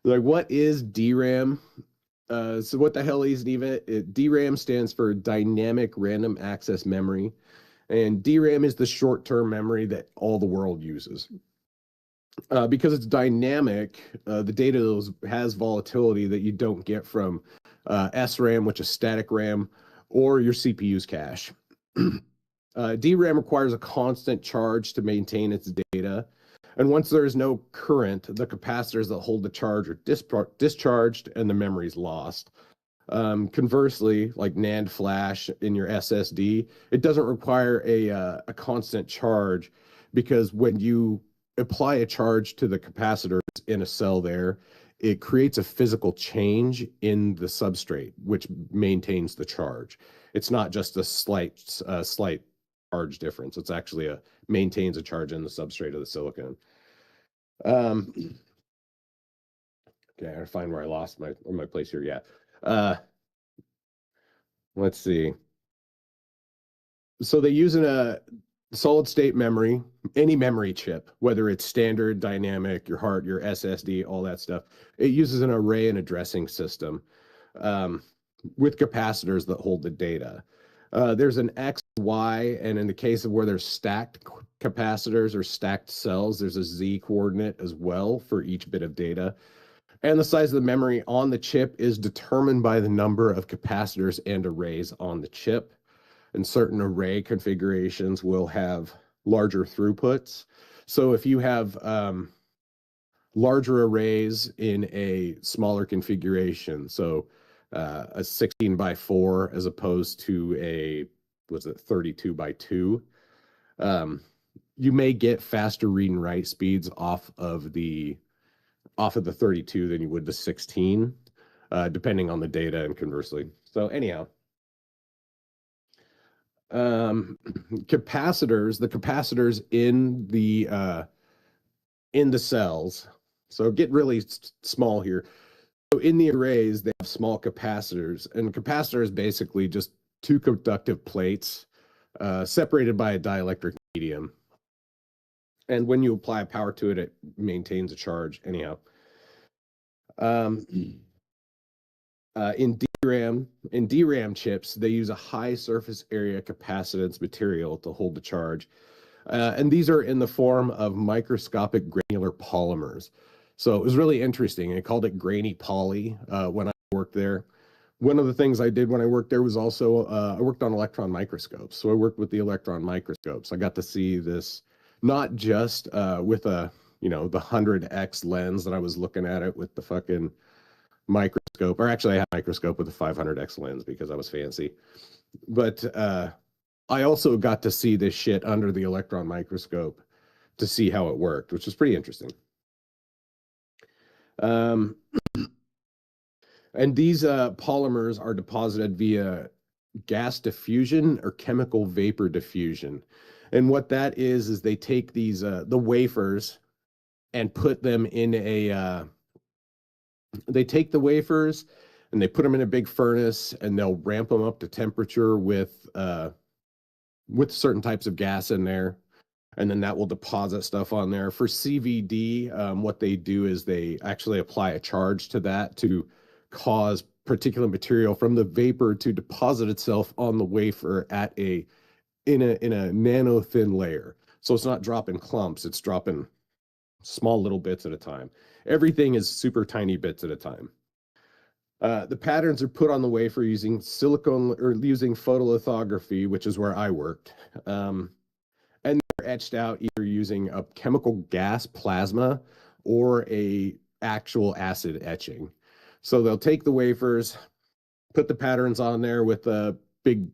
Like, what is DRAM? So what the hell is it? DRAM stands for Dynamic Random Access Memory, and DRAM is the short-term memory that all the world uses. Because it's dynamic, the data has volatility that you don't get from SRAM, which is static RAM, or your CPU's cache. DRAM requires a constant charge to maintain its data. And once there is no current, the capacitors that hold the charge are discharged and the memory is lost. Conversely, like NAND flash in your SSD, it doesn't require a constant charge, because when you apply a charge to the capacitors in a cell there, it creates a physical change in the substrate, which maintains the charge. It's not just a slight charge difference. It's actually maintains a charge in the substrate of the silicon. Okay, I gotta find where I lost my place here. Yeah. Let's see. So they use a solid state memory, any memory chip, whether it's standard, dynamic, your heart, your SSD, all that stuff. It uses an array and addressing system with capacitors that hold the data. There's an X, Y, and in the case of where there's stacked capacitors or stacked cells, there's a Z coordinate as well for each bit of data. And the size of the memory on the chip is determined by the number of capacitors and arrays on the chip. And certain array configurations will have larger throughputs. So if you have larger arrays in a smaller configuration, so a 16 by 4 as opposed to a 32 by 2, you may get faster read and write speeds off of the 32 than you would the 16, depending on the data and conversely. So anyhow, capacitors, the capacitors in the cells. So get really small here. So in the arrays, they have small capacitors, and capacitor is basically just two conductive plates separated by a dielectric medium. And when you apply power to it, it maintains a charge. Anyhow, in DRAM chips, they use a high surface area capacitance material to hold the charge. And these are in the form of microscopic granular polymers. So it was really interesting. I called it grainy poly when I worked there. One of the things I did when I worked there was also I worked on electron microscopes. So I worked with the electron microscopes. I got to see this not just with the 100x lens that I was looking at it with the fucking microscope, or actually I had a microscope with a 500x lens because I was fancy. But I also got to see this shit under the electron microscope to see how it worked, which was pretty interesting. And these polymers are deposited via gas diffusion or chemical vapor diffusion. And what that is they take these the wafers and put them in a they take the wafers and they put them in a big furnace, and they'll ramp them up to temperature with certain types of gas in there, and then that will deposit stuff on there. For CVD, what they do is they actually apply a charge to that to cause particulate material from the vapor to deposit itself on the wafer in a nano thin layer. So it's not dropping clumps, it's dropping small little bits at a time. Everything is super tiny bits at a time. The patterns are put on the wafer using silicone or using photolithography, which is where I worked. And they're etched out either using a chemical gas plasma or a actual acid etching. So they'll take the wafers, put the patterns on there with a big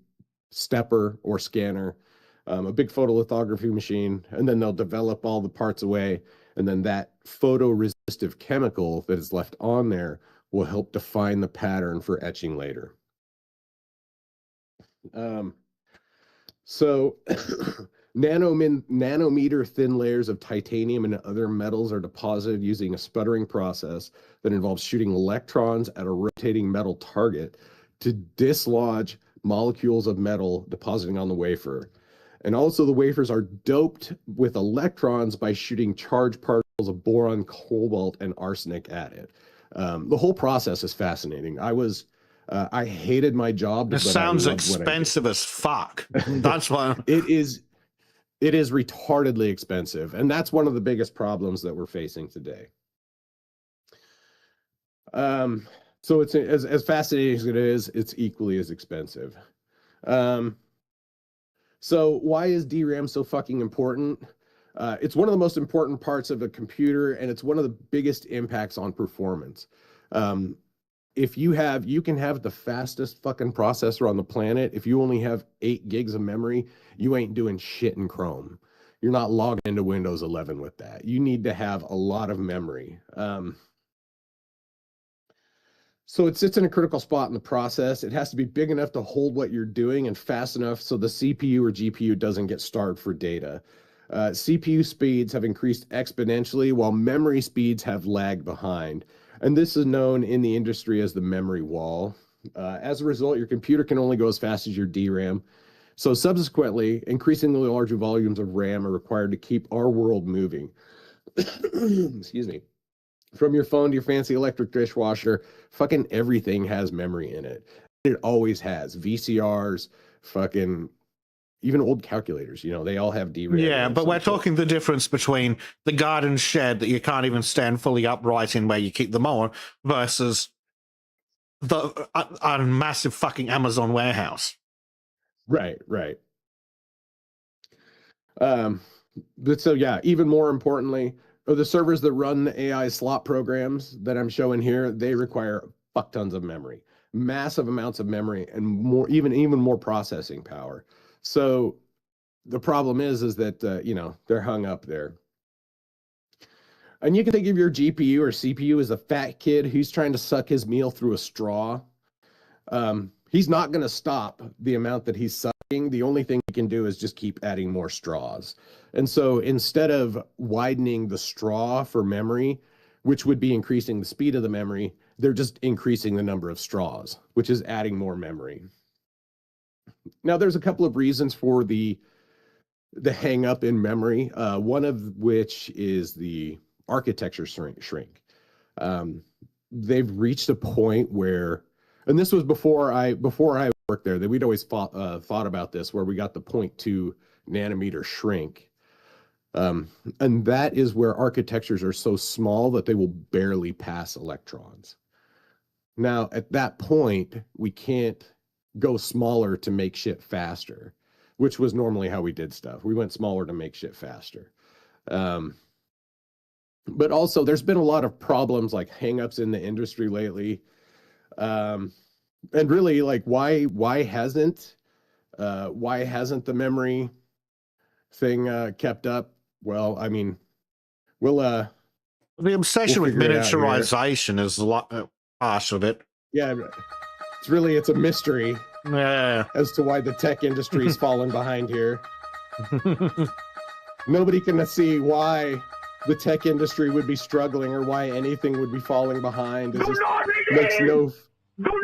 stepper or scanner, a big photolithography machine, and then they'll develop all the parts away. And then that photoresistive chemical that is left on there will help define the pattern for etching later. So Nanometer thin layers of titanium and other metals are deposited using a sputtering process that involves shooting electrons at a rotating metal target to dislodge molecules of metal depositing on the wafer. And also the wafers are doped with electrons by shooting charged particles of boron, cobalt, and arsenic at it. The whole process is fascinating. I hated my job. It sounds expensive as fuck. That's why it is retardedly expensive, and that's one of the biggest problems that we're facing today. So it's as fascinating as it is, it's equally as expensive. So why is DRAM so fucking important? It's one of the most important parts of a computer, and it's one of the biggest impacts on performance. If you can have the fastest fucking processor on the planet. If you only have 8 gigs of memory, you ain't doing shit in Chrome. You're not logging into Windows 11 with that. You need to have a lot of memory. So it sits in a critical spot in the process. It has to be big enough to hold what you're doing and fast enough so the CPU or GPU doesn't get starved for data. CPU speeds have increased exponentially while memory speeds have lagged behind. And this is known in the industry as the memory wall. As a result, your computer can only go as fast as your DRAM. So subsequently, increasingly larger volumes of RAM are required to keep our world moving. Excuse me. From your phone to your fancy electric dishwasher, fucking everything has memory in it. It always has. VCRs, fucking even old calculators, they all have DRAM. Yeah, but we're talking the difference between the garden shed that you can't even stand fully upright in where you keep them on versus a massive fucking Amazon warehouse. Right. But so yeah, even more importantly, the servers that run the AI slot programs that I'm showing here, they require fuck tons of memory, massive amounts of memory, and more, even more processing power. So the problem is that they're hung up there. And you can think of your GPU or CPU as a fat kid who's trying to suck his meal through a straw. He's not going to stop the amount that he's sucking. The only thing he can do is just keep adding more straws. And so instead of widening the straw for memory, which would be increasing the speed of the memory, they're just increasing the number of straws, which is adding more memory. Now, there's a couple of reasons for the hang up in memory, one of which is the architecture shrink. They've reached a point where, and this was before I worked there, that we'd always thought about this, where we got the 0.2 nanometer shrink. And that is where architectures are so small that they will barely pass electrons. Now, at that point, we can't go smaller to make shit faster, which was normally how we did stuff. We went smaller to make shit faster. But also, there's been a lot of problems like hangups in the industry lately. And really, like, why hasn't the memory thing kept up? Well, I mean, the obsession with miniaturization is a lot part of it. Yeah, it's a mystery. Yeah. As to why the tech industry is falling behind here. Nobody can see why the tech industry would be struggling or why anything would be falling behind. It just makes no... Do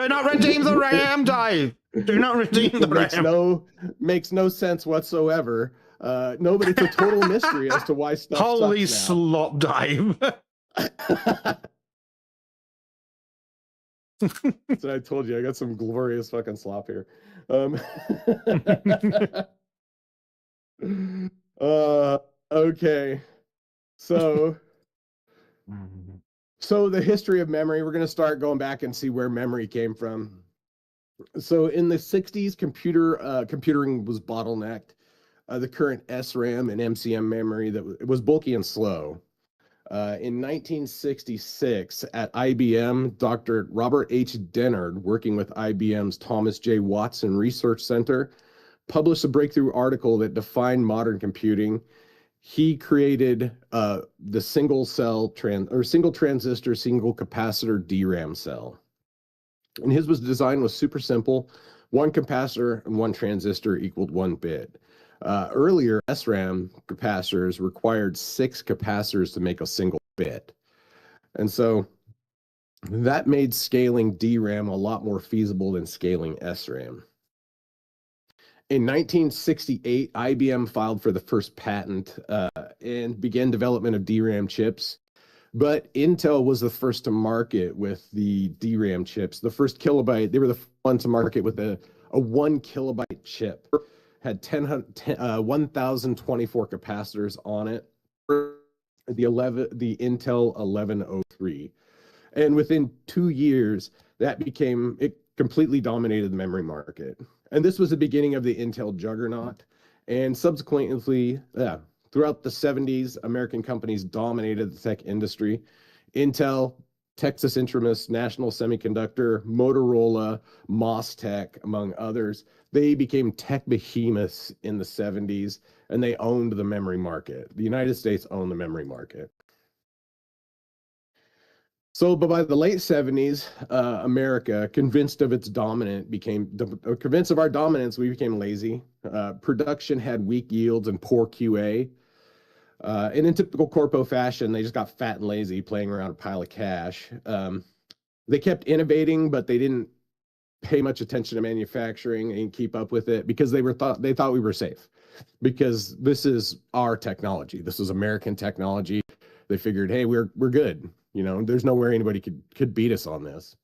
not redeem the RAM, Dave. Do not redeem the RAM. Makes no sense whatsoever. It's a total mystery as to why stuff Holy sucks now. slop, Dave. So I told you I got some glorious fucking slop here. Okay. So the history of memory, we're going to start going back and see where memory came from. So in the 60s, computing was bottlenecked. The current SRAM and MCM memory that was bulky and slow. In 1966, at IBM, Dr. Robert H. Dennard, working with IBM's Thomas J. Watson Research Center, published a breakthrough article that defined modern computing. He created the single transistor, single capacitor DRAM cell. And his design was super simple. One capacitor and one transistor equaled 1 bit. Earlier, SRAM capacitors required 6 capacitors to make a single bit. And so that made scaling DRAM a lot more feasible than scaling SRAM. In 1968, IBM filed for the first patent and began development of DRAM chips. But Intel was the first to market with the DRAM chips. The first kilobyte, they were the one to market with a 1 kilobyte chip. Had 1,024 capacitors on it. The Intel 1103. And within 2 years, it completely dominated the memory market. And this was the beginning of the Intel juggernaut. And subsequently, throughout the 70s, American companies dominated the tech industry. Intel, Texas Instruments, National Semiconductor, Motorola, MasTec, among others. They became tech behemoths in the 70s, and they owned the memory market. The United States owned the memory market. So, but by the late 70s, America, convinced of our dominance, we became lazy. Production had weak yields and poor QA. And in typical corpo fashion, they just got fat and lazy, playing around a pile of cash. They kept innovating, but they didn't pay much attention to manufacturing and keep up with it because they thought we were safe, because this is our technology. This is American technology. They figured, hey, we're good. You know, there's nowhere anybody could beat us on this.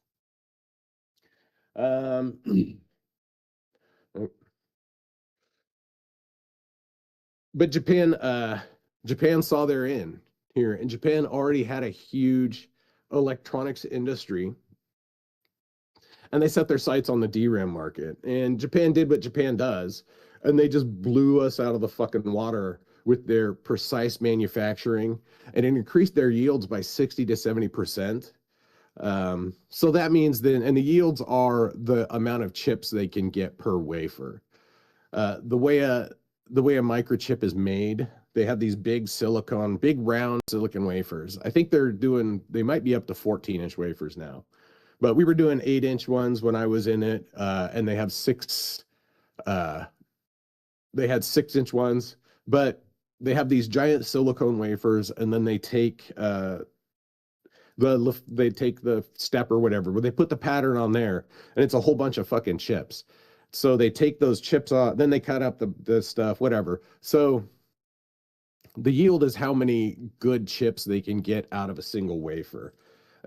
But Japan saw their in here, and Japan already had a huge electronics industry, and they set their sights on the DRAM market. And Japan did what Japan does, and they just blew us out of the fucking water with their precise manufacturing, and it increased their yields by 60 to 70%. So that means then, and the yields are the amount of chips they can get per wafer. The way a microchip is made, they have these big round silicon wafers. I think they might be up to 14-inch wafers now, but we were doing 8-inch ones when I was in it, and they had 6-inch ones, but they have these giant silicone wafers, and then they take the step or whatever, where they put the pattern on there, and it's a whole bunch of fucking chips. So they take those chips off, then they cut up the stuff, whatever. So the yield is how many good chips they can get out of a single wafer.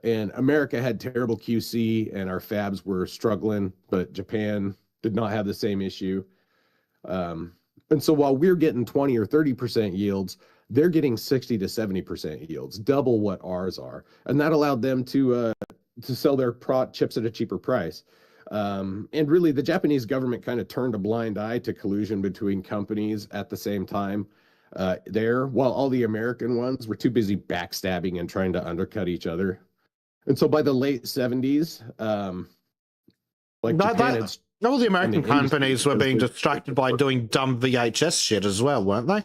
And America had terrible QC, and our fabs were struggling, but Japan did not have the same issue. And so while we're getting 20 or 30% yields, they're getting 60 to 70% yields, double what ours are. And that allowed them to sell their chips at a cheaper price. And really, the Japanese government kind of turned a blind eye to collusion between companies at the same time while all the American ones were too busy backstabbing and trying to undercut each other. And so by the late 70s, all the American companies were being distracted by doing dumb VHS shit as well, weren't they?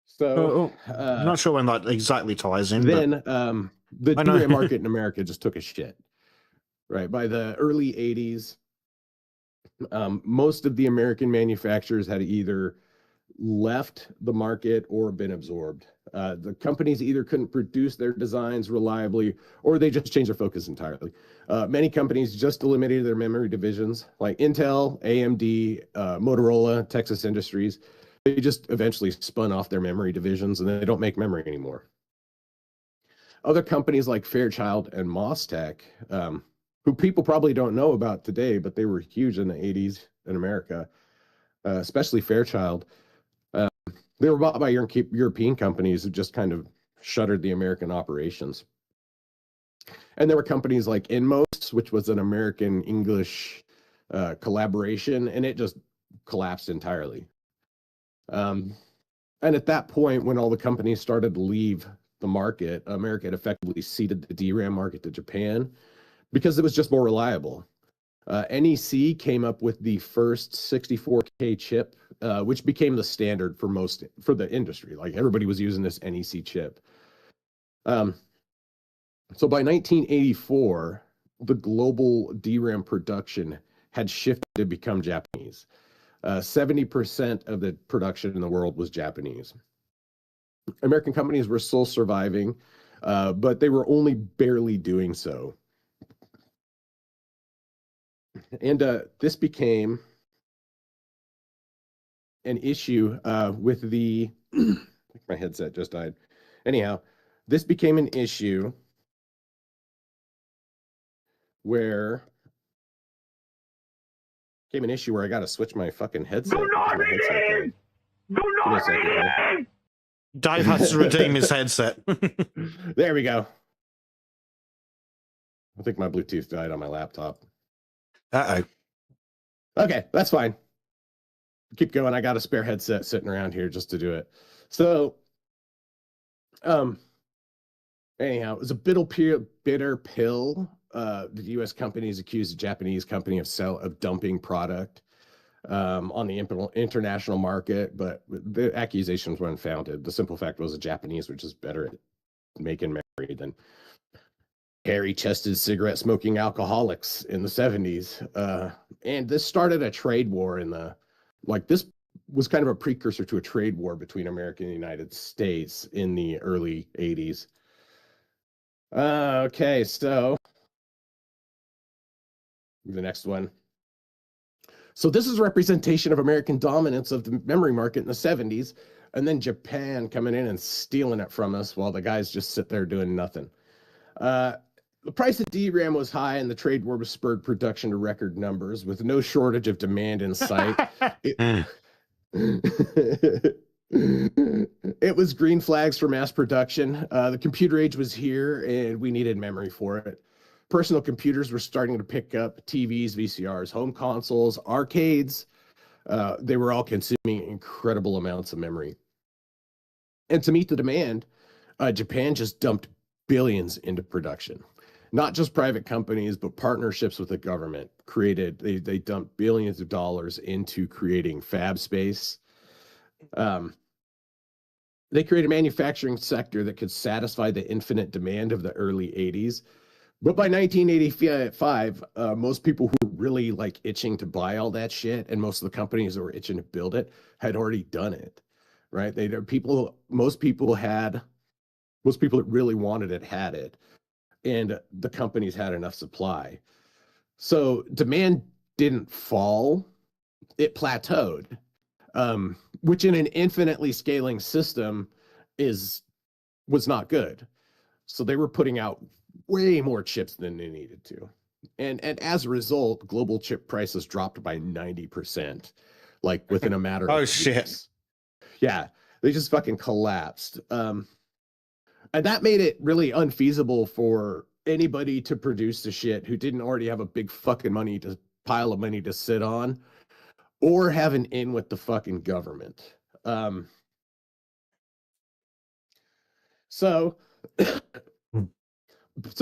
So I'm not sure when that exactly ties in. Then the DRAM market in America just took a shit. Right. By the early 80s, most of the American manufacturers had either left the market or been absorbed. The companies either couldn't produce their designs reliably, or they just changed their focus entirely. Many companies just eliminated their memory divisions, like Intel, AMD, Motorola, Texas Industries. They just eventually spun off their memory divisions, and they don't make memory anymore. Other companies like Fairchild and MasTec, who people probably don't know about today, but they were huge in the 80s in America, especially Fairchild. They were bought by European companies who just kind of shuttered the American operations. And there were companies like Inmost, which was an American-English collaboration, and it just collapsed entirely. And at that point, when all the companies started to leave the market, America had effectively ceded the DRAM market to Japan because it was just more reliable. NEC came up with the first 64K chip, which became the standard for the industry. Like, everybody was using this NEC chip. So by 1984, the global DRAM production had shifted to become Japanese. 70% of the production in the world was Japanese. American companies were still surviving, but they were only barely doing so. And this became an issue with the... my headset just died. Anyhow, this became an issue where... I got to switch my fucking headset. Do not My headset read! Do Give me a not second here. read! Dave has to redeem his headset. There we go. I think my Bluetooth died on my laptop. Uh-oh. Okay, that's fine. Keep going. I got a spare headset sitting around here just to do it. So, anyhow, it was a bitter pill. The U.S. companies accused the Japanese company of dumping product on the international market, but the accusations were unfounded. The simple fact was the Japanese were just better at making memory than hairy-chested cigarette-smoking alcoholics in the 70s. And this started a trade war this was kind of a precursor to a trade war between America and the United States in the early 80s. Okay, so the next one. So this is a representation of American dominance of the memory market in the 70s, and then Japan coming in and stealing it from us while the guys just sit there doing nothing. The price of DRAM was high, and the trade war spurred production to record numbers with no shortage of demand in sight. It was green flags for mass production. The computer age was here, and we needed memory for it. Personal computers were starting to pick up TVs, VCRs, home consoles, arcades. They were all consuming incredible amounts of memory. And to meet the demand, Japan just dumped billions into production. Not just private companies, but partnerships with the government they dumped billions of dollars into creating fab space. They created a manufacturing sector that could satisfy the infinite demand of the early 80s. But by 1985, most people who were really itching to buy all that shit, and most of the companies that were itching to build it, had already done it, right? Most people that really wanted it had it, and the companies had enough supply. So demand didn't fall, it plateaued, which in an infinitely scaling system was not good. So they were putting out way more chips than they needed to. And as a result, global chip prices dropped by 90%, within a matter of weeks. Shit. Yeah, they just fucking collapsed. And that made it really unfeasible for anybody to produce the shit who didn't already have a big fucking pile of money to sit on, or have an in with the fucking government. So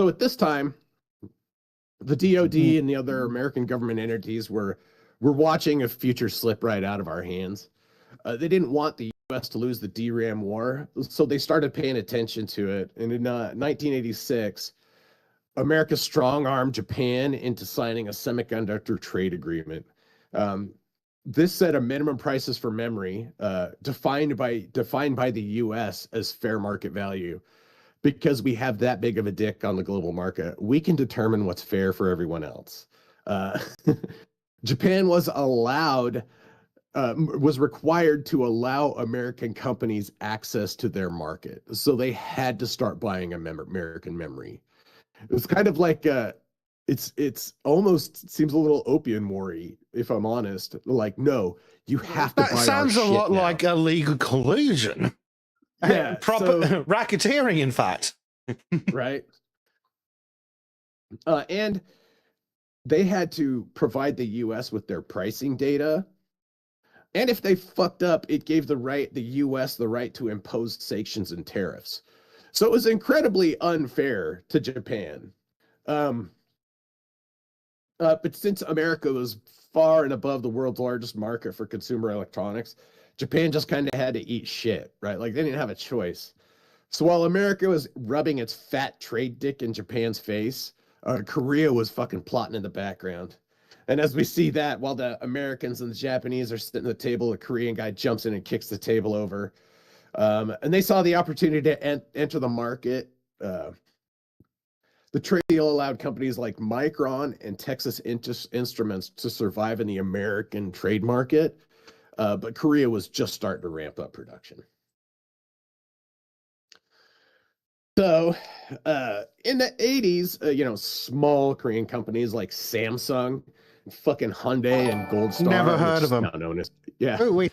at this time, the DoD and the other American government entities were watching a future slip right out of our hands. They didn't want the U.S. to lose the DRAM war, so they started paying attention to it. And in 1986, America strong-armed Japan into signing a semiconductor trade agreement. This set a minimum prices for memory, defined by the U.S. as fair market value. Because we have that big of a dick on the global market, we can determine what's fair for everyone else. Japan was required to allow American companies access to their market. So they had to start buying American memory. It's kind of like, it's almost seems a little opium war-y, if I'm honest. No, you have to buy our shit. That sounds a lot like illegal collusion. Yeah, proper racketeering, in fact. Right. And they had to provide the U.S. with their pricing data. And if they fucked up, it gave the U.S. the right to impose sanctions and tariffs. So it was incredibly unfair to Japan. But since America was far and above the world's largest market for consumer electronics, Japan just kind of had to eat shit, right? They didn't have a choice. So while America was rubbing its fat trade dick in Japan's face, Korea was fucking plotting in the background. And as we see that, while the Americans and the Japanese are sitting at the table, a Korean guy jumps in and kicks the table over. And they saw the opportunity to enter the market. The trade deal allowed companies like Micron and Texas Instruments to survive in the American trade market, but Korea was just starting to ramp up production. So in the 80s, small Korean companies like Samsung, fucking Hyundai, and Gold Star. Never heard of them. Now known as, yeah. Ooh,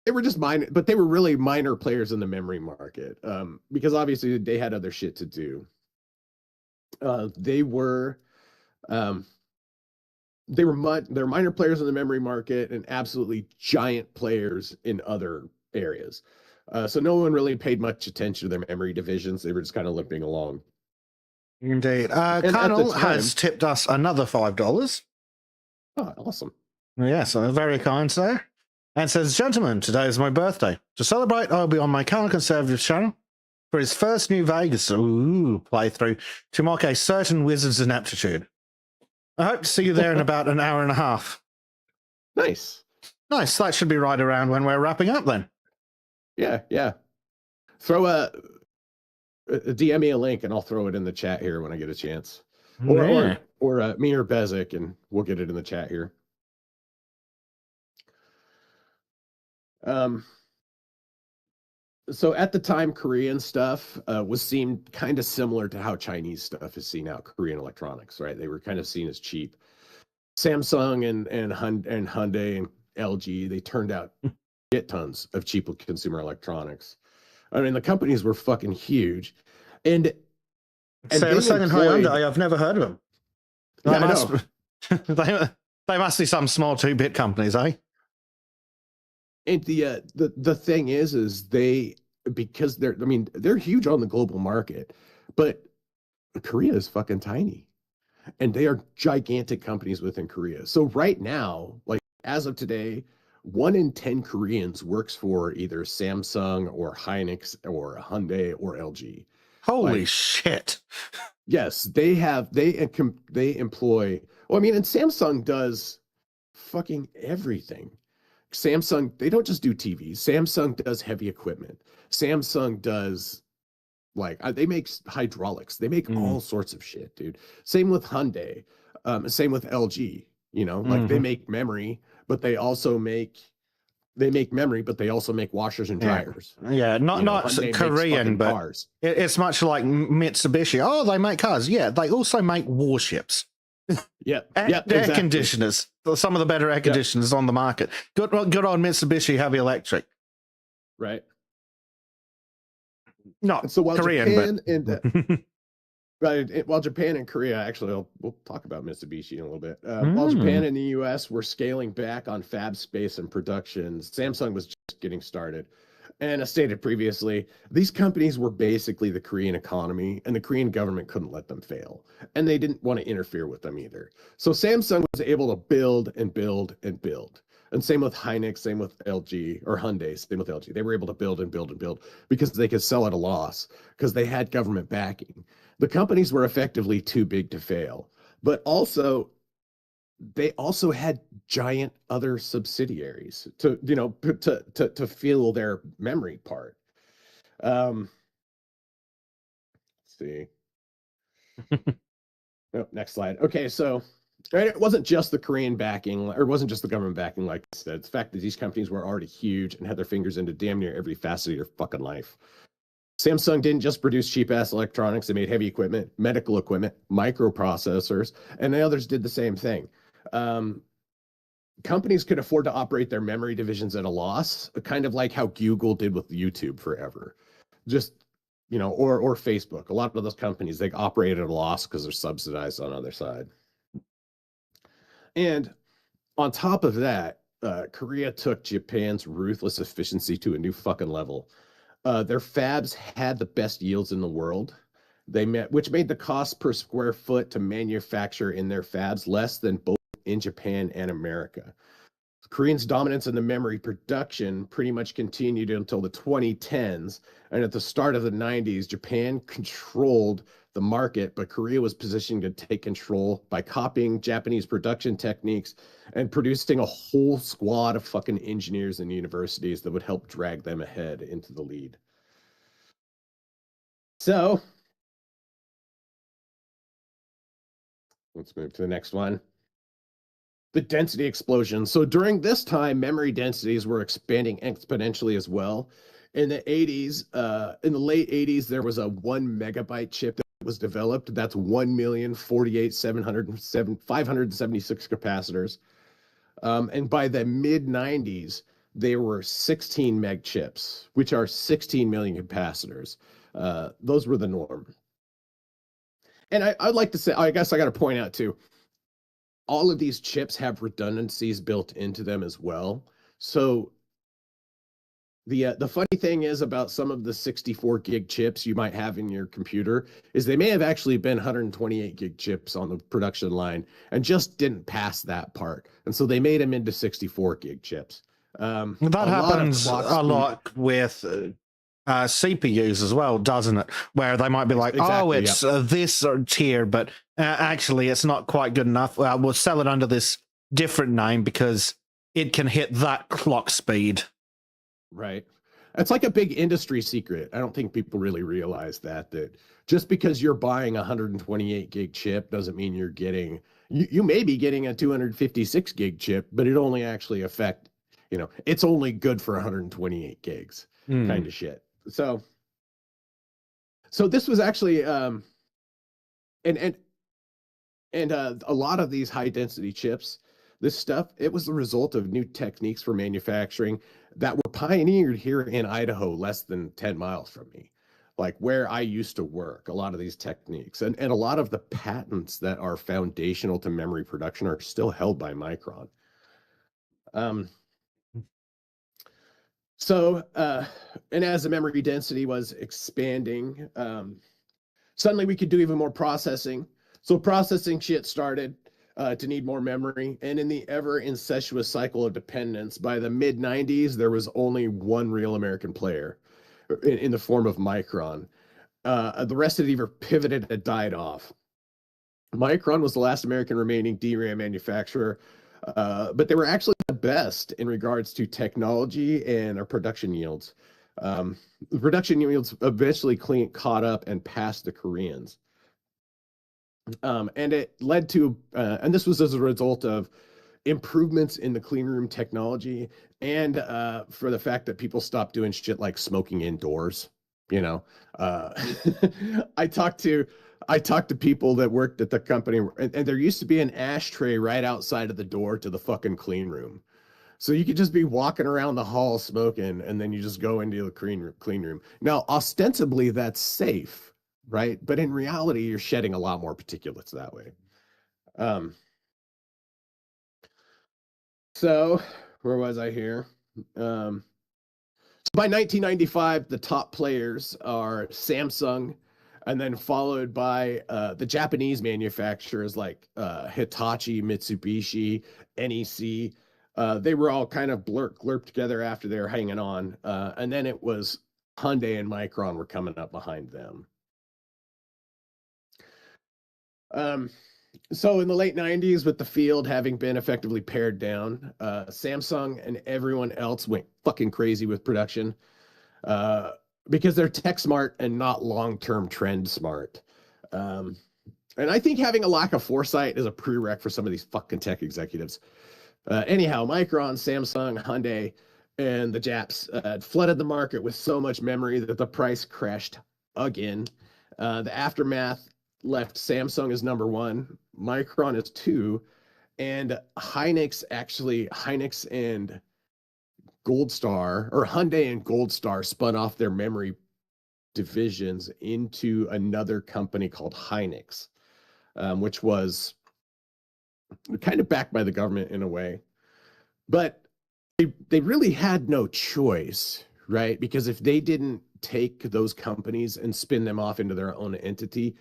They were just minor, but they were really minor players in the memory market because obviously they had other shit to do. They're minor players in the memory market and absolutely giant players in other areas. So no one really paid much attention to their memory divisions. They were just kind of limping along. Indeed. And Colonel at the time- has tipped us another $5. Oh, awesome. Yes, very kind, sir. And says, gentlemen, today is my birthday. To celebrate, I'll be on my Colonel Conservative channel for his first New Vegas playthrough to mock a certain wizard's ineptitude. I hope to see you there in about an hour and a half. Nice. Nice. That should be right around when we're wrapping up then. Yeah. Throw a DM me a link and I'll throw it in the chat here when I get a chance. Or me or Bezic, and we'll get it in the chat here. So at the time, Korean stuff was seen kind of similar to how Chinese stuff is seen out. Korean electronics, right? They were kind of seen as cheap. Samsung and Hyundai and LG, they turned out get tons of cheap consumer electronics. I mean, the companies were fucking huge, and Samsung and Hyundai, I've never heard of them. Yeah, They must be some small 2-bit companies, eh? And the thing is because they're huge on the global market, but Korea is fucking tiny, and they are gigantic companies within Korea. So right now, like as of today, 1 in 10 Koreans works for either Samsung or Hynix or Hyundai or LG. Holy shit. Yes, they employ. Well, I mean, and Samsung does fucking everything. Samsung, they don't just do TVs. Samsung does heavy equipment. Samsung does they make hydraulics. They make all sorts of shit, dude. Same with Hyundai. Same with LG. They make memory, but they also make washers and dryers. Yeah, not Korean, but cars. It's much like Mitsubishi. Oh, they make cars. Yeah, they also make warships. Yep. Air conditioners. Some of the better air conditioners on the market. Good on Mitsubishi Heavy Electric. Right. Not so while Korean, Japan while Japan and Korea, actually, we'll talk about Mitsubishi in a little bit. While Japan and the U.S. were scaling back on fab space and production, Samsung was just getting started. And as stated previously, these companies were basically the Korean economy, and the Korean government couldn't let them fail. And they didn't want to interfere with them either. So Samsung was able to build and build and build. And same with Hynix, same with LG, or Hyundai, same with LG. They were able to build and build and build because they could sell at a loss because they had government backing. The companies were effectively too big to fail, but they also had giant other subsidiaries to fuel their memory part. Let's see. Next slide. Okay, so it wasn't just the Korean backing, or it wasn't just the government backing, like I said. It's the fact that these companies were already huge and had their fingers into damn near every facet of your fucking life. Samsung didn't just produce cheap-ass electronics. They made heavy equipment, medical equipment, microprocessors, and the others did the same thing. Companies could afford to operate their memory divisions at a loss, kind of like how Google did with YouTube forever. Or Facebook. A lot of those companies, they operate at a loss because they're subsidized on the other side. And on top of that, Korea took Japan's ruthless efficiency to a new fucking level. Their fabs had the best yields in the world. Which made the cost per square foot to manufacture in their fabs less than both in Japan and America. Koreans' dominance in the memory production pretty much continued until the 2010s, and at the start of the 90s, Japan controlled the market, but Korea was positioned to take control by copying Japanese production techniques and producing a whole squad of fucking engineers and universities that would help drag them ahead into the lead. So let's move to the next one. The density explosion. So during this time, memory densities were expanding exponentially as well. In the 80s, in the late 80s, there was a 1 megabyte chip that was developed. That's 1,048,576 capacitors. And by the mid 90s, there were 16 meg chips, which are 16 million capacitors. Those were the norm. And I'd like to say, I guess I got to point out too, all of these chips have redundancies built into them as well. So the funny thing is about some of the 64 gig chips you might have in your computer is they may have actually been 128 gig chips on the production line and just didn't pass that part. And so they made them into 64 gig chips. That happens a lot with CPUs as well, doesn't it? Where they might be like, exactly, it's this tier, but actually it's not quite good enough. We'll sell it under this different name because it can hit that clock speed. Right. It's like a big industry secret. I don't think people really realize that just because you're buying a 128 gig chip doesn't mean you're getting, you may be getting a 256 gig chip, but it only actually it's only good for 128 gigs kind of shit. So this was actually, and a lot of these high density chips, this stuff, it was the result of new techniques for manufacturing that were pioneered here in Idaho, less than 10 miles from me, like where I used to work. A lot of these techniques and a lot of the patents that are foundational to memory production are still held by Micron. And as the memory density was expanding, suddenly we could do even more processing. So processing shit started to need more memory. And in the ever incestuous cycle of dependence, by the mid 90s, there was only one real American player in the form of Micron. The rest had either pivoted or died off. Micron was the last American remaining DRAM manufacturer, but they were actually the best in regards to technology and our production yields. The production yields eventually caught up and passed the Koreans. And it led to, and this was as a result of improvements in the clean room technology and for the fact that people stopped doing shit like smoking indoors. I talked to people that worked at the company, and there used to be an ashtray right outside of the door to the fucking clean room. So you could just be walking around the hall smoking, and then you just go into the clean room. Now, ostensibly, that's safe, right? But in reality, you're shedding a lot more particulates that way. So where was I here? So by 1995, the top players are Samsung, and then followed by the Japanese manufacturers like Hitachi, Mitsubishi, NEC. They were all kind of glurped together after they were hanging on. And then it was Hyundai and Micron were coming up behind them. So in the late 90s, with the field having been effectively pared down, Samsung and everyone else went fucking crazy with production because they're tech smart and not long-term trend smart. And I think having a lack of foresight is a prereq for some of these fucking tech executives. Anyhow, Micron, Samsung, Hyundai, and the Japs flooded the market with so much memory that the price crashed again. The aftermath left Samsung as number one, Micron as two, and Hynix and Goldstar, or Hyundai and Goldstar, spun off their memory divisions into another company called Hynix, which was kind of backed by the government in a way. But they really had no choice, right? Because if they didn't take those companies and spin them off into their own entity,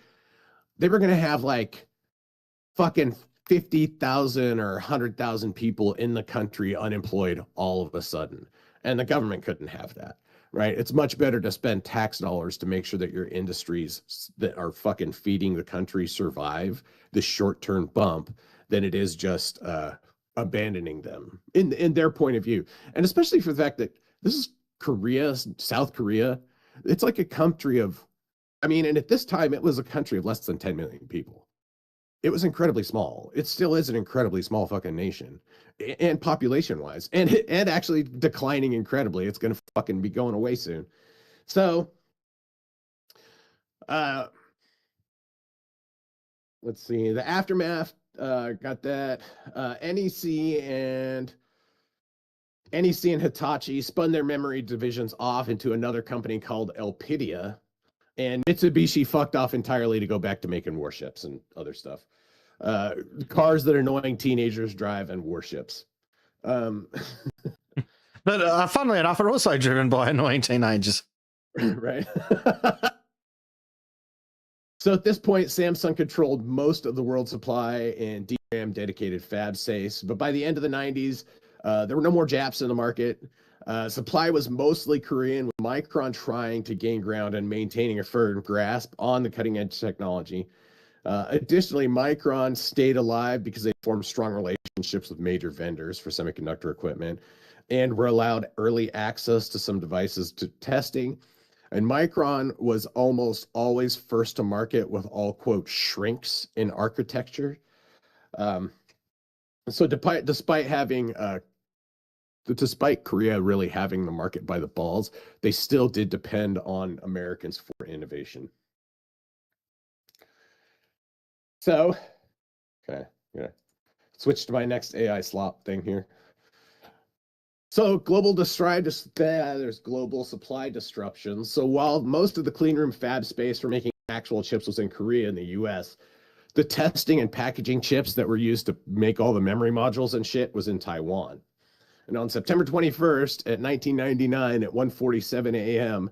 they were going to have like fucking 50,000 or 100,000 people in the country unemployed all of a sudden. And the government couldn't have that, right? It's much better to spend tax dollars to make sure that your industries that are fucking feeding the country survive the short-term bump than it is just abandoning them in their point of view. And especially for the fact that this is Korea, South Korea. It's like a country of, I mean, and at this time it was a country of less than 10 million people. It was incredibly small. It still is an incredibly small fucking nation, and population wise, and actually declining incredibly. It's gonna fucking be going away soon. So, let's see. The aftermath got that. NEC and Hitachi spun their memory divisions off into another company called Elpidia, and Mitsubishi fucked off entirely to go back to making warships and other stuff. Cars that annoying teenagers drive and warships. But funnily enough, are also driven by annoying teenagers. Right. So at this point, Samsung controlled most of the world supply and DRAM dedicated fab space. But by the end of the 90s, there were no more Japs in the market. Supply was mostly Korean, with Micron trying to gain ground and maintaining a firm grasp on the cutting edge technology. Additionally, Micron stayed alive because they formed strong relationships with major vendors for semiconductor equipment and were allowed early access to some devices to testing. And Micron was almost always first to market with all, quote, shrinks in architecture. So despite Korea really having the market by the balls, they still did depend on Americans for innovation. So, okay, yeah, switch to my next AI slop thing here. So there's global supply disruptions. So while most of the clean room fab space for making actual chips was in Korea and the US, the testing and packaging chips that were used to make all the memory modules and shit was in Taiwan. And on September 21st at 1999 at 1:47 a.m.,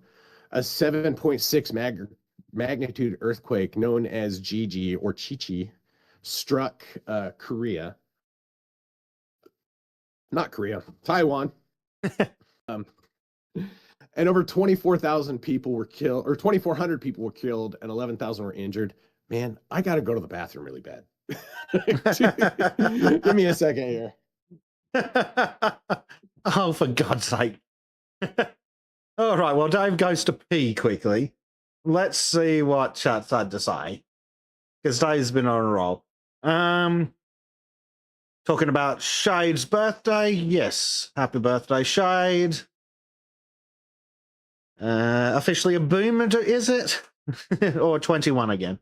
a 7.6 magnitude earthquake known as Gigi or Chichi struck Korea. Not Korea, Taiwan. And over 24,000 people were killed, or 2,400 people were killed, and 11,000 were injured. Man, I got to go to the bathroom really bad. Give me a second here. Oh, for God's sake. All right, well, Dave goes to pee quickly. Let's see what chat's had to say, because Dave's been on a roll. Talking about Shade's birthday. Yes, happy birthday, Shade. Officially a boomer, is it? Or 21 again?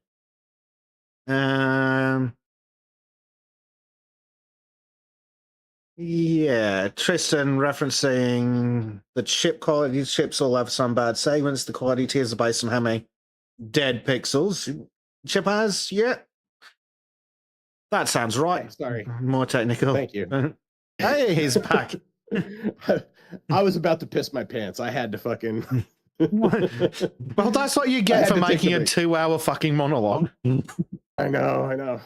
Yeah, Tristan referencing the chip quality. Chips all have some bad segments. The quality tiers are based on how many dead pixels chip has. Yeah, that sounds right. Sorry. More technical. Thank you. Hey, he's back. I was about to piss my pants. I had to fucking... Well, that's what you get for making a 2-hour fucking monologue. I know.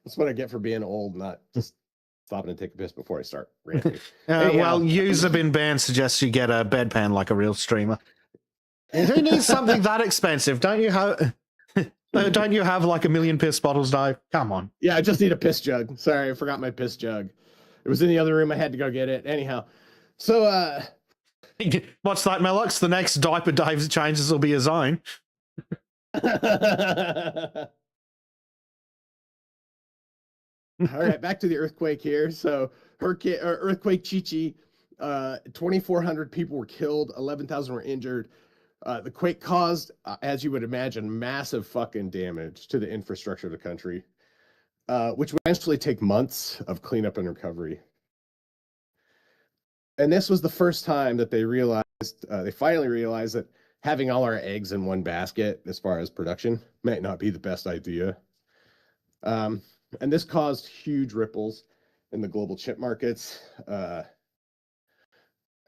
That's what I get for being old, not just stopping to take a piss before I start ranting. Well, user bin ban suggests you get a bedpan like a real streamer. Who needs something that expensive? Don't you have like 1 million piss bottles, Dave? Come on. Yeah, I just need a piss jug. Sorry, I forgot my piss jug. It was in the other room. I had to go get it. Anyhow, so what's that, Melox? The next diaper Dave changes will be his own. All right, back to the earthquake here. So earthquake Chichi, 2,400 people were killed, 11,000 were injured. The quake caused, as you would imagine, massive fucking damage to the infrastructure of the country, which would eventually take months of cleanup and recovery. And this was the first time that they finally realized that having all our eggs in one basket, as far as production, might not be the best idea. And this caused huge ripples in the global chip markets.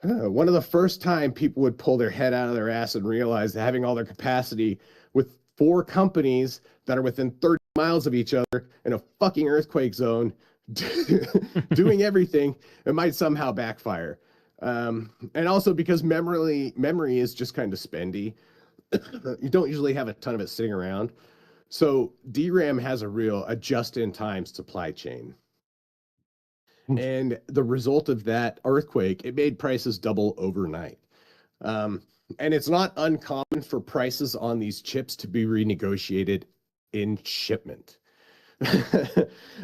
One of the first time people would pull their head out of their ass and realize that having all their capacity with 4 companies that are within 30 miles of each other in a fucking earthquake zone, doing everything, it might somehow backfire. And also because memory is just kind of spendy. You don't usually have a ton of it sitting around. So DRAM has a just-in-time supply chain. And the result of that earthquake, it made prices double overnight. And it's not uncommon for prices on these chips to be renegotiated in shipment.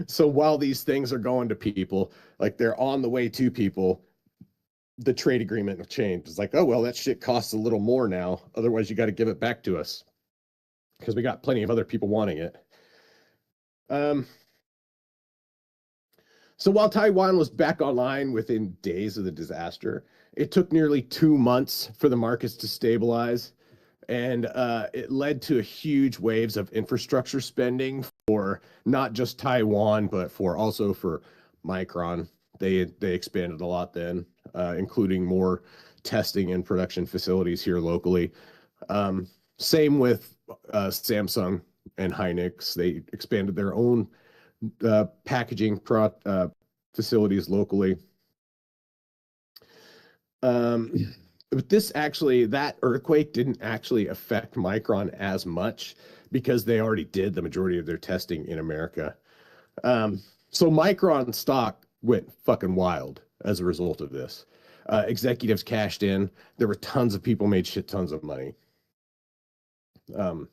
So while these things are going to people, like they're on the way to people, the trade agreement will change. It's like, oh, well, that shit costs a little more now. Otherwise, you got to give it back to us because we got plenty of other people wanting it. So while Taiwan was back online within days of the disaster, it took nearly 2 months for the markets to stabilize. And it led to huge waves of infrastructure spending for not just Taiwan, but also for Micron. They expanded a lot then, including more testing and production facilities here locally. Same with Samsung and Hynix. They expanded their own packaging facilities locally. But that earthquake didn't actually affect Micron as much because they already did the majority of their testing in America. So Micron stock went fucking wild as a result of this. Executives cashed in. There were tons of people made shit tons of money. And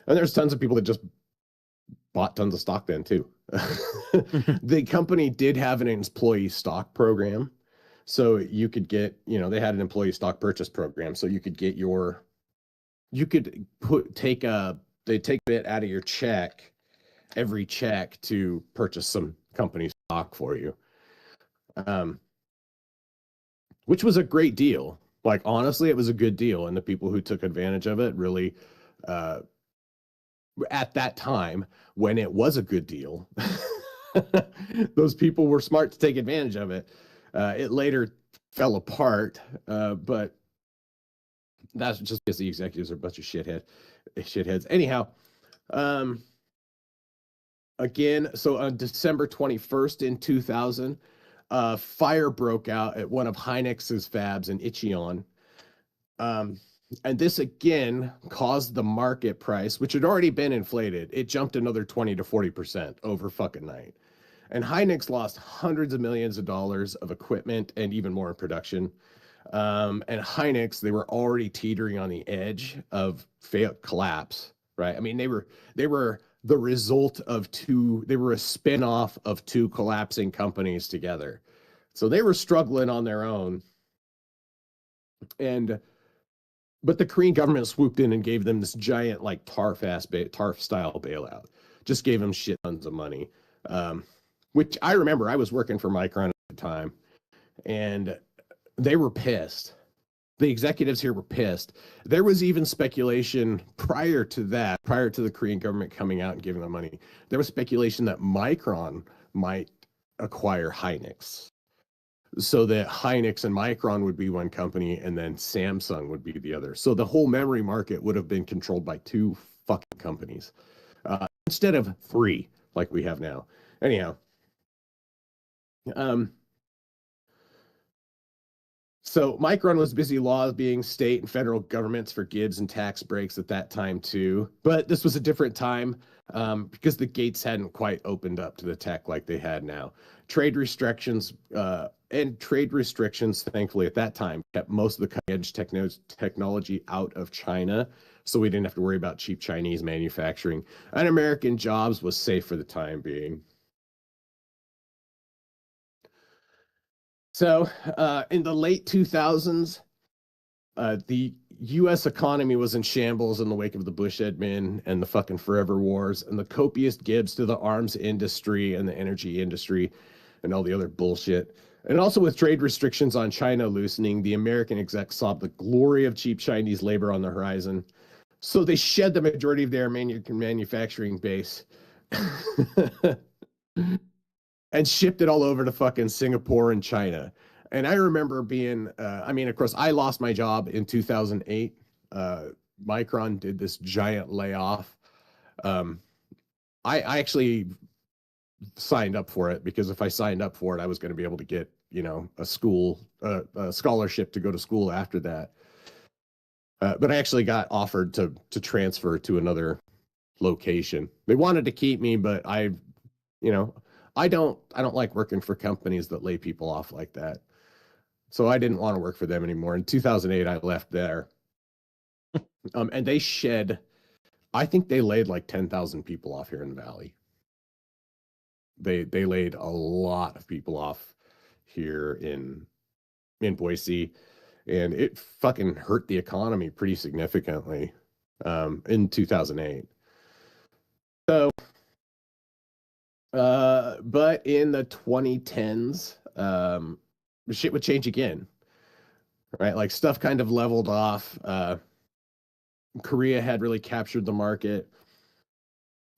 there's tons of people that just bought tons of stock then too. The company did have an employee stock program. So you could get, they had an employee stock purchase program. So you could get they take a bit out of your check, every check, to purchase some company stock for you. Which was a great deal. Like, honestly, it was a good deal. And the people who took advantage of it really, at that time, when it was a good deal, those people were smart to take advantage of it. It later fell apart, but that's just because the executives are a bunch of shitheads. Anyhow, again, so on December 21st in 2000, fire broke out at one of Hynix's fabs in Icheon. And this again caused the market price, which had already been inflated. It jumped another 20 to 40% over fucking night. And Hynix lost hundreds of millions of dollars of equipment and even more in production. And Hynix, they were already teetering on the edge of collapse, right? I mean, they were the result of they were a spinoff of two collapsing companies together. So they were struggling on their own. But the Korean government swooped in and gave them this giant, like, TARF style bailout. Just gave them shit tons of money. Which I remember, I was working for Micron at the time, and they were pissed. The executives here were pissed. There was even speculation prior to the Korean government coming out and giving them money. There was speculation that Micron might acquire Hynix, so that Hynix and Micron would be one company, and then Samsung would be the other. So the whole memory market would have been controlled by two fucking companies, instead of three like we have now. Anyhow. So Micron was busy lobbying state and federal governments for gives and tax breaks at that time too. But this was a different time because the gates hadn't quite opened up to the tech like they had now. Trade restrictions, thankfully, at that time, kept most of the cutting-edge technology out of China, so we didn't have to worry about cheap Chinese manufacturing. And American jobs was safe for the time being. So in the late 2000s, the U.S. economy was in shambles in the wake of the Bush admin and the fucking forever wars and the copious gibs to the arms industry and the energy industry and all the other bullshit. And also with trade restrictions on China loosening, the American execs saw the glory of cheap Chinese labor on the horizon. So they shed the majority of their manufacturing base and shipped it all over to fucking Singapore and China. And I remember being, of course, I lost my job in 2008. Micron did this giant layoff. I actually signed up for it, because if I signed up for it, I was going to be able to get, you know, a scholarship to go to school after that. But I actually got offered to transfer to another location. They wanted to keep me, but I don't like working for companies that lay people off like that. So I didn't want to work for them anymore. In 2008, I left there. And they shed, I think they laid like 10,000 people off here in the Valley. They laid a lot of people off here in Boise, and it fucking hurt the economy pretty significantly in 2008. So, but in the 2010s, shit would change again, right? Like stuff kind of leveled off. Korea had really captured the market,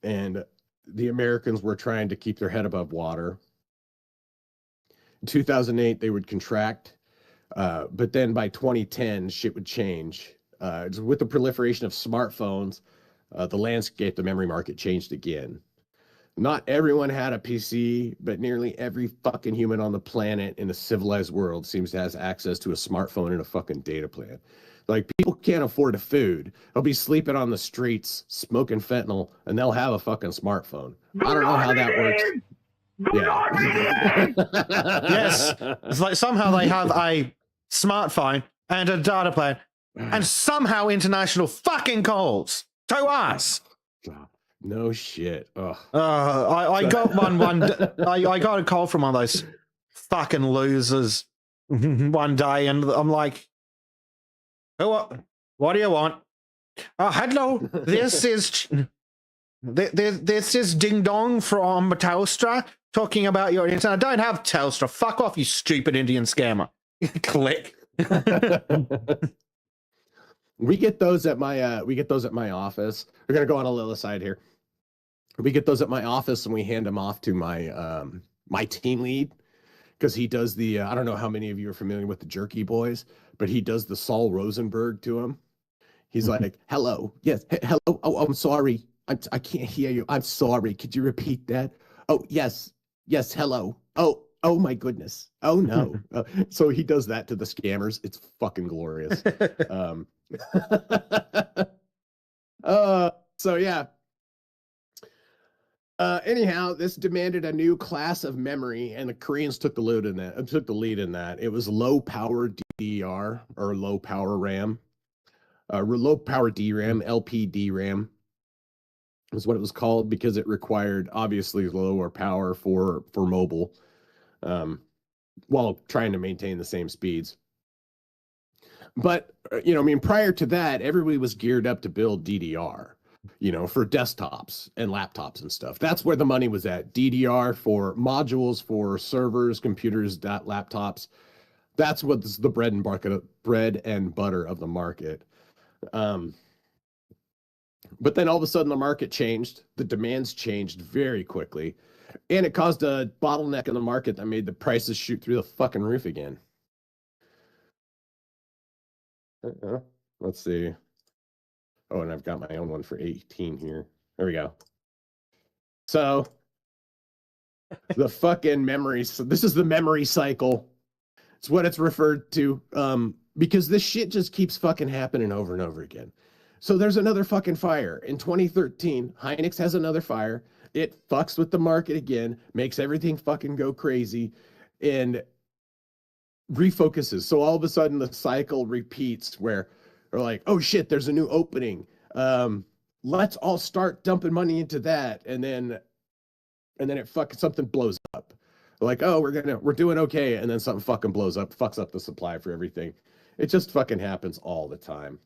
and the Americans were trying to keep their head above water. In 2008, they would contract, but then by 2010, shit would change. With the proliferation of smartphones, the landscape, the memory market changed again. Not everyone had a PC, but nearly every fucking human on the planet in a civilized world seems to have access to a smartphone and a fucking data plan. Like, people can't afford a food. They'll be sleeping on the streets, smoking fentanyl, and they'll have a fucking smartphone. I don't know how that works. Yeah. Yes. It's like somehow they have a smartphone and a data plan and somehow international fucking calls to us. No shit. I got I got a call from one of those fucking losers one day, and I'm like, what do you want? Hello, this is Ding Dong from Telstra talking about your internet. I don't have Telstra. Fuck off, you stupid Indian scammer. Click. We get those at my office. We're gonna go on a little aside here. We get those at my office, and we hand them off to my my team lead, because he does the I don't know how many of you are familiar with the Jerky Boys, but he does the Saul Rosenberg to him. He's like, hello, yes, hello. Oh, I'm sorry, I can't hear you. I'm sorry. Could you repeat that? Oh, yes, hello. Oh my goodness. Oh no. So he does that to the scammers. It's fucking glorious. So yeah. Anyhow, this demanded a new class of memory, and the Koreans took the lead in that. It was low power DDR, or low power RAM. Low power DRAM, LPDRAM is what it was called, because it required obviously lower power for mobile, while trying to maintain the same speeds. But prior to that, everybody was geared up to build DDR, for desktops and laptops and stuff. That's where the money was at. DDR for modules for servers, computers, laptops. That's what's the bread and butter of the market. But then all of a sudden the market changed. The demands changed very quickly, and it caused a bottleneck in the market that made the prices shoot through the fucking roof again. Let's see. Oh, and I've got my own one for 18 here. There we go. So the fucking memory. So this is the memory cycle. It's what it's referred to. Because this shit just keeps fucking happening over and over again. So there's another fucking fire. In 2013, Hynix has another fire. It fucks with the market again, makes everything fucking go crazy, and refocuses. So all of a sudden the cycle repeats, where they're like, oh shit, there's a new opening. Let's all start dumping money into that. And then it fucking, something blows up. Like, oh, we're doing okay. And then something fucking blows up, fucks up the supply for everything. It just fucking happens all the time.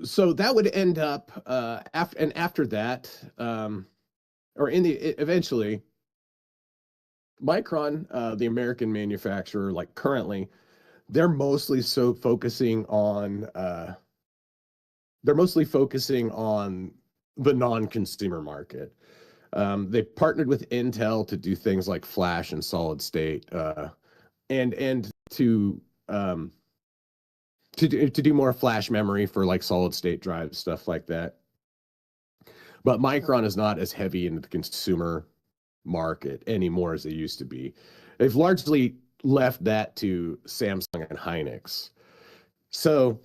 So that would end up, after that, eventually, Micron, the American manufacturer, like currently, they're mostly focusing on the non-consumer market. They partnered with Intel to do things like flash and solid state, and to do more flash memory for like solid state drives, stuff like that. But Micron is not as heavy into the consumer market anymore as they used to be. They've largely left that to Samsung and Hynix. So,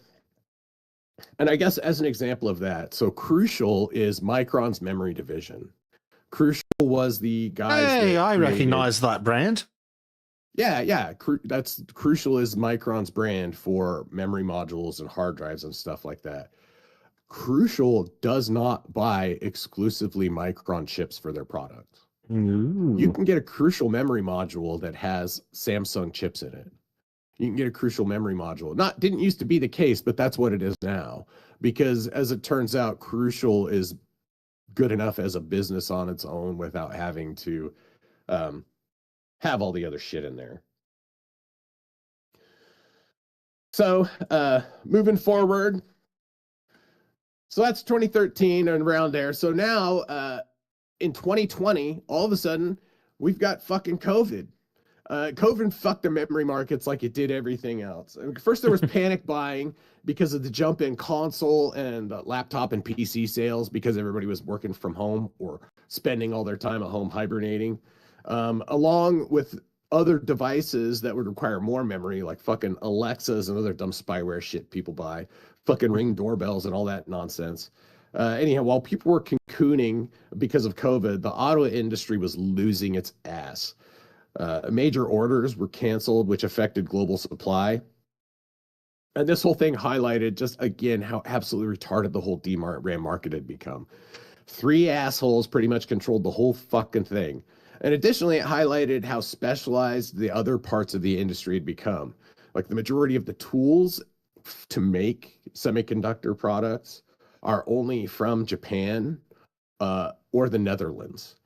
and I guess as an example of that, so Crucial is Micron's memory division. Crucial was the guys. Hey, I recognize that brand. Yeah. That's Crucial is Micron's brand for memory modules and hard drives and stuff like that. Crucial does not buy exclusively Micron chips for their product. Ooh. You can get a Crucial memory module that has Samsung chips in it. You can get a Crucial memory module. Didn't used to be the case, but that's what it is now. Because as it turns out, Crucial is good enough as a business on its own without having to have all the other shit in there. So moving forward, so that's 2013 and around there. So now in 2020, all of a sudden, we've got fucking COVID. COVID fucked the memory markets like it did everything else. First, there was panic buying because of the jump in console and laptop and PC sales because everybody was working from home or spending all their time at home hibernating, along with other devices that would require more memory, like fucking Alexas and other dumb spyware shit people buy, fucking Ring doorbells and all that nonsense. Anyhow, while people were cocooning because of COVID, the auto industry was losing its ass. Major orders were canceled, which affected global supply. And this whole thing highlighted just again how absolutely retarded the whole DRAM market had become. 3 assholes pretty much controlled the whole fucking thing. And additionally, it highlighted how specialized the other parts of the industry had become. Like the majority of the tools to make semiconductor products are only from Japan or the Netherlands.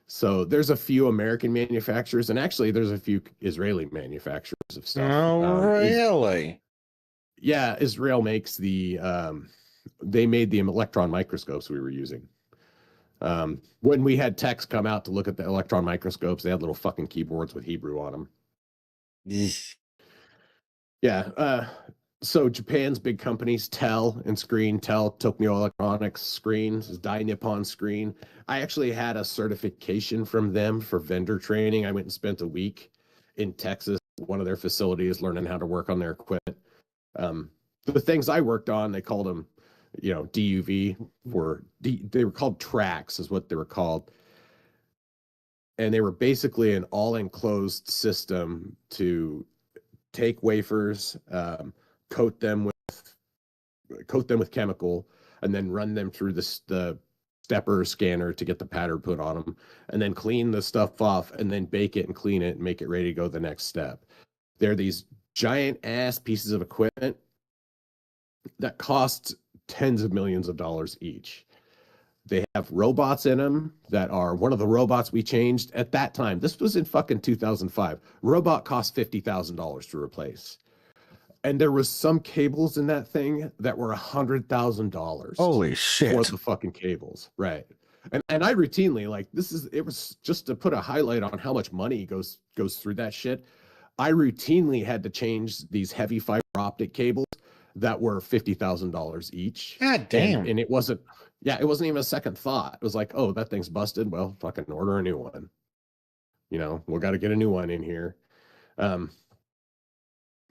So there's a few American manufacturers, and actually there's a few Israeli manufacturers of stuff. Oh, really? Yeah, Israel makes they made the electron microscopes we were using. When we had techs come out to look at the electron microscopes, they had little fucking keyboards with Hebrew on them. Yeah. So Japan's big companies, Tel and Screen, Tel, Tokyo Electronics, Screen, is Dai Nippon Screen. I actually had a certification from them for vendor training. I went and spent a week in Texas, one of their facilities, learning how to work on their equipment. The things I worked on, they called them, DUV, they were called tracks is what they were called. And they were basically an all-enclosed system to take wafers, coat them with chemical, and then run them through the stepper scanner to get the pattern put on them, and then clean the stuff off, and then bake it and clean it and make it ready to go the next step. They're these giant ass pieces of equipment that cost tens of millions of dollars each. They have robots in them that are one of the robots we changed at that time. This was in fucking 2005. Robot cost $50,000 to replace. And there was some cables in that thing that were $100,000. Holy shit. For the fucking cables. Right. And I routinely, it was just to put a highlight on how much money goes through that shit. I routinely had to change these heavy fiber optic cables that were $50,000 each. God damn. And it wasn't even a second thought. It was like, oh, that thing's busted. Well, fucking order a new one. We got to get a new one in here.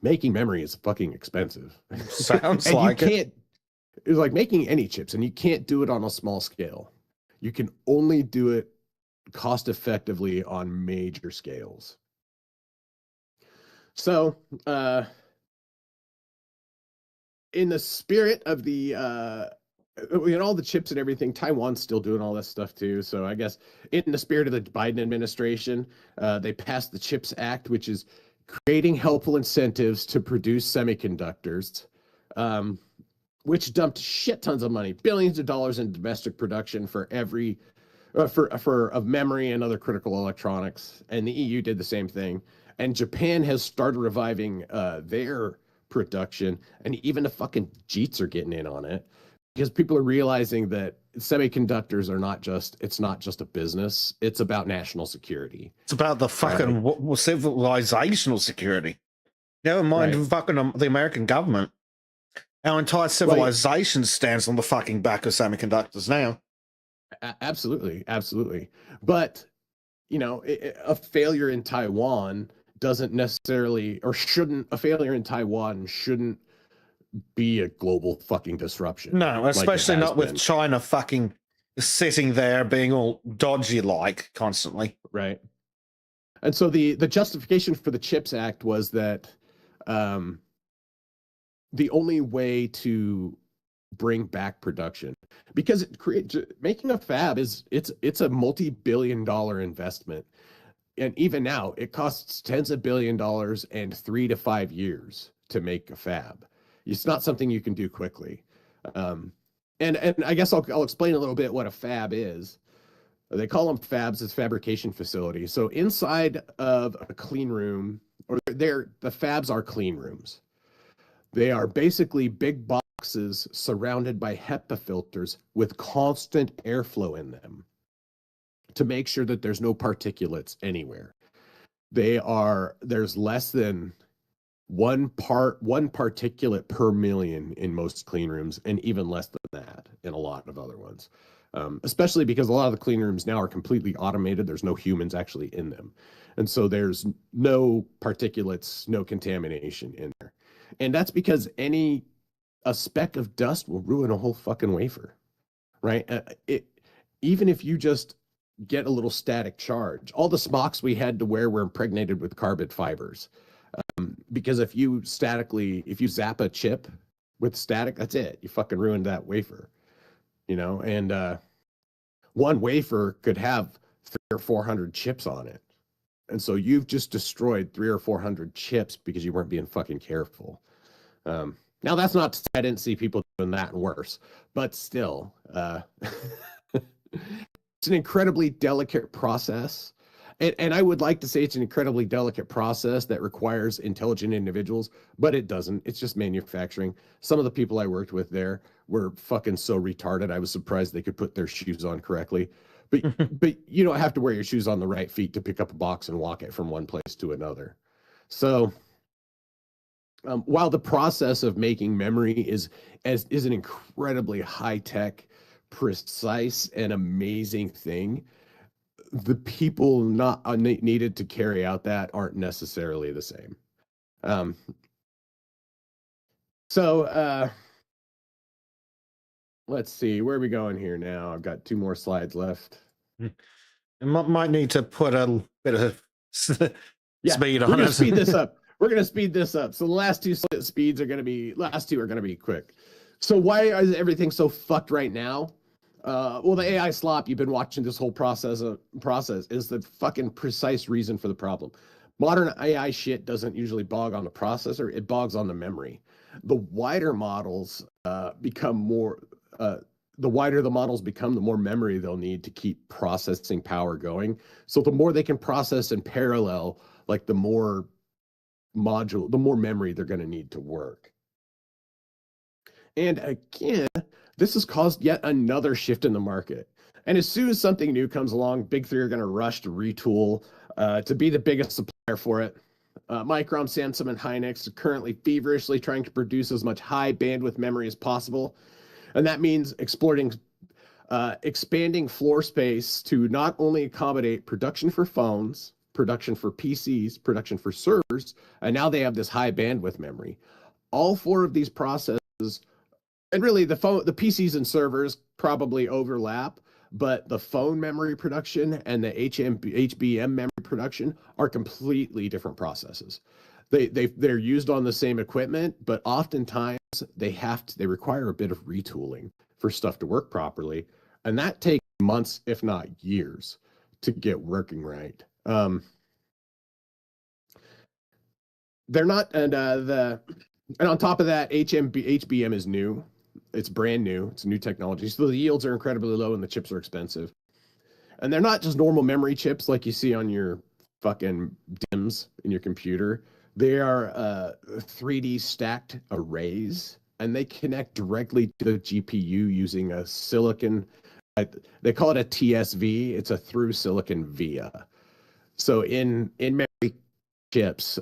Making memory is fucking expensive. Sounds like it. It's like making any chips, and you can't do it on a small scale. You can only do it cost effectively on major scales. So, in the spirit of the all the chips and everything, Taiwan's still doing all this stuff too. So I guess in the spirit of the Biden administration, they passed the CHIPS Act, which is creating helpful incentives to produce semiconductors, which dumped shit tons of money, billions of dollars in domestic production for every of memory and other critical electronics. And the EU did the same thing. And Japan has started reviving their production, and even the fucking Jeets are getting in on it because people are realizing that semiconductors are not just a business. It's about national security. It's about the fucking civilizational security. Never mind fucking the American government. Our entire civilization stands on the fucking back of semiconductors now. Absolutely, absolutely. But a failure in Taiwan doesn't necessarily, or shouldn't, a failure in Taiwan shouldn't be a global fucking disruption. No, like it especially has not with been, China fucking sitting there being all dodgy like constantly. right? And so the justification for the CHIPS Act was that the only way to bring back production, because making a fab it's a multi-billion-dollar investment, and even now it costs tens of $billions and 3 to 5 years to make a fab. It's not something you can do quickly. And I guess I'll explain a little bit what a fab is. They call them fabs as fabrication facilities. So inside of a clean room, or the fabs are clean rooms. They are basically big boxes surrounded by HEPA filters with constant airflow in them to make sure that there's no particulates anywhere. There's less than one particulate per million in most clean rooms, and even less than that in a lot of other ones. Especially because a lot of the clean rooms now are completely automated. There's no humans actually in them. And so there's no particulates, no contamination in there. And that's because a speck of dust will ruin a whole fucking wafer, right? Even if you just get a little static charge, all the smocks we had to wear were impregnated with carbon fibers. Because if you zap a chip with static, that's it. You fucking ruined that wafer, and one wafer could have 300 or 400 chips on it. And so you've just destroyed 300 or 400 chips because you weren't being fucking careful. Now that's not to say I didn't see people doing that and worse, but still, it's an incredibly delicate process. And I would like to say it's an incredibly delicate process that requires intelligent individuals, but it doesn't. It's just manufacturing. Some of the people I worked with there were fucking so retarded. I was surprised they could put their shoes on correctly. But you don't have to wear your shoes on the right feet to pick up a box and walk it from one place to another. So while the process of making memory is an incredibly high-tech, precise, and amazing thing, the people not needed to carry out that aren't necessarily the same. So let's see, where are we going here now? I've got 2 more slides left. Might need to put a bit of speed on We're gonna it. speed this up. We're gonna speed this up. So the last 2 speeds are gonna be quick. So why is everything so fucked right now? Well, the AI slop you've been watching this whole process is the fucking precise reason for the problem. Modern AI shit doesn't usually bog on the processor, it bogs on the memory. The wider models become more, the wider the models become, the more memory they'll need to keep processing power going. So the more they can process in parallel, like the more memory they're going to need to work. And again, this has caused yet another shift in the market. And as soon as something new comes along, Big Three are going to rush to retool to be the biggest supplier for it. Micron, Samsung, and Hynix are currently feverishly trying to produce as much high bandwidth memory as possible. And that means expanding floor space to not only accommodate production for phones, production for PCs, production for servers, and now they have this high bandwidth memory. All 4 of these processes, and really the PCs and servers probably overlap, but the phone memory production and the HBM memory production are completely different processes. They're used on the same equipment, but oftentimes they require a bit of retooling for stuff to work properly, and that takes months, if not years, to get working right. They're not, and on top of that, HBM is new. It's brand new. It's new technology. So the yields are incredibly low and the chips are expensive. And they're not just normal memory chips like you see on your fucking DIMMs in your computer. They are 3D stacked arrays, and they connect directly to the GPU using a silicon. They call it a TSV. It's a through silicon via. So in memory chips,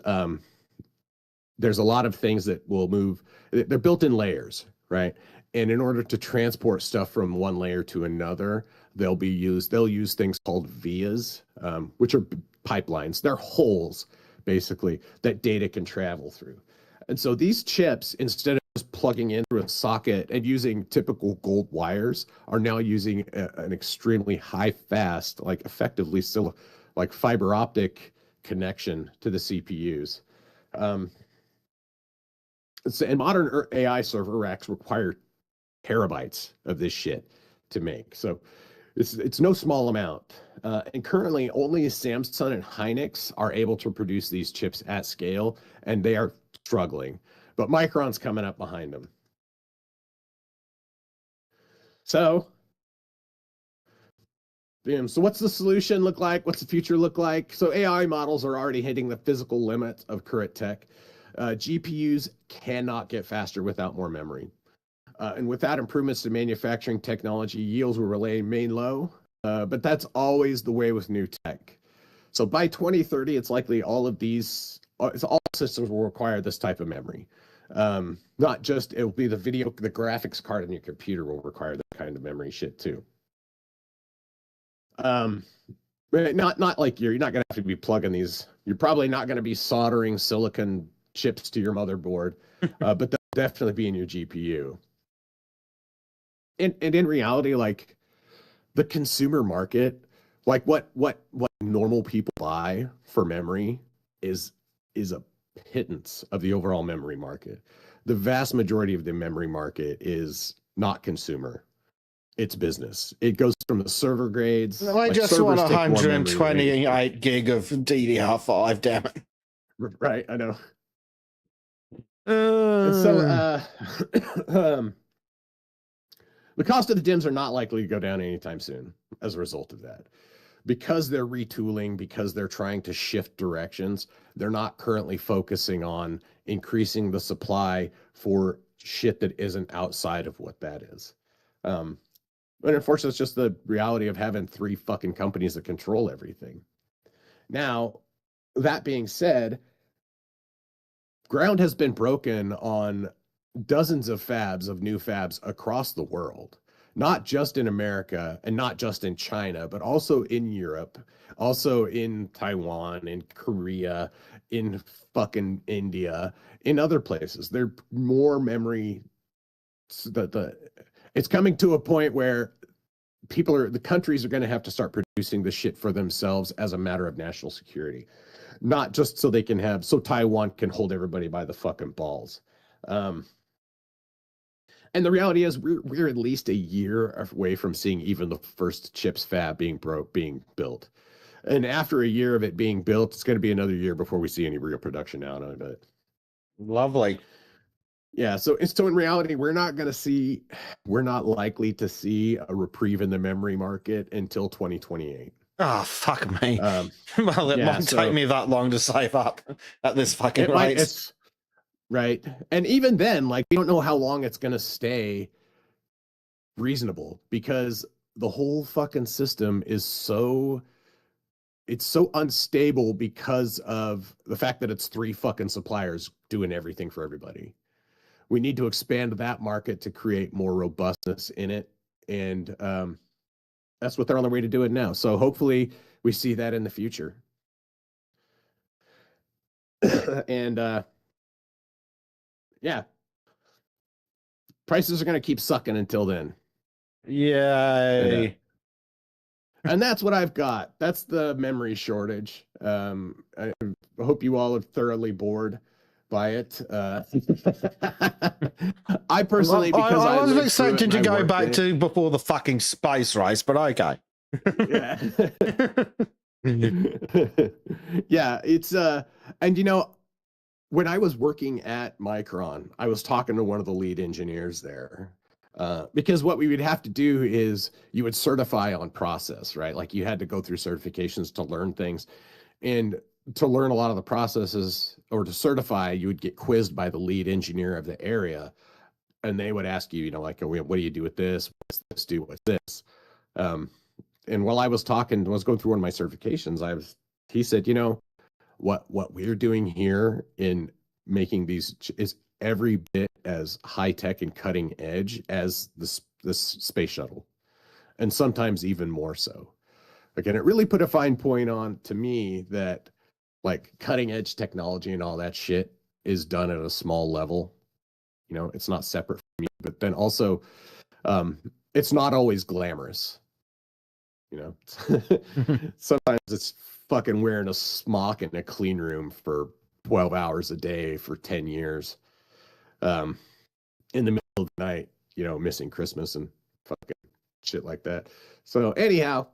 there's a lot of things that will move. They're built in layers, right? And in order to transport stuff from one layer to another, they'll use things called vias, which are pipelines. They're holes, basically, that data can travel through. And so these chips, instead of just plugging in through a socket and using typical gold wires, are now using an extremely high fast, like effectively still like fiber optic connection to the CPUs. And modern AI server racks require terabytes of this shit to make. So it's no small amount. And currently, only Samsung and Hynix are able to produce these chips at scale, and they are struggling. But Micron's coming up behind them. So what's the solution look like? What's the future look like? So AI models are already hitting the physical limits of current tech. GPUs cannot get faster without more memory. And without improvements to manufacturing technology, yields will remain low. But that's always the way with new tech. So by 2030, it's likely all systems will require this type of memory. Not just, it'll be the graphics card in your computer will require that kind of memory shit too. But not like you're not going to have to be plugging these. You're probably not going to be soldering silicon chips to your motherboard, but they'll definitely be in your GPU. And in reality, like the consumer market, like what normal people buy for memory is a pittance of the overall memory market. The vast majority of the memory market is not consumer. It's business. It goes from the server grades. Well, I just want 128 gig of DDR5, damn it. Right, I know. And so the cost of the DIMMs are not likely to go down anytime soon as a result of that. Because they're retooling, because they're trying to shift directions, they're not currently focusing on increasing the supply for shit that isn't outside of what that is. But unfortunately, it's just the reality of having 3 fucking companies that control everything. Now, that being said, ground has been broken on dozens of new fabs across the world, not just in America and not just in China, but also in Europe, also in Taiwan, in Korea, in fucking India, in other places. There are more memory. It's coming to a point where the countries are going to have to start producing the shit for themselves as a matter of national security, not just so Taiwan can hold everybody by the fucking balls. And the reality is we're at least a year away from seeing even the first chips fab being built. And after a year of it being built, it's going to be another year before we see any real production out of it. Lovely. Yeah, so in reality, we're not likely to see a reprieve in the memory market until 2028. Oh, fuck me. Well, it might take me that long to save up at this fucking rate. Right. And even then, like, we don't know how long it's going to stay reasonable because the whole fucking system is so unstable because of the fact that it's 3 fucking suppliers doing everything for everybody. We need to expand that market to create more robustness in it. And that's what they're on their way to do it now. So hopefully we see that in the future. And yeah, prices are going to keep sucking until then. Yay. And that's what I've got. That's the memory shortage. I hope you all are thoroughly bored by it. I personally, because I wasn't expecting to go back to before the fucking space race, but okay. Yeah. Yeah, it's and when I was working at Micron, I was talking to one of the lead engineers there. Because what we would have to do is you would certify on process, right? Like you had to go through certifications to learn things. And to learn a lot of the processes or to certify, you would get quizzed by the lead engineer of the area. And they would ask you, like, what do you do with this? What's this do? What's this? And while I was going through one of my certifications, he said, what we're doing here in making these is every bit as high tech and cutting edge as this space shuttle. and sometimes even more so. Again, it really put a fine point on to me that like cutting edge technology and all that shit is done at a small level. You know, it's not separate from you, but then also it's not always glamorous. You know, sometimes it's fucking wearing a smock in a clean room for 12 hours a day for 10 years. In the middle of the night, you know, missing Christmas and fucking shit like that. So anyhow,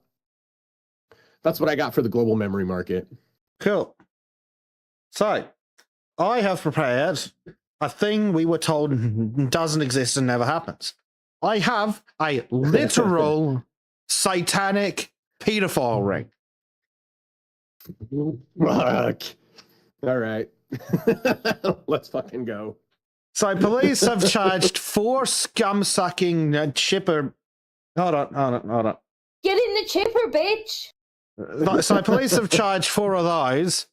that's what I got for the global memory market. Cool. So, I have prepared a thing we were told doesn't exist and never happens. I have a literal satanic pedophile ring. Fuck. All right. Let's fucking go. So, police have charged 4 scum-sucking chipper... Hold on. Get in the chipper, bitch. So police have charged 4 of those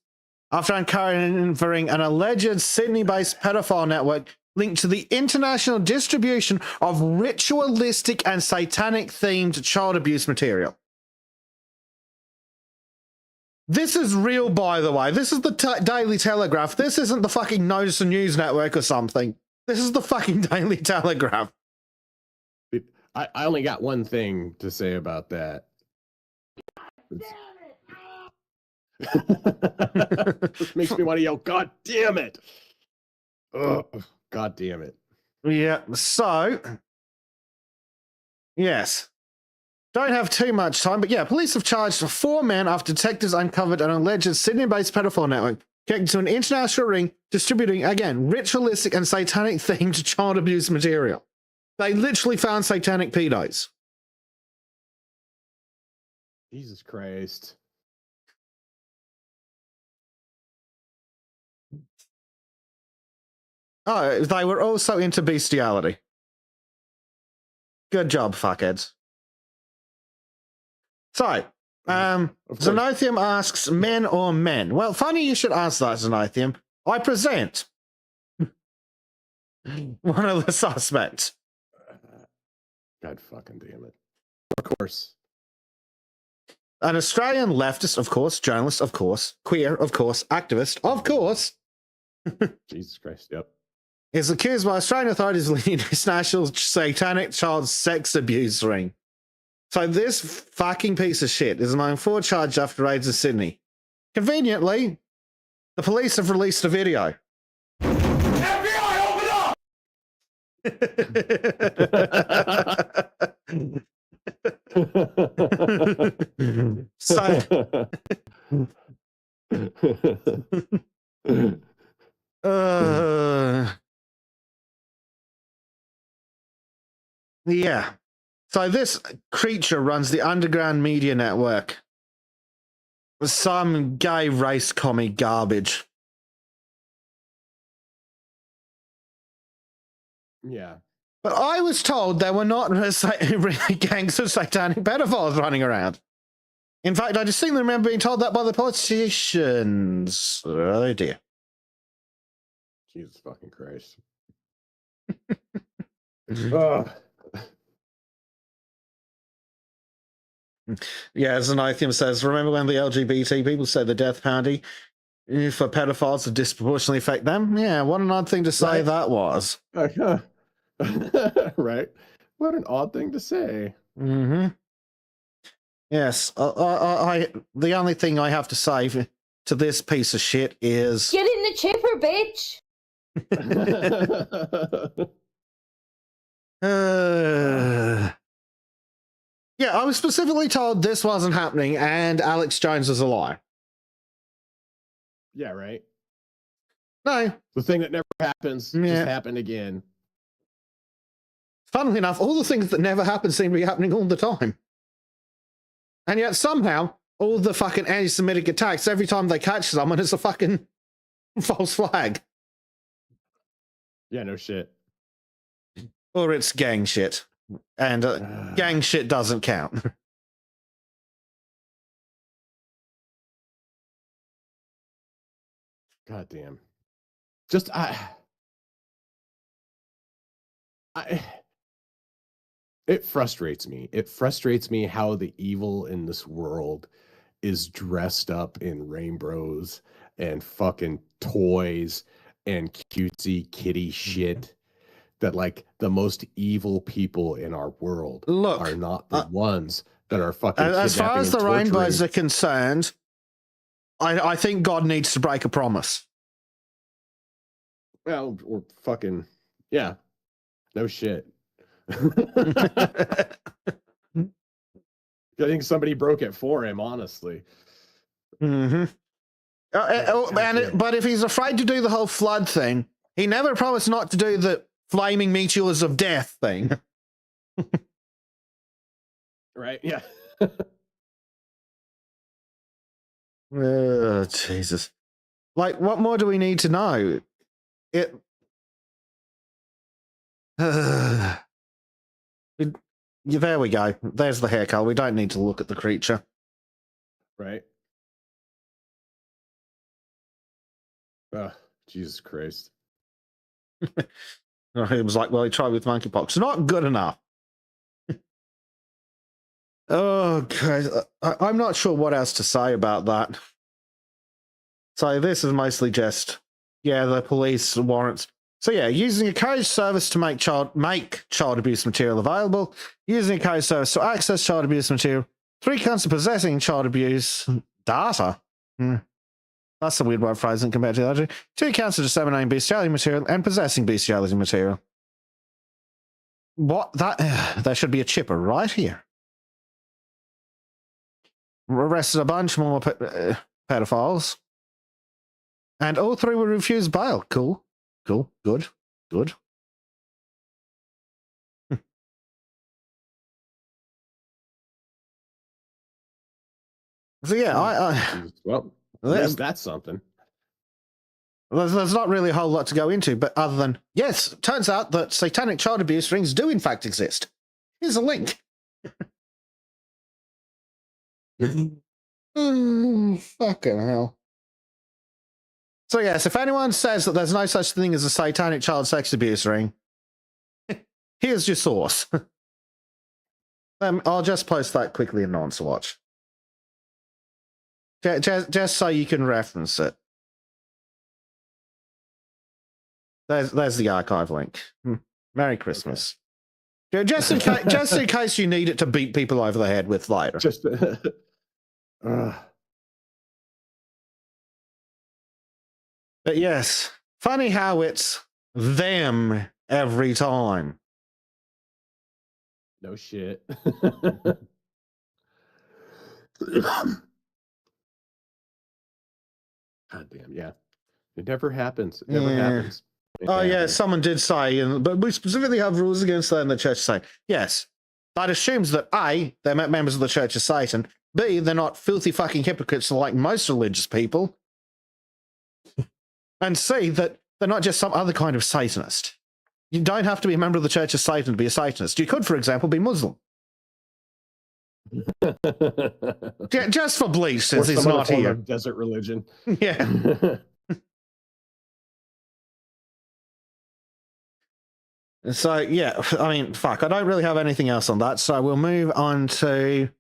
after uncovering an alleged Sydney-based pedophile network linked to the international distribution of ritualistic and satanic-themed child abuse material. This is real, by the way. This is the Daily Telegraph. This isn't the fucking Notice and News Network or something. This is the fucking Daily Telegraph. I only got one thing to say about that. This makes me want to yell, God damn it. Oh, God damn it. Yeah, so... Yes. Don't have too much time, but yeah, police have charged 4 men after detectives uncovered an alleged Sydney-based pedophile network connected to an international ring distributing, again, ritualistic and satanic-themed child abuse material. They literally found satanic pedos. Jesus Christ. Oh, they were also into bestiality. Good job, fuckheads. So, Xenothium asks, men or men? Well, funny you should ask that, Xenothium. I present one of the suspects. God fucking damn it. Of course. An Australian leftist, of course, journalist, of course, queer, of course, activist, of course, Jesus Christ, yep. is accused by Australian authorities of leading international satanic child sex abuse ring. So this fucking piece of shit is among 4 charged after raids in Sydney. Conveniently, the police have released a video. FBI, open up! So, yeah. So this creature runs the underground media network. Some gay race commie garbage. Yeah. But I was told there were not really gangs of satanic pedophiles running around. In fact, I distinctly remember being told that by the politicians. Oh dear. Jesus fucking Christ. Ugh. Yeah, as Xenothium says, remember when the LGBT people said the death penalty for pedophiles would disproportionately affect them? Yeah, what an odd thing to say that was. Right. What an odd thing to say. Mm-hmm. Yes, the only thing I have to say to this piece of shit is... Get in the chipper, bitch! Yeah, I was specifically told this wasn't happening and Alex Jones was a liar. Yeah, right. No. The thing that never happens just happened again. Funnily enough, all the things that never happen seem to be happening all the time. And yet somehow, all the fucking anti-Semitic attacks, every time they catch someone, it's a fucking false flag. Yeah, no shit. Or it's gang shit. And gang shit doesn't count. God damn. Just, It frustrates me. It frustrates me how the evil in this world is dressed up in rainbows and fucking toys and cutesy kitty shit. That like the most evil people in our world Look, are not the ones that are fucking as far kidnapping as the and torturing. rainbows are concerned, I think God needs to break a promise. Well, or fucking yeah, no shit. I think somebody broke it for him, honestly. Mm-hmm. But if he's afraid to do the whole flood thing, he never promised not to do the flaming meteors of death thing. Right? Yeah. Oh, Jesus. Like, what more do we need to know? There we go. There's the hair color. We don't need to look at the creature. Right. Oh, Jesus Christ. It was like, well, he tried with monkeypox. Not good enough. Oh, God. I'm not sure what else to say about that. So this is mostly just, yeah, the police warrants. So yeah, using a code service to make child abuse material available, using a code service to access child abuse material, 3 counts of possessing child abuse data. That's a weird word phrasing compared to the other 2 counts of disseminating bestiality material and possessing bestiality material. What? There should be a chipper right here. Arrested a bunch more pedophiles. And all 3 were refused bail. Cool. Good. So yeah, well, that's something. There's not really a whole lot to go into, but other than, yes, it turns out that satanic child abuse rings do in fact exist. Here's a link. Fucking hell. So yes, if anyone says that there's no such thing as a satanic child sex abuse ring, here's your source. I'll just post that quickly in Nonce Watch. Just so you can reference it. There's the archive link. Merry Christmas. Okay. Just in case you need it to beat people over the head with later. Just But yes, funny how it's them every time. no shit. God damn, yeah. It never happens. It never happens. Yeah, someone did say, but we specifically have rules against that in the Church of Satan. Yes, that assumes that A, they're members of the Church of Satan, B, they're not filthy fucking hypocrites like most religious people, and C, that they're not just some other kind of Satanist. You don't have to be a member of the Church of Satan to be a Satanist. You could, for example, be Muslim. Just for Bleach, since he's not here. Desert religion. Yeah. So, yeah, I mean, fuck, I don't really have anything else on that, so we'll move on to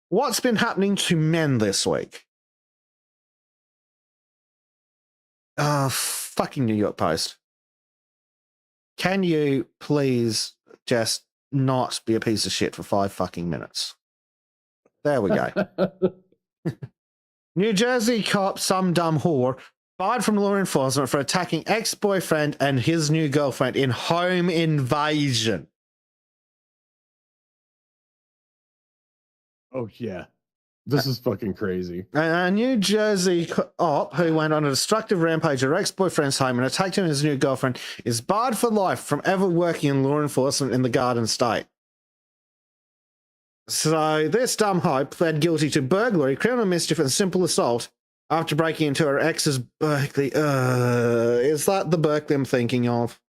what's been happening to men this week. Fucking New York Post. Can you please just not be a piece of shit for 5 fucking minutes? There we go. New Jersey cop, some dumb whore, fired from law enforcement for attacking ex-boyfriend and his new girlfriend in home invasion. Oh, yeah. This is fucking crazy. A New Jersey cop who went on a destructive rampage at her ex-boyfriend's home and attacked him and his new girlfriend is barred for life from ever working in law enforcement in the Garden State. So this dumb hoe pled guilty to burglary, criminal mischief, and simple assault after breaking into her ex's Berkeley. Is that the Berkeley I'm thinking of?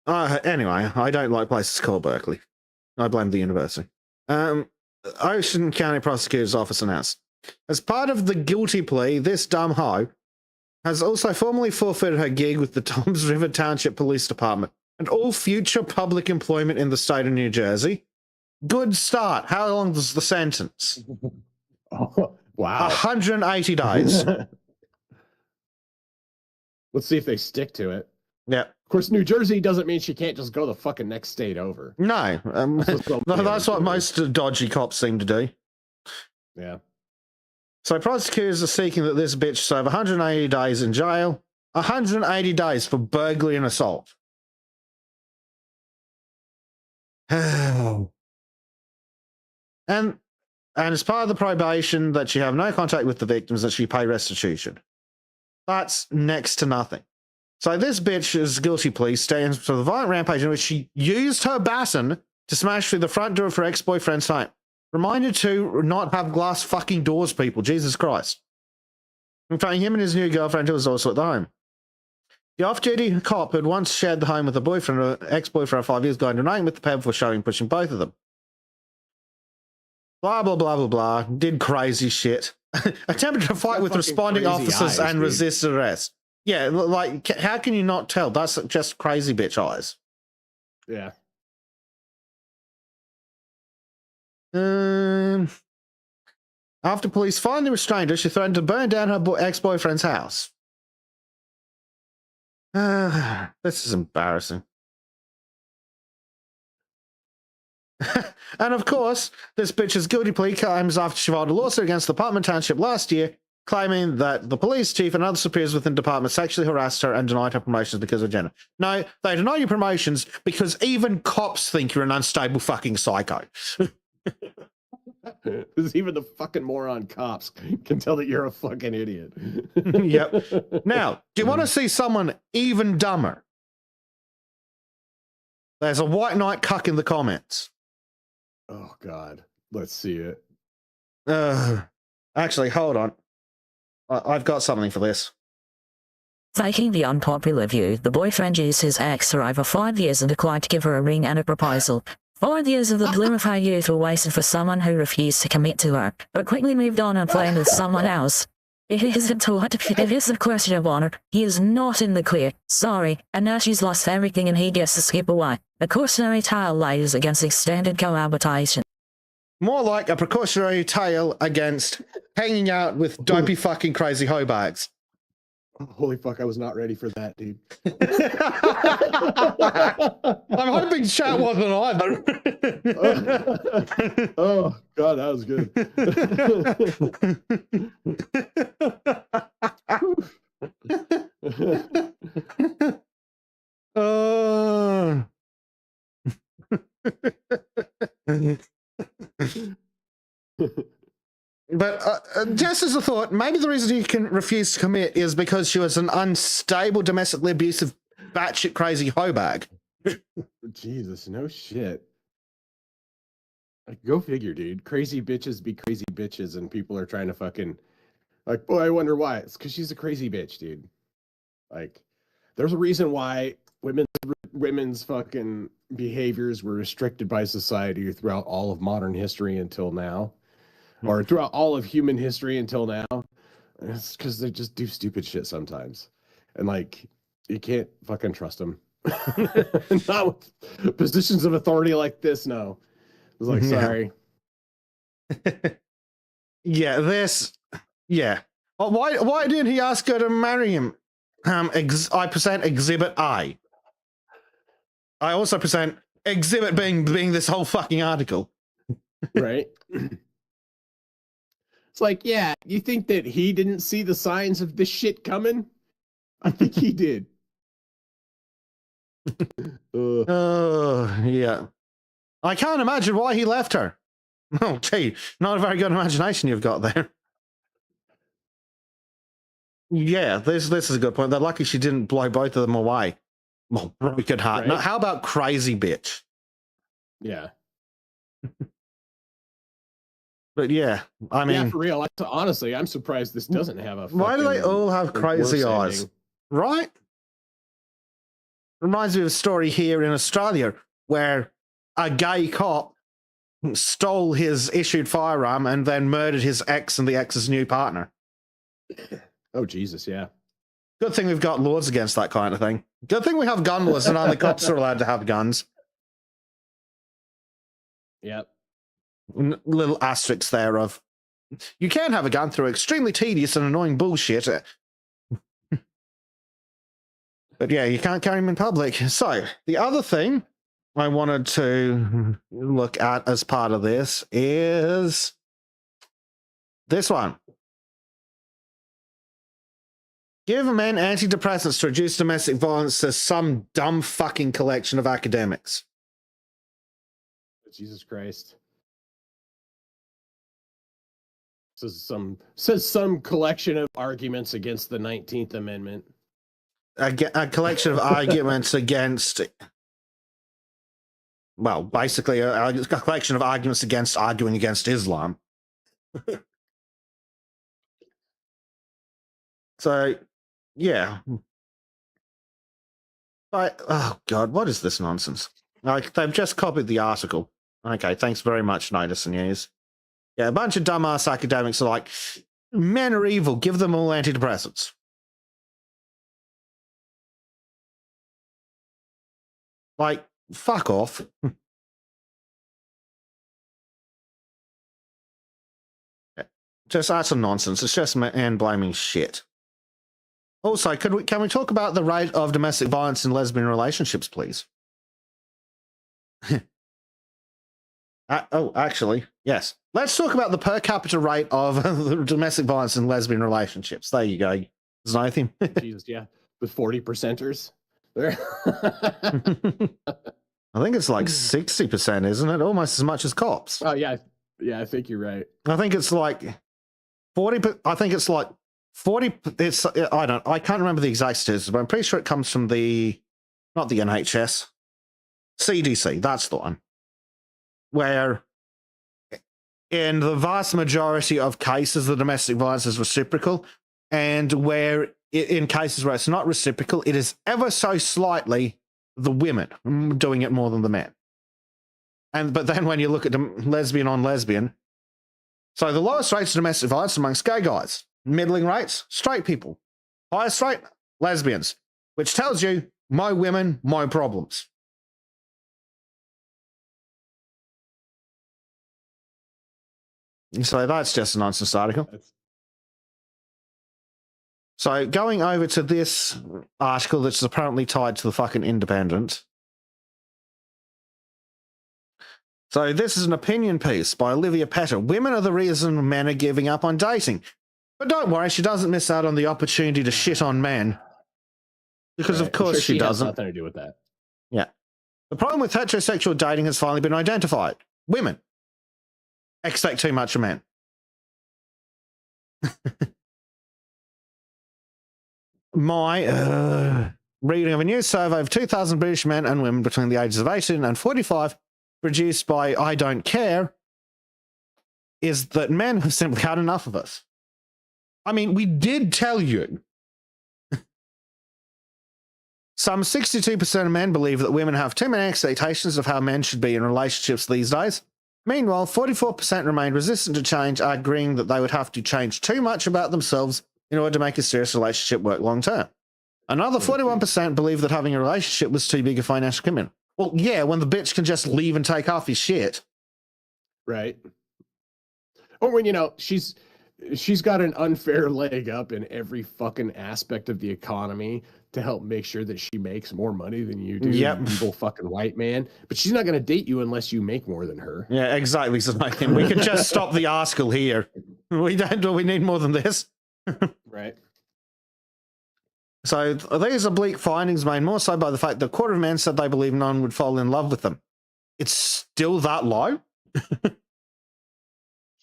Anyway, I don't like places called Berkeley. I blame the university. Ocean County Prosecutor's Office announced, as part of the guilty plea, this dumb hoe has also formally forfeited her gig with the Toms River Township Police Department and all future public employment in the state of New Jersey. Good start. How long is the sentence? Oh, wow. 180 days. Let's see if they stick to it. Yeah. Of course, New Jersey doesn't mean she can't just go the fucking next state over. No. That's what most dodgy cops seem to do. Yeah. So prosecutors are seeking that this bitch serve 180 days in jail. 180 days for burglary and assault. And as part of the probation, that she have no contact with the victims, that she pay restitution. That's next to nothing. So this bitch's guilty plea stands for the violent rampage in which she used her baton to smash through the front door of her ex-boyfriend's home. Reminder to not have glass fucking doors, people. Jesus Christ. Infecting him and his new girlfriend, who was also at the home. The off-duty cop had once shared the home with a boyfriend or ex-boyfriend 5 years ago, and uniting with the pair before showing pushing both of them. Blah, blah, blah, blah, blah. Did crazy shit. Attempted to fight with responding officers and resist arrest. Yeah, like, how can you not tell? That's just crazy bitch eyes. Yeah. After police finally restrained her, she threatened to burn down her ex-boyfriend's house. This is embarrassing. And of course, this bitch's guilty plea comes after she filed a lawsuit against the Putnam Township last year, claiming that the police chief and other superiors within the department sexually harassed her and denied her promotions because of gender. No, they deny you promotions because even cops think you're an unstable fucking psycho. Because even the fucking moron cops can tell that you're a fucking idiot. Yep. Now, do you want to see someone even dumber? There's a white knight cuck in the comments. Oh, God. Let's see it. Actually, hold on. I've got something for this. Taking the unpopular view, the boyfriend used his ex for over 5 years and declined to give her a ring and a proposal. 5 years of the bloom of her youth were wasted for someone who refused to commit to her, but quickly moved on and playing with someone else. It isn't what? It is a question of honor. He is not in the clear. Sorry. And now she's lost everything and he gets to skip away. A cautionary tale lays against extended cohabitation. More like a precautionary tale against hanging out with dopey fucking crazy hoe bags. Holy fuck, I was not ready for that, dude. I'm hoping chat wasn't either. Oh, God, that was good. But just as a thought, maybe the reason he can refuse to commit is because she was an unstable, domestically abusive, batshit crazy hoe bag. Jesus, no shit. Like, go figure, dude. Crazy bitches be crazy bitches, and people are trying to fucking, like, boy, I wonder why. It's because she's a crazy bitch, dude. Like, there's a reason why women's fucking behaviors were restricted by society throughout all of modern history until now. Or throughout all of human history until now. It's because they just do stupid shit sometimes. And, like, you can't fucking trust them. Not with positions of authority like this, no. It's like, sorry. Yeah, this... Yeah. Well, why didn't he ask her to marry him? I present Exhibit A. I also present Exhibit being this whole fucking article. Right? It's like, yeah, you think that he didn't see the signs of this shit coming? I think he did. Yeah. I can't imagine why he left her. Oh, gee, not a very good imagination you've got there. Yeah, this is a good point. They're lucky she didn't blow both of them away. Well, broken heart. Right. Now, how about crazy bitch? Yeah. But yeah, I mean... Yeah, for real. Honestly, I'm surprised this doesn't have a why do they all have crazy eyes? ending. Right? Reminds me of a story here in Australia where a gay cop stole his issued firearm and then murdered his ex and the ex's new partner. Oh, Jesus, yeah. Good thing we've got laws against that kind of thing. Good thing we have gun laws and only cops are allowed to have guns. Yep. Little asterisks there of, you can have a gun through extremely tedious and annoying bullshit. But yeah, you can't carry them in public. So the other thing I wanted to look at as part of this is this one. Give men antidepressants to reduce domestic violence to some dumb fucking collection of academics. Jesus Christ. Says some collection of arguments against the 19th Amendment. A collection of arguments against, well, basically a collection of arguments against arguing against Islam. So, yeah. But, oh God, what is this nonsense? Like, they've just copied the article. Okay, thanks very much, Notice and News. Yeah, a bunch of dumbass academics are like, men are evil, give them all antidepressants. Like, fuck off. Just that's a nonsense. It's just man blaming shit. Also, can we talk about the rate of domestic violence in lesbian relationships, please? Actually, yes. Let's talk about the per capita rate of domestic violence in lesbian relationships. There you go, Znothium. Jesus, yeah. The 40%ers. There. I think it's like 60%, isn't it? Almost as much as cops. Oh, yeah. Yeah, I think you're right. I think it's like 40. I think it's like 40. It's I can't remember the exact statistics, but I'm pretty sure it comes from not the NHS, CDC. That's the one. Where in the vast majority of cases, the domestic violence is reciprocal, and where in cases where it's not reciprocal, it is ever so slightly the women doing it more than the men. But then when you look at lesbian on lesbian, so the lowest rates of domestic violence amongst gay guys, middling rates, straight people, highest rate, lesbians, which tells you my women, my problems. So that's just a nonsense article. So going over to this article that's apparently tied to the fucking Independent. So this is an opinion piece by Olivia Petter. Women are the reason men are giving up on dating. But don't worry, she doesn't miss out on the opportunity to shit on men. Because Right. of course I'm sure she doesn't. Has nothing to do with that. Yeah. The problem with heterosexual dating has finally been identified. Women expect too much of men. My reading of a new survey of 2,000 British men and women between the ages of 18 and 45, produced by I Don't Care, is that men have simply had enough of us. I mean, we did tell you. Some 62% of men believe that women have too many expectations of how men should be in relationships these days. Meanwhile, 44% remain resistant to change, agreeing that they would have to change too much about themselves in order to make a serious relationship work long term. Another 41% believe that having a relationship was too big a financial commitment. Well, yeah, when the bitch can just leave and take off his shit. Right. Or when, she's got an unfair leg up in every fucking aspect of the economy to help make sure that she makes more money than you do. Yep. You evil fucking white man. But she's not going to date you unless you make more than her. Yeah, exactly. So we can just stop the article here. We need more than this. Right. So these oblique findings made more so by the fact that a quarter of men said they believe no one would fall in love with them. It's still that low?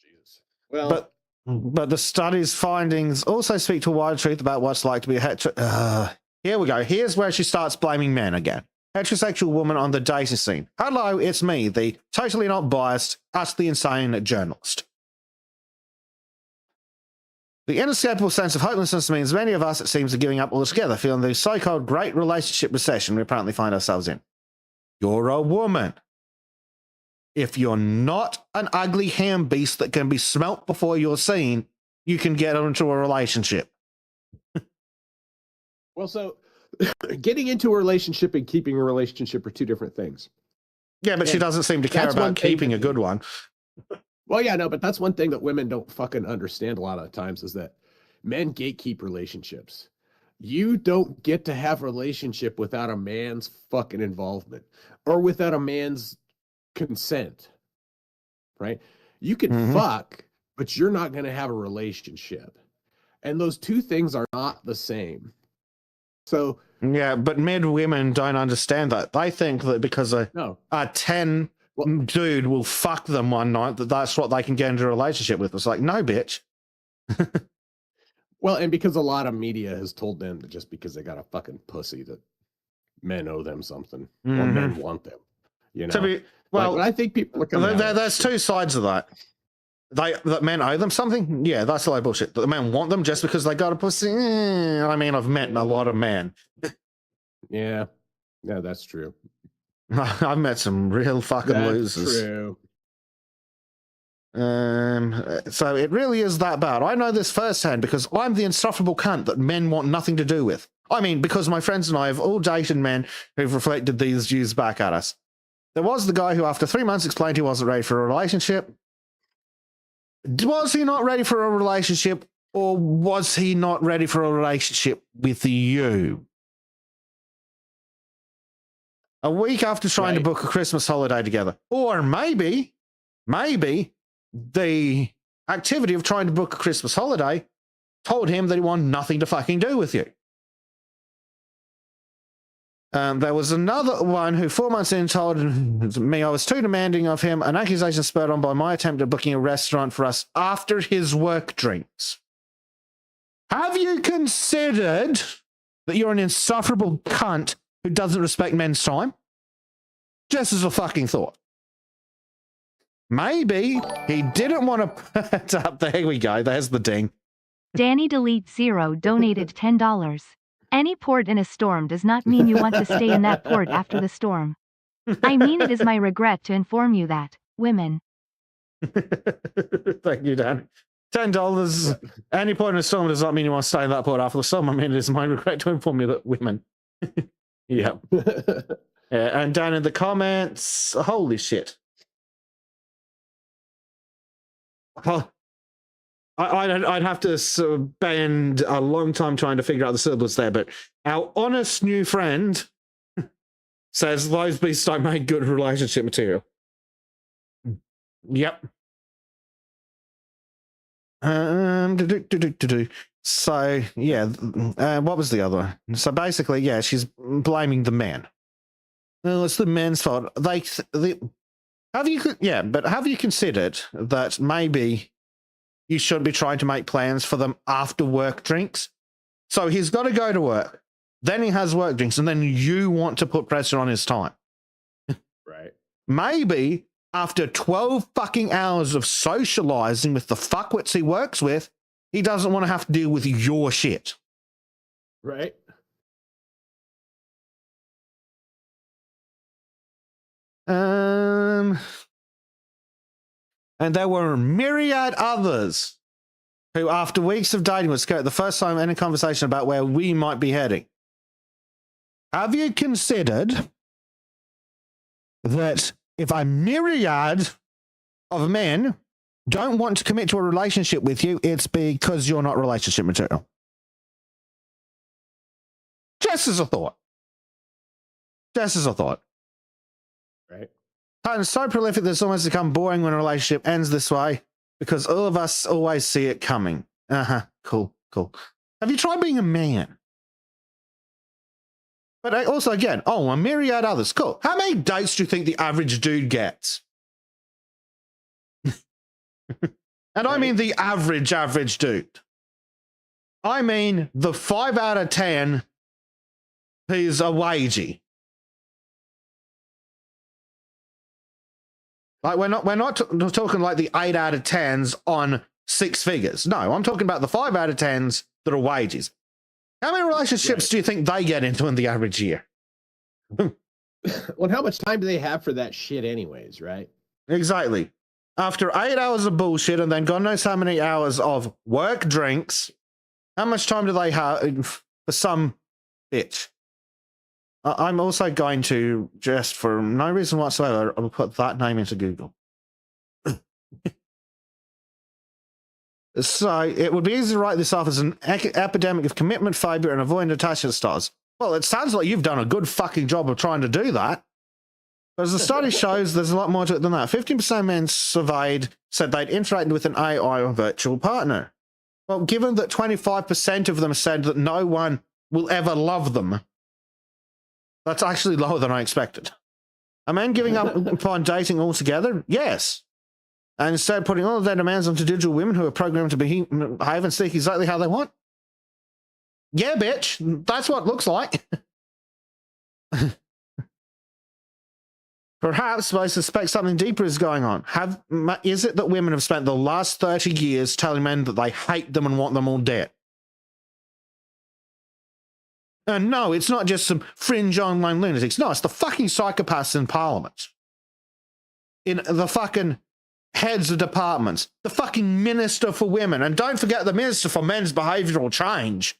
Jesus. Well, But the study's findings also speak to a wider truth about what it's like to be a here we go. Here's where she starts blaming men again. Heterosexual woman on the dating scene. Hello, it's me, the totally not biased, utterly insane journalist. The inescapable sense of hopelessness means many of us, it seems, are giving up altogether, feeling the so-called great relationship recession we apparently find ourselves in. You're a woman. If you're not an ugly ham beast that can be smelt before you're seen, you can get into a relationship. Well, so getting into a relationship and keeping a relationship are two different things. Yeah, but she And doesn't seem to care that's one about thing keeping that- a good one. Well, yeah, no, but that's one thing that women don't fucking understand a lot of the times is that men gatekeep relationships. You don't get to have a relationship without a man's fucking involvement or without a man's consent, right? You can Mhm. fuck, but you're not going to have a relationship. And those two things are not the same. So, Yeah, but men women don't understand that. They think that because no. a 10 Well- dude will fuck them one night, that's what they can get into a relationship with. It's like, no, bitch. Well, and because a lot of media has told them that just because they got a fucking pussy that men owe them something or Mhm. men want them, you know? To be, well, but I think people are coming out of that there's shit. two sides of that. That men owe them something? Yeah, that's a lot of bullshit. That the men want them just because they got a pussy? I mean, I've met a lot of men. Yeah, that's true. I've met some real fucking That's losers. true. So it really is that bad. I know this firsthand because I'm the insufferable cunt that men want nothing to do with. I mean, because my friends and I have all dated men who've reflected these views back at us. There was the guy who, after 3 months, explained he wasn't ready for a relationship. Was he not ready for a relationship, or was he not ready for a relationship with you? A week after trying to Right. book a Christmas holiday together. Or maybe the activity of trying to book a Christmas holiday told him that he wanted nothing to fucking do with you. There was another one who 4 months in told me I was too demanding of him, an accusation spurred on by my attempt at booking a restaurant for us after his work drinks. Have you considered that you're an insufferable cunt who doesn't respect men's time? Just as a fucking thought. Maybe he didn't want to put up. There we go. There's the ding. Danny Delete Zero donated $10. Any port in a storm does not mean you want to stay in that port after the storm. I mean, it is my regret to inform you that, women. Thank you, Dan. $10. Any point in a storm does not mean you want to stay in that port after the storm. I mean, it is my regret to inform you that women. Yeah. Yeah. And down in the comments, holy shit. Well, I'd have to spend a long time trying to figure out the syllables there, but our honest new friend says those beasts don't make good relationship material. Yep. So yeah, what was the other one? So basically, yeah, she's blaming the men. Well, it's the men's fault. Have you considered that maybe you should be trying to make plans for them after work drinks? So he's got to go to work, then he has work drinks, and then you want to put pressure on his time. Right. Maybe after 12 fucking hours of socializing with the fuckwits he works with, he doesn't want to have to deal with your shit. Right. And there were myriad others who, after weeks of dating, would skirt the first time any conversation about where we might be heading. Have you considered that if a myriad of men don't want to commit to a relationship with you, it's because you're not relationship material? Just as a thought. Just as a thought. Right. It's so prolific that it's almost become boring when a relationship ends this way because all of us always see it coming. Cool. Have you tried being a man? But also, again, a myriad others. Cool. How many dates do you think the average dude gets? And I mean the average dude. I mean the 5 out of 10 who's a wagey. Like we're not talking like the 8 out of 10s on 6 figures. No, I'm talking about the 5 out of 10s that are wages. How many relationships do you think they get into in the average year? Well, how much time do they have for that shit anyways, right? Exactly. After 8 hours of bullshit and then God knows how many hours of work drinks, how much time do they have for some bitch? I'm also going to, just for no reason whatsoever, I will put that name into Google. So it would be easy to write this off as an epidemic of commitment phobia and avoiding attachment styles. Well, it sounds like you've done a good fucking job of trying to do that. But as the study shows, there's a lot more to it than that. 15% of men surveyed said they'd interacted with an AI or virtual partner. Well, given that 25% of them said that no one will ever love them, that's actually lower than I expected. Are men giving up on dating altogether? Yes. And instead putting all of their demands onto digital women who are programmed to behave and speak exactly how they want? Yeah, bitch. That's what it looks like. Perhaps I suspect something deeper is going on. Is it that women have spent the last 30 years telling men that they hate them and want them all dead? And no, it's not just some fringe online lunatics. No, it's the fucking psychopaths in Parliament. In the fucking heads of departments. The fucking Minister for Women. And don't forget the Minister for Men's Behavioural Change.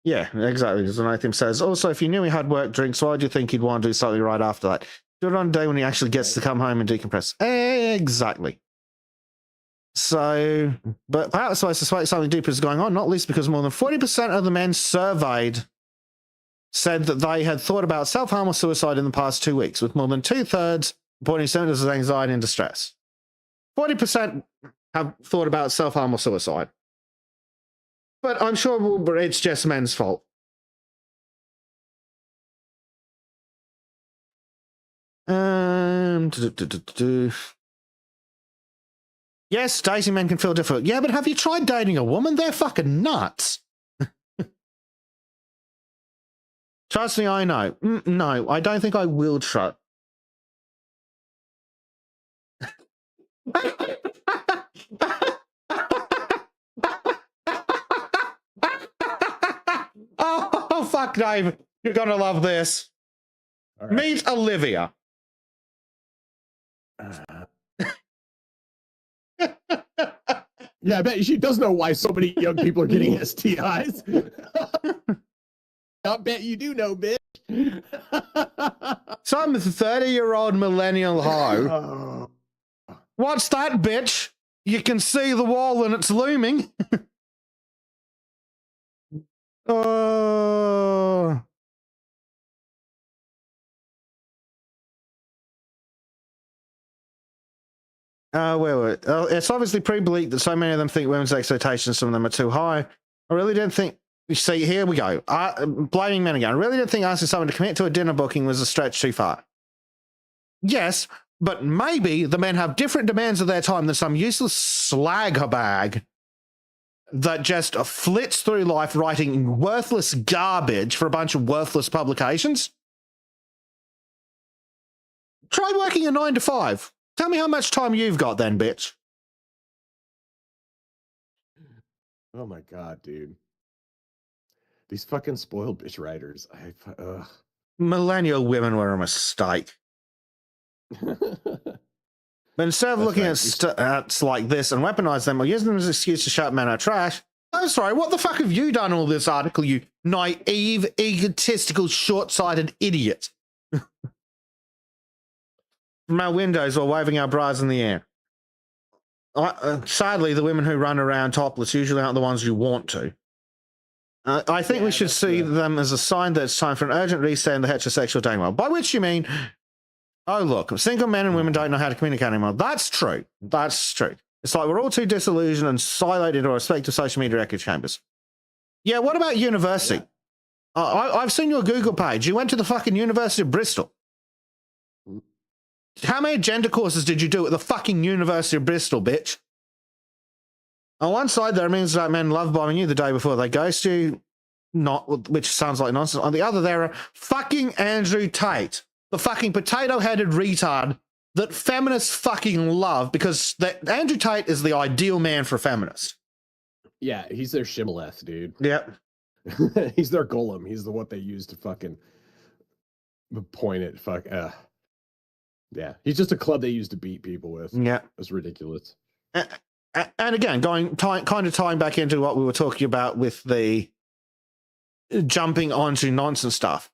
Yeah, exactly. As Nathan says. Also, if you knew he had work drinks, why do you think he'd want to do something right after that? Do it on a day when he actually gets to come home and decompress. Exactly. So, but perhaps I suspect something deeper is going on, not least because more than 40% of the men surveyed said that they had thought about self-harm or suicide in the past 2 weeks, with more than 2/3 reporting symptoms of anxiety and distress. 40% have thought about self-harm or suicide. But I'm sure it's just men's fault. Yes, dating men can feel difficult. Yeah, but have you tried dating a woman? They're fucking nuts. Trust me, I know. No, I don't think I will try. Oh, fuck, Dave. You're going to love this. Right. Meet Olivia. Yeah, I bet she does know why so many young people are getting STIs. I bet you do know, bitch. Some 30-year-old millennial hoe. What's that, bitch? You can see the wall and it's looming. Oh. It's obviously pretty bleak that so many of them think women's expectations, some of them are too high. I really didn't think. You see, here we go. Blaming men again. I really didn't think asking someone to commit to a dinner booking was a stretch too far. Yes, but maybe the men have different demands of their time than some useless slag bag that just flits through life writing worthless garbage for a bunch of worthless publications. Try working a 9 to 5. Tell me how much time you've got then, bitch. Oh my God, dude. These fucking spoiled bitch writers. Millennial women were a mistake. But instead of looking at stats like this and weaponize them or use them as an excuse to shout men are trash, I'm sorry, what the fuck have you done all this article, you naive, egotistical, short-sighted idiot? From our windows while waving our bras in the air. Sadly, the women who run around topless usually aren't the ones you want to. I think we should see them as a sign that it's time for an urgent reset in the heterosexual dating world. By which you mean, oh, look, single men and women don't know how to communicate anymore. That's true. That's true. It's like we're all too disillusioned and siloed into our respective social media echo chambers. Yeah, what about university? Yeah. I've seen your Google page. You went to the fucking University of Bristol. How many gender courses did you do at the fucking University of Bristol, bitch? On one side, there means that men love bombing you the day before they ghost you, which sounds like nonsense. On the other, there are fucking Andrew Tate, the fucking potato-headed retard that feminists fucking love because Andrew Tate is the ideal man for a feminist. Yeah, he's their shibboleth, dude. Yep. He's their golem. He's what they use to fucking point at. Yeah, he's just a club they use to beat people with. Yeah. It's ridiculous. And again, kind of tying back into what we were talking about with the jumping onto nonsense stuff.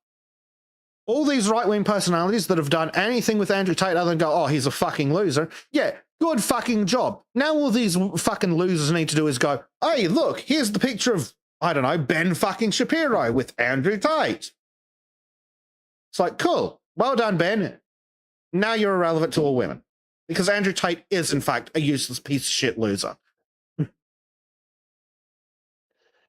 All these right-wing personalities that have done anything with Andrew Tate other than go, oh, he's a fucking loser. Yeah, good fucking job. Now all these fucking losers need to do is go, hey, look, here's the picture of, I don't know, Ben fucking Shapiro with Andrew Tate. It's like, cool. Well done, Ben. Now you're irrelevant to all women. Because Andrew Tate is, in fact, a useless piece of shit loser.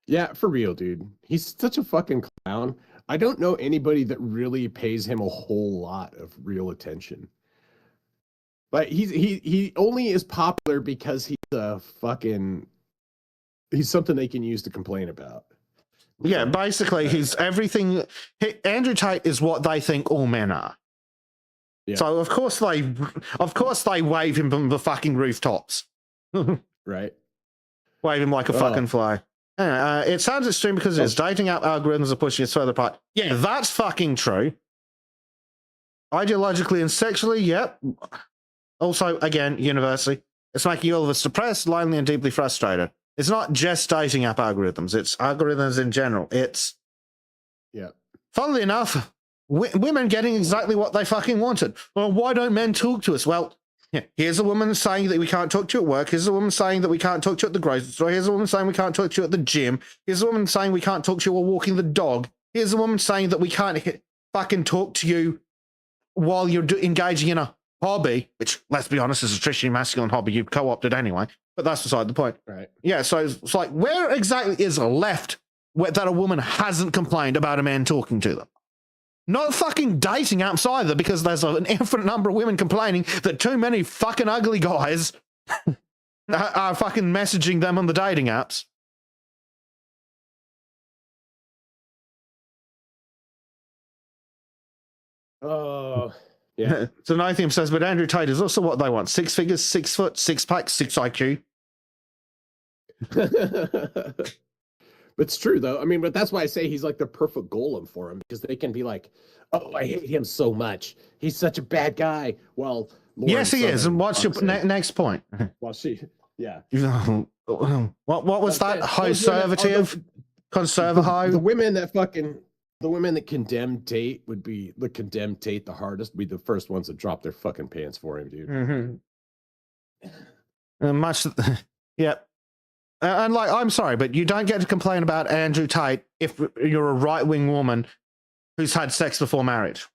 Yeah, for real, dude. He's such a fucking clown. I don't know anybody that really pays him a whole lot of real attention. But he only is popular because he's something they can use to complain about. Yeah, basically, he's everything. Andrew Tate is what they think all men are. Yeah. So of course they wave him from the fucking rooftops. Right. Wave him like a fucking fly. It sounds extreme because his dating app algorithms are pushing us further apart. Yeah, that's fucking true. Ideologically and sexually, yep. Also, again, universally, it's making all of us depressed, lonely, and deeply frustrated. It's not just dating app algorithms. It's algorithms in general. It's, funnily enough, women getting exactly what they fucking wanted. Well, why don't men talk to us? Well, here's a woman saying that we can't talk to you at work. Here's a woman saying that we can't talk to you at the grocery store. Here's a woman saying we can't talk to you at the gym. Here's a woman saying we can't talk to you while walking the dog. Here's a woman saying that we can't fucking talk to you while you're engaging in a hobby, which, let's be honest, is a traditionally masculine hobby you've co-opted anyway. But that's beside the point. Right. Yeah, so it's like, where exactly is left that a woman hasn't complained about a man talking to them? Not fucking dating apps either, because there's an infinite number of women complaining that too many fucking ugly guys are fucking messaging them on the dating apps. Oh, yeah. So Nathan says, but Andrew Tate is also what they want. 6 figures, 6 foot, 6 pack, 6 IQ. It's true, though. I mean, but that's why I say he's like the perfect golem for him, because they can be like, oh, I hate him so much. He's such a bad guy. Well, yes, he is. And what's your next point? Well, yeah. What was that? Conservative? Conservative? The women that condemned Tate would be the hardest, be the first ones that drop their fucking pants for him, dude. Mm-hmm. Yep. And like, I'm sorry, but you don't get to complain about Andrew Tate if you're a right-wing woman who's had sex before marriage.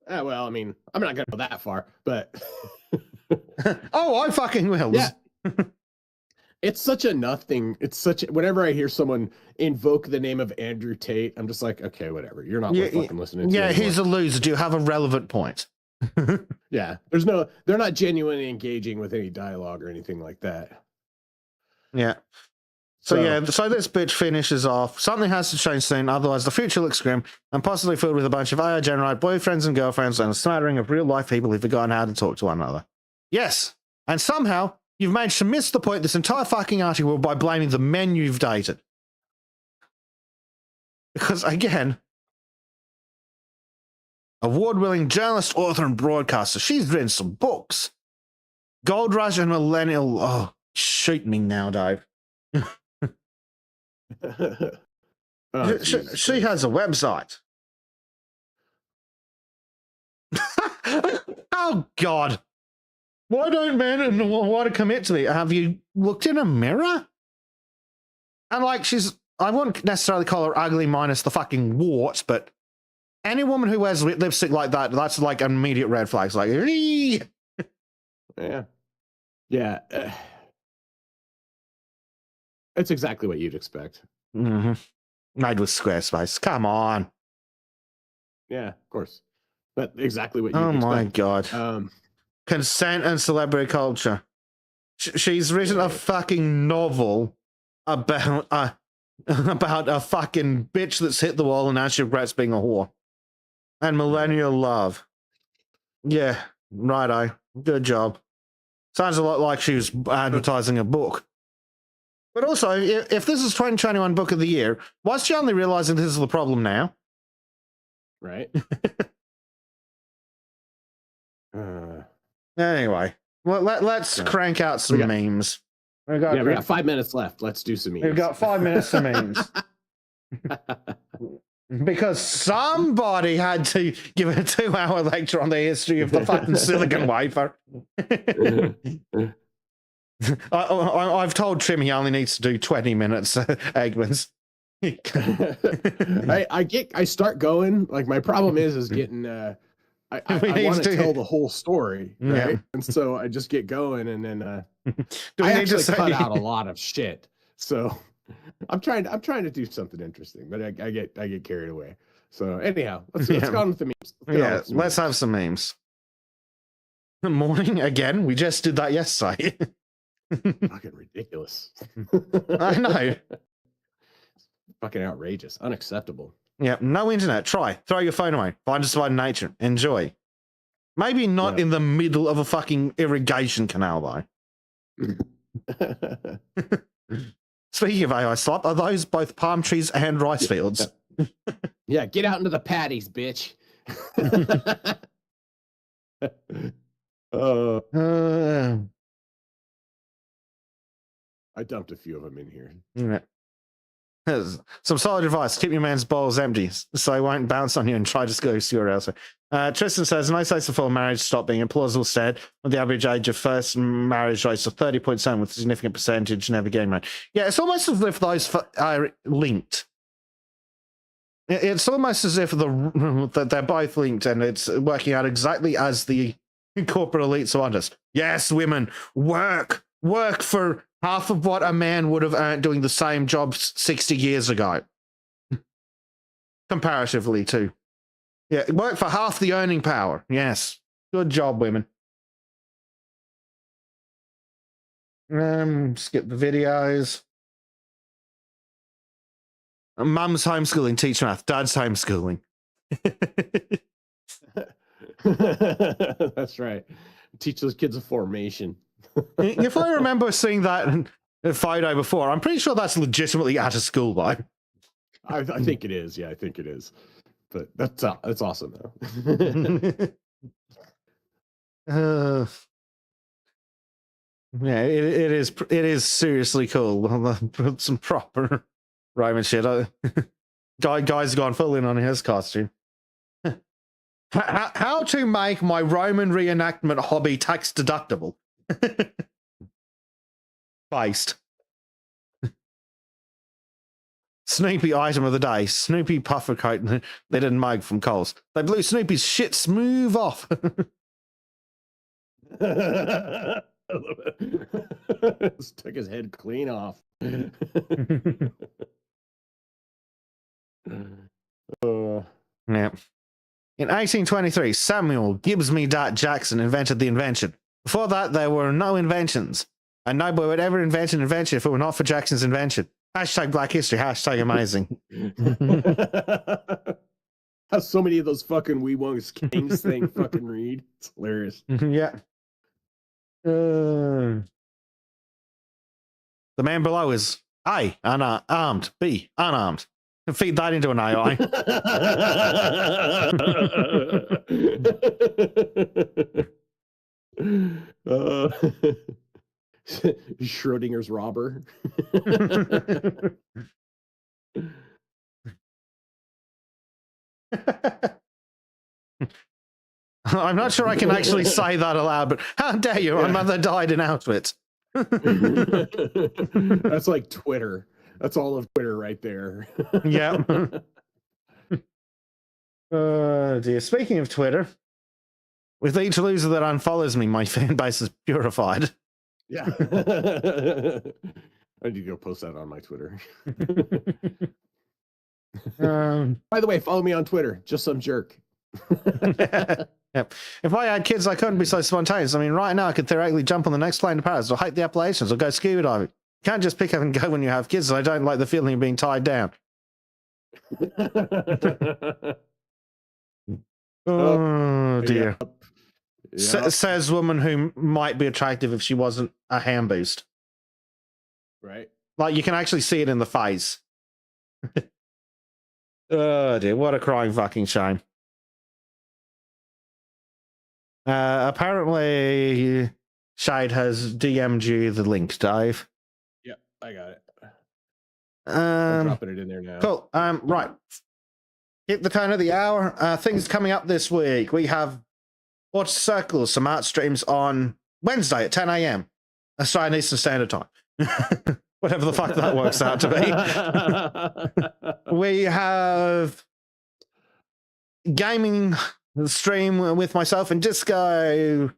Well, I mean, I'm not going to go that far, but... Oh, I fucking will. Yeah. It's such a nothing. Whenever I hear someone invoke the name of Andrew Tate, I'm just like, okay, whatever. You're not worth fucking listening to. Yeah, he's a loser. Do you have a relevant point? Yeah, they're not genuinely engaging with any dialogue or anything like that. Yeah. So this bitch finishes off. Something has to change soon, otherwise the future looks grim and possibly filled with a bunch of AI-generated boyfriends and girlfriends and a smattering of real-life people who've forgotten how to talk to one another. Yes, and somehow you've managed to miss the point of this entire fucking article by blaming the men you've dated. Because, again, award-winning journalist, author, and broadcaster. She's written some books. Gold Rush and Millennial. Oh, shoot me now, Dave. She has a website. Oh, God. Why don't men want to commit to me? Have you looked in a mirror? And like, I wouldn't necessarily call her ugly minus the fucking warts, but any woman who wears lipstick like that, that's like an immediate red flag. It's like, yeah. Yeah. It's exactly what you'd expect. Mm-hmm. Made with Squarespace. Come on. Yeah, of course. But exactly what you'd expect. Oh my God. Consent and celebrity culture. She's written a fucking novel about a fucking bitch that's hit the wall and now she regrets being a whore. And millennial love. Yeah, righto. Good job. Sounds a lot like she was advertising a book. But also, if this is 2021 Book of the Year, why's she only realizing this is the problem now? Right. Anyway, well, let's crank out some memes. We got 5 minutes left. Let's do some memes. We've got 5 minutes for memes. Because somebody had to give a 2-hour lecture on the history of the fucking silicon wafer. I've told Trim he only needs to do 20 minutes, Eggman's. I start going. Like my problem is getting. I want to tell the whole story, right? Yeah. And so I just get going, and then Do we I need actually to cut say- out a lot of shit. So I'm trying to do something interesting, but I get carried away. So anyhow, let's go on with the memes. Yeah, let's have some memes. Good morning again. We just did that yesterday. Fucking ridiculous. I know. Fucking outrageous. Unacceptable. Yeah, no internet. Try. Throw your phone away. Find a spot in nature. Enjoy. Maybe not in the middle of a fucking irrigation canal, though. Speaking of AI slop, are those both palm trees and rice fields? Yeah, get out into the paddies, bitch. I dumped a few of them in here. Yeah. Some solid advice. Keep your man's bowls empty so he won't bounce on you and try to go skewer elsewhere. Tristan says, no place before marriage stopped being a plausible stead with the average age of first marriage rates of 30.7 with a significant percentage never getting married. Yeah, it's almost as if those are linked. It's almost as if that they're both linked and it's working out exactly as the corporate elites want us. Yes, women, work for half of what a man would have earned doing the same job 60 years ago. Comparatively, too. Yeah, work for half the earning power. Yes. Good job, women. Skip the videos. Mum's homeschooling, teach math. Dad's homeschooling. That's right. Teach those kids a formation. If I remember seeing that photo before, I'm pretty sure that's legitimately at a school, though. I think it is. Yeah, I think it is. But that's awesome, though. Yeah, it is seriously cool. Some proper Roman shit. Guy's gone full in on his costume. How to make my Roman reenactment hobby tax deductible? Based. Snoopy item of the day. Snoopy puffer coat and knitted mug from Coles. They blew Snoopy's shit smooth off. Just took his head clean off. Yeah. In 1823, Samuel Gibbs-Me-Dat-Jackson invented the invention. Before that, there were no inventions. And no boy would ever invent an invention if it were not for Jackson's invention. Hashtag Black History, hashtag amazing. How so many of those fucking We Want Kings thing fucking read? It's hilarious. Yeah. The man below is A, unarmed, B, unarmed. Feed that into an AI. Schrodinger's robber. I'm not sure I can actually say that aloud, but how dare you? My mother died in Auschwitz. That's like Twitter. That's all of Twitter right there. Yeah. Dear. Speaking of Twitter, with each loser that unfollows me, my fan base is purified. Yeah. I need to go post that on my Twitter. By the way, follow me on Twitter. Just some jerk. Yep. If I had kids, I couldn't be so spontaneous. I mean, right now, I could theoretically jump on the next plane to Paris or hike the Appalachians or go scuba diving. You can't just pick up and go when you have kids. I don't like the feeling of being tied down. Oh, dear. Yep. Says woman who might be attractive if she wasn't a ham boost. Right. Like, you can actually see it in the face. Oh, dear. What a crying fucking shame. Apparently, Shade has DM'd you the link, Dave. Yep, I got it. I'm dropping it in there now. Cool. Right. Hit the turn of the hour. Things coming up this week. We have Watch Circles, some art streams on Wednesday at 10 a.m. Australian Eastern Standard Time. Whatever the fuck that works out to be. We have gaming stream with myself and Disco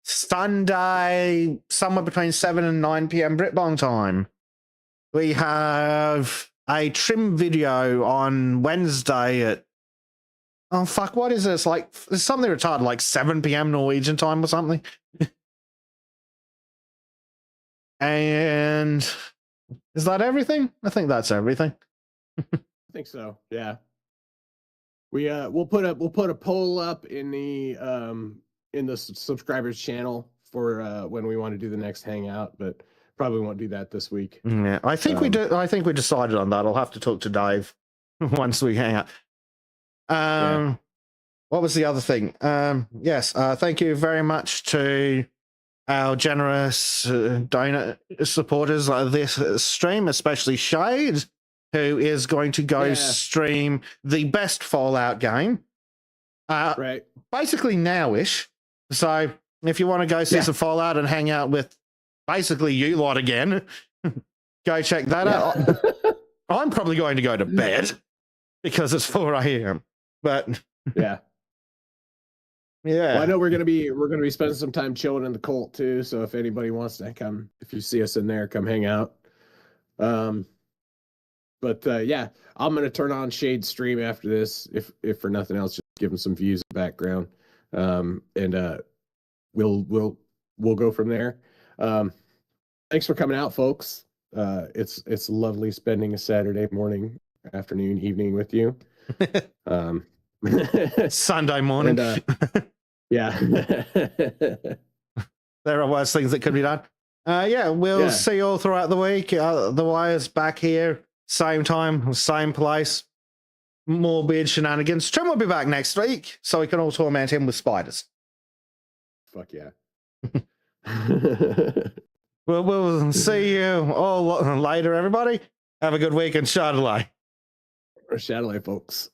Sunday, somewhere between 7 and 9 p.m. Britbong time. We have a trim video on Wednesday at, oh fuck, what is this? Like, it's something retarded, like 7 p.m. Norwegian time or something. And is that everything? I think that's everything. I think so. Yeah. We'll put a poll up in the subscribers channel for when we want to do the next hangout, but probably won't do that this week. Yeah, I think we do. I think we decided on that. I'll have to talk to Dave once we hang out. What was the other thing? Yes, thank you very much to our generous donor supporters of this stream, especially Shade, who is going to go stream the best Fallout game. Right. Basically now-ish. So if you want to go see some Fallout and hang out with basically you lot again, go check that out. I'm probably going to go to bed because it's 4 a.m. But yeah. Well, I know we're gonna be spending some time chilling in the cult too. So if anybody wants to come, if you see us in there, come hang out. But yeah, I'm gonna turn on Shade's stream after this, if for nothing else, just give him some views in the background. And we'll go from there. Thanks for coming out, folks. It's lovely spending a Saturday morning, afternoon, evening with you. Sunday morning. And, yeah. There are worse things that could be done. We'll see you all throughout the week. The Wire's back here, same time, same place. More weird shenanigans. Trim will be back next week, so we can all torment him with spiders. Fuck yeah. We'll see you all later, everybody. Have a good week in Shadilay. Shadilay, folks.